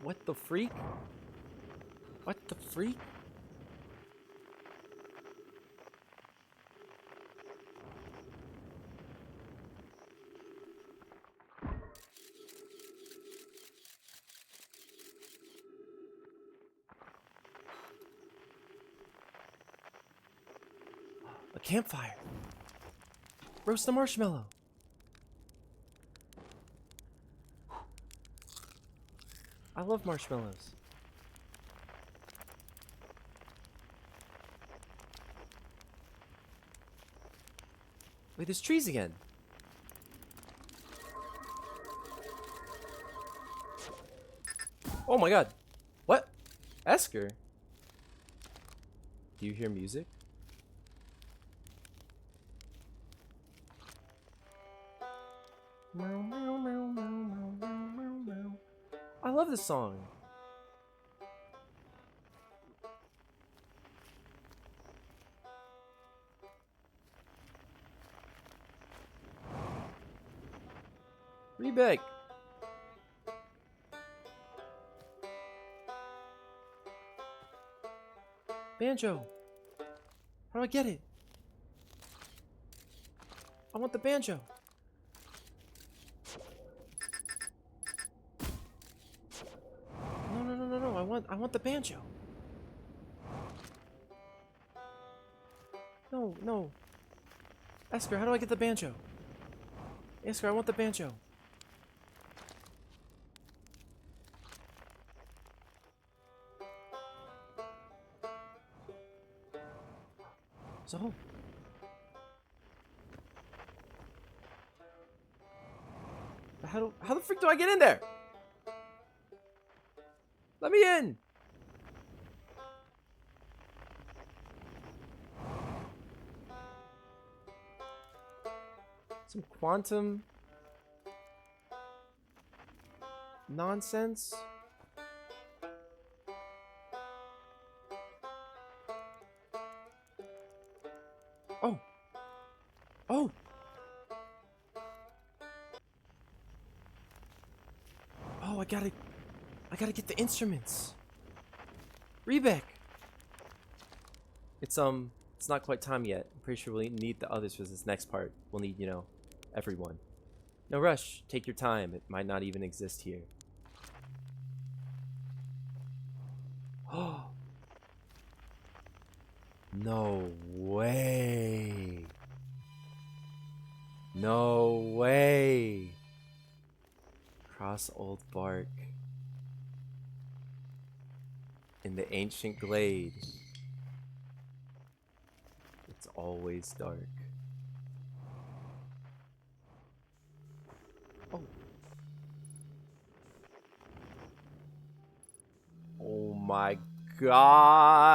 What the freak? What the freak? A campfire. Roast a marshmallow. I love marshmallows. Wait, there's trees again. Oh my god. What? Esker? Do you hear music? I love this song. Rebag. Banjo. How do I get it? I want the banjo. No. I want the banjo. No. Esker, how do I get the banjo? Esker, I want the banjo. So. How the frick do I get in there? Let me in. Some quantum nonsense. Oh. Oh. Oh, I gotta get the instruments. Rebeck. It's not quite time yet. I'm pretty sure we'll need the others for this next part. We'll need, you know, everyone. No rush. Take your time. It might not even exist here. Oh. No way. No way. Cross old bark. In the ancient glade. It's always dark. Oh. Oh my god.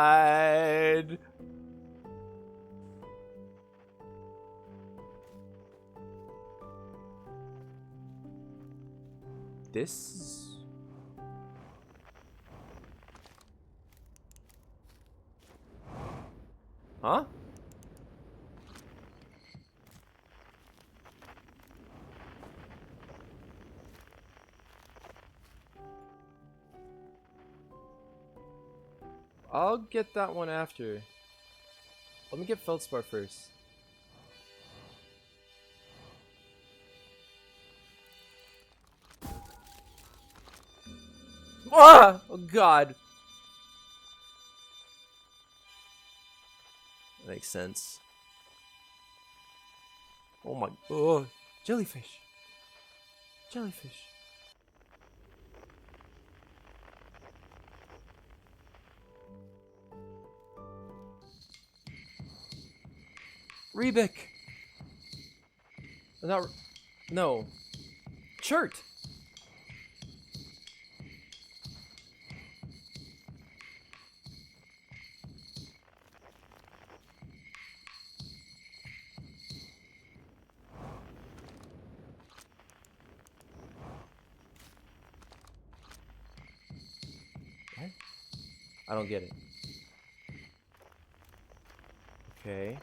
This? Huh? I'll get that one after. Let me get Feldspar first. Ah! Oh god. Makes sense. Oh my. Oh, jellyfish. Jellyfish. Rebic. Not. No. Chert. What? I don't get it. Okay.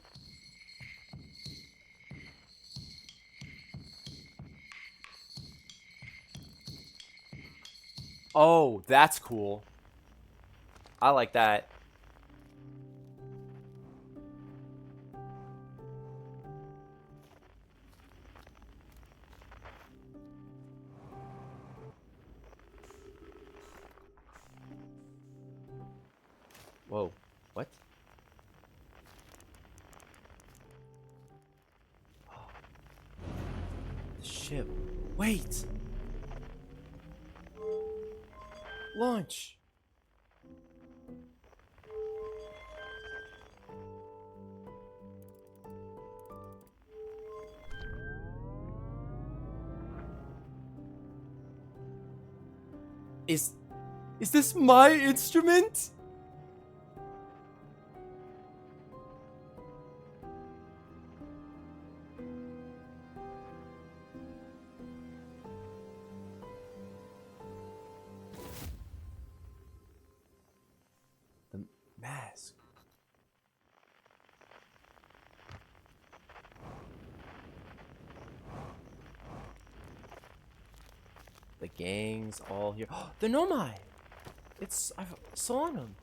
Oh, that's cool. I like that. Whoa. What? The ship. Wait. Launch. Is this my instrument? The mask. The gang's all here. The Nomai! I saw them.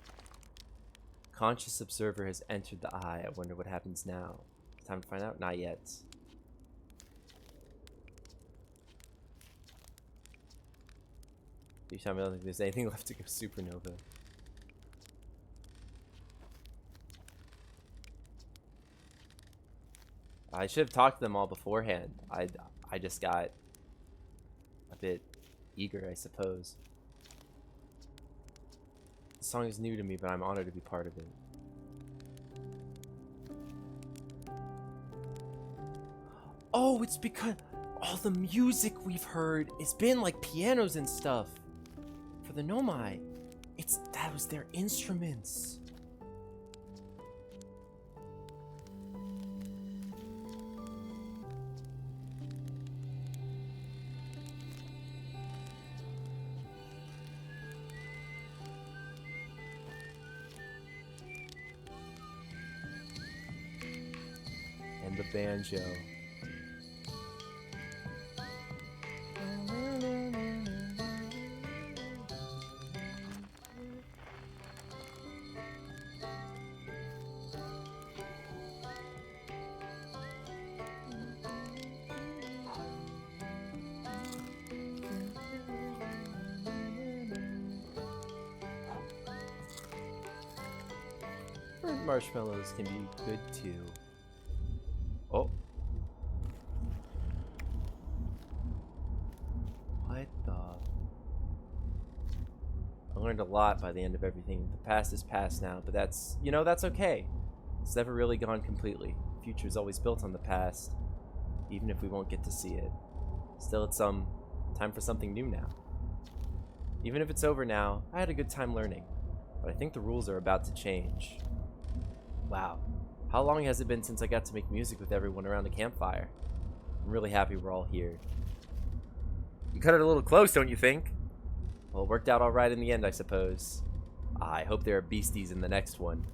Conscious observer has entered the eye. I wonder what happens now. Time to find out? Not yet. You tell me I don't think there's anything left to go supernova. I should have talked to them all beforehand. I just got a bit eager, I suppose. The song is new to me, but I'm honored to be part of it. Oh, it's because all the music we've heard has been like pianos and stuff for the Nomai. That was their instruments. And the banjo. Marshmallows can be good too. Oh. What the? I learned a lot by the end of everything. The past is past now, but that's okay. It's never really gone completely. The future is always built on the past, even if we won't get to see it. Still, it's time for something new now. Even if it's over now, I had a good time learning, but I think the rules are about to change. Wow, how long has it been since I got to make music with everyone around the campfire? I'm really happy we're all here. You cut it a little close, don't you think? Well, it worked out alright in the end, I suppose. I hope there are beasties in the next one.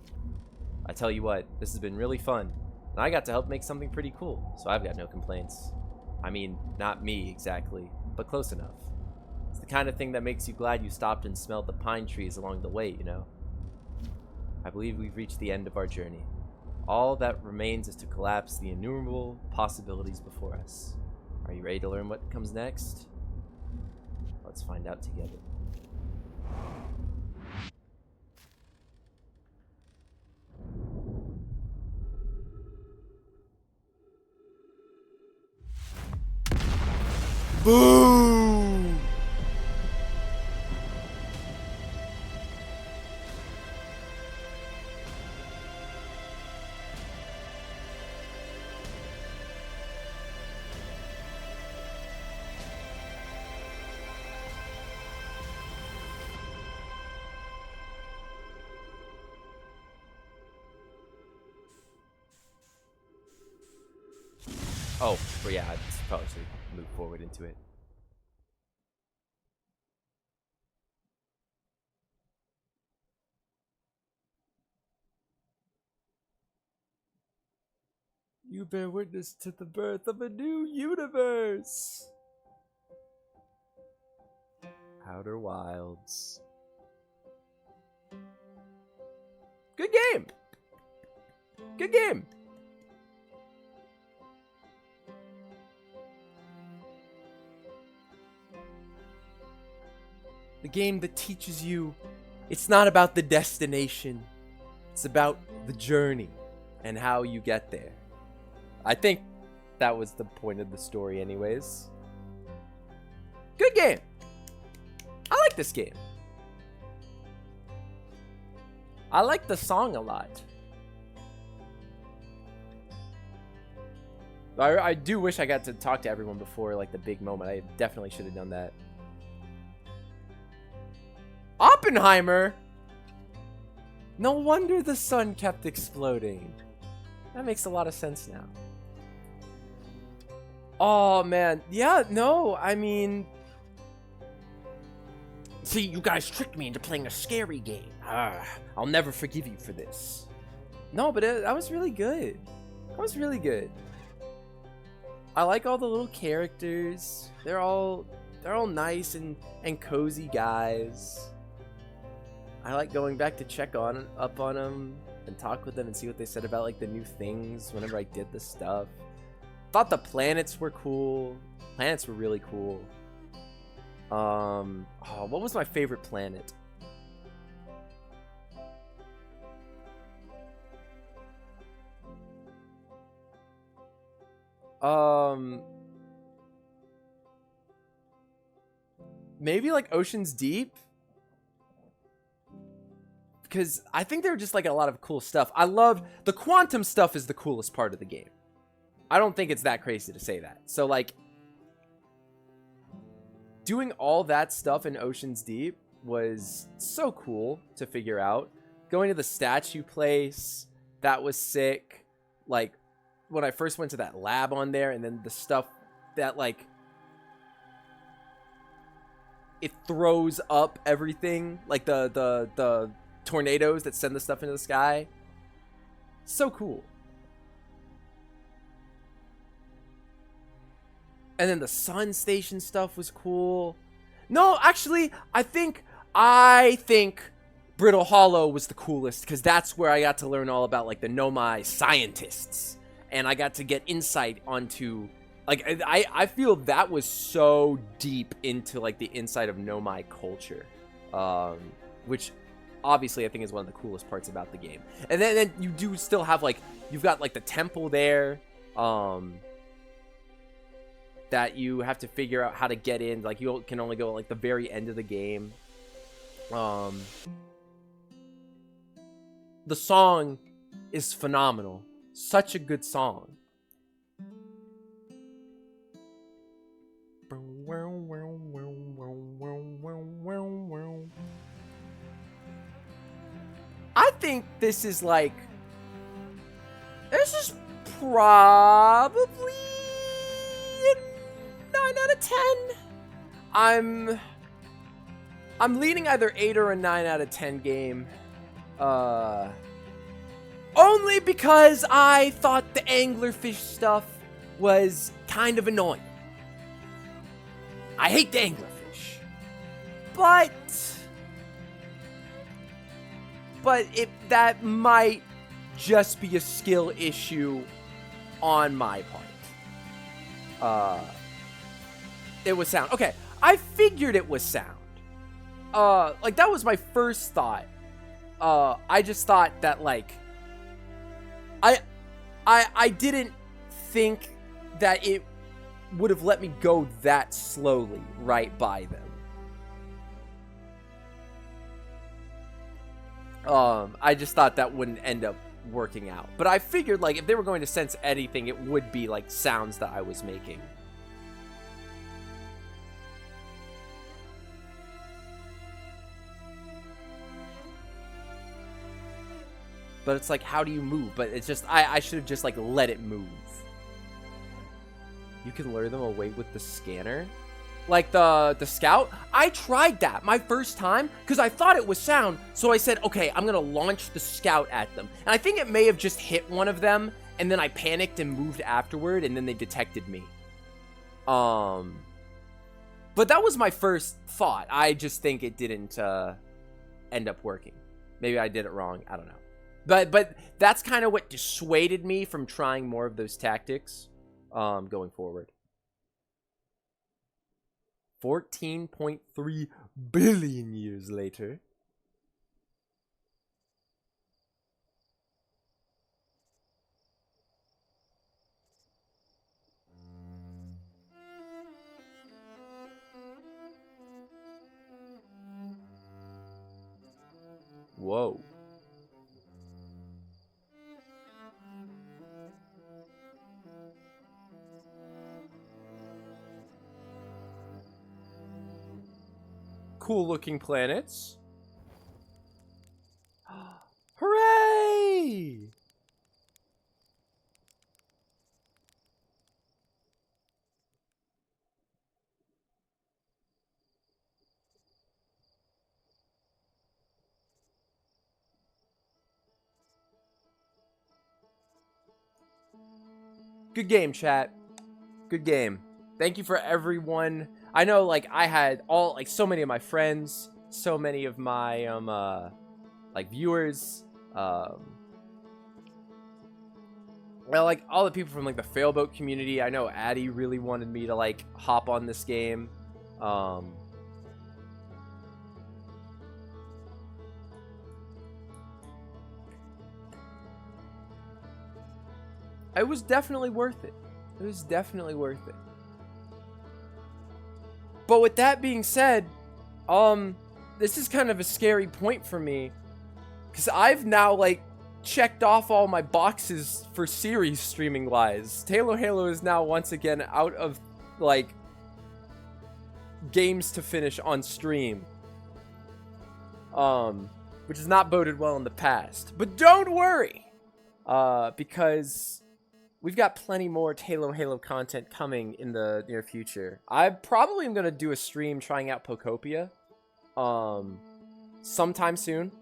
I tell you what, this has been really fun, and I got to help make something pretty cool, so I've got no complaints. I mean, not me exactly, but close enough. It's the kind of thing that makes you glad you stopped and smelled the pine trees along the way, you know? I believe we've reached the end of our journey. All that remains is to collapse the innumerable possibilities before us. Are you ready to learn what comes next? Let's find out together. Boom! Oh, well, yeah, I probably should move forward into it. You bear witness to the birth of a new universe! Outer Wilds. Good game! Good game! The game that teaches you it's not about the destination. It's about the journey and how you get there. I think that was the point of the story anyways. Good game. I like this game. I like the song a lot. I do wish I got to talk to everyone before like the big moment. I definitely should have done that. Oppenheimer? No wonder the sun kept exploding. That makes a lot of sense now. Oh, man. Yeah, no, I mean... See, you guys tricked me into playing a scary game. I'll never forgive you for this. No, but that was really good. That was really good. I like all the little characters. They're all nice and cozy guys. I like going back to check up on them and talk with them and see what they said about like the new things whenever I did the stuff. Thought the planets were cool. Planets were really cool. What was my favorite planet? Maybe like Ocean's Deep? Because I think there were just like a lot of cool stuff. I loved the quantum stuff is the coolest part of the game. I don't think it's that crazy to say that. So, like, doing all that stuff in Ocean's Deep was so cool to figure out. Going to the statue place, that was sick. Like, when I first went to that lab on there, and then the stuff that, like, it throws up everything, like the tornadoes that send the stuff into the sky. So cool. And then the sun station stuff was cool. No, actually, I think Brittle Hollow was the coolest, because that's where I got to learn all about, like, the Nomai scientists. And I got to get insight onto, like, I feel that was so deep into, like, the inside of Nomai culture. Which, obviously, I think is one of the coolest parts about the game. And then you do still have, like, you've got, like, the temple there. That you have to figure out how to get in. Like, you can only go, like, the very end of the game. The song is phenomenal. Such a good song. I think this is like... This is probably a 9 out of 10. I'm leaning either 8 or a 9 out of 10 game. Only because I thought the anglerfish stuff was kind of annoying. I hate the anglerfish. But that might just be a skill issue on my part. It was sound. Okay, I figured it was sound. Like, that was my first thought. I just thought that, like, I didn't think that it would have let me go that slowly right by them. I just thought that wouldn't end up working out. But I figured, like, if they were going to sense anything, it would be, like, sounds that I was making. But it's like, how do you move? But it's just, I should have just, like, let it move. You can lure them away with the scanner? Like the scout? I tried that my first time because I thought it was sound. So I said, okay, I'm going to launch the scout at them. And I think it may have just hit one of them. And then I panicked and moved afterward. And then they detected me. But that was my first thought. I just think it didn't end up working. Maybe I did it wrong. I don't know. But that's kind of what dissuaded me from trying more of those tactics going forward. 14.3 billion years later. Whoa. Cool looking planets. Hooray! Good game, chat. Good game. Thank you for everyone. I know, like, I had so many of my friends, so many of my, like, viewers, well, like, all the people from, like, the Failboat community. I know Addy really wanted me to, like, hop on this game. It was definitely worth it. It was definitely worth it. But with that being said, this is kind of a scary point for me. Because I've now, like, checked off all my boxes for series streaming wise. TaloHalo is now once again out of, like, games to finish on stream. Which has not boded well in the past. But don't worry! Because we've got plenty more TaloHalo content coming in the near future. I probably am going to do a stream trying out Pokopia. Sometime soon.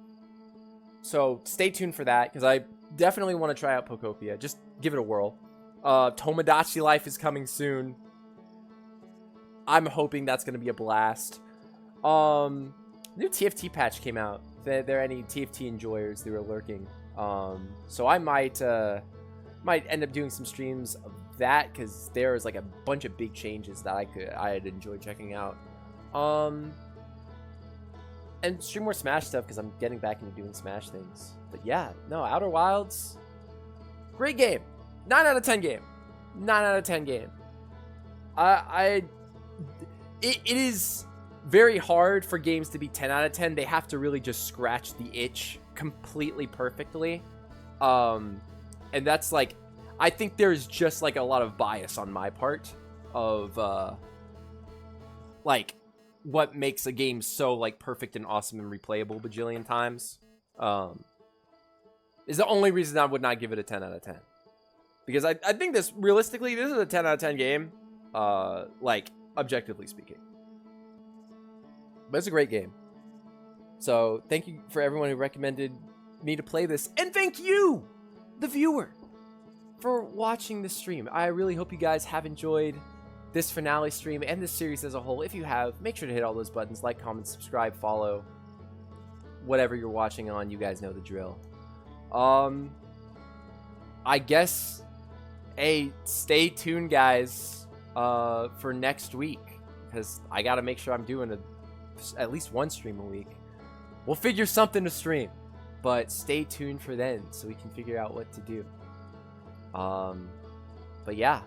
So stay tuned for that, because I definitely want to try out Pokopia. Just give it a whirl. Tomodachi Life is coming soon. I'm hoping that's going to be a blast. New TFT patch came out. If there are any TFT enjoyers that were lurking. So I might end up doing some streams of that, because there's like a bunch of big changes that I'd enjoy checking out. And stream more Smash stuff, because I'm getting back into doing Smash things. But yeah, no, Outer Wilds, great game. 9 out of 10 game. 9 out of 10 game. It is very hard for games to be 10 out of 10. They have to really just scratch the itch completely perfectly. And that's like, I think there's just like a lot of bias on my part of like what makes a game so like perfect and awesome and replayable bajillion times. Is the only reason I would not give it a 10 out of 10. Because I think this, realistically, this is a 10 out of 10 game. Like, objectively speaking. But it's a great game. So, thank you for everyone who recommended me to play this. And thank you, the viewer, for watching this stream. I really hope you guys have enjoyed this finale stream and this series as a whole. If you have, make sure to hit all those buttons. Like, comment, subscribe, follow. Whatever you're watching on, you guys know the drill. I guess, hey, stay tuned, guys, for next week. Because I got to make sure I'm doing at least one stream a week. We'll figure something to stream. But stay tuned for then, so we can figure out what to do. But yeah,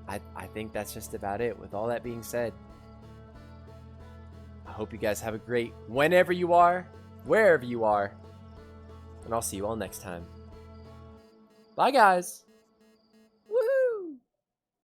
I think that's just about it. With all that being said, I hope you guys have a great whenever you are, wherever you are. And I'll see you all next time. Bye, guys.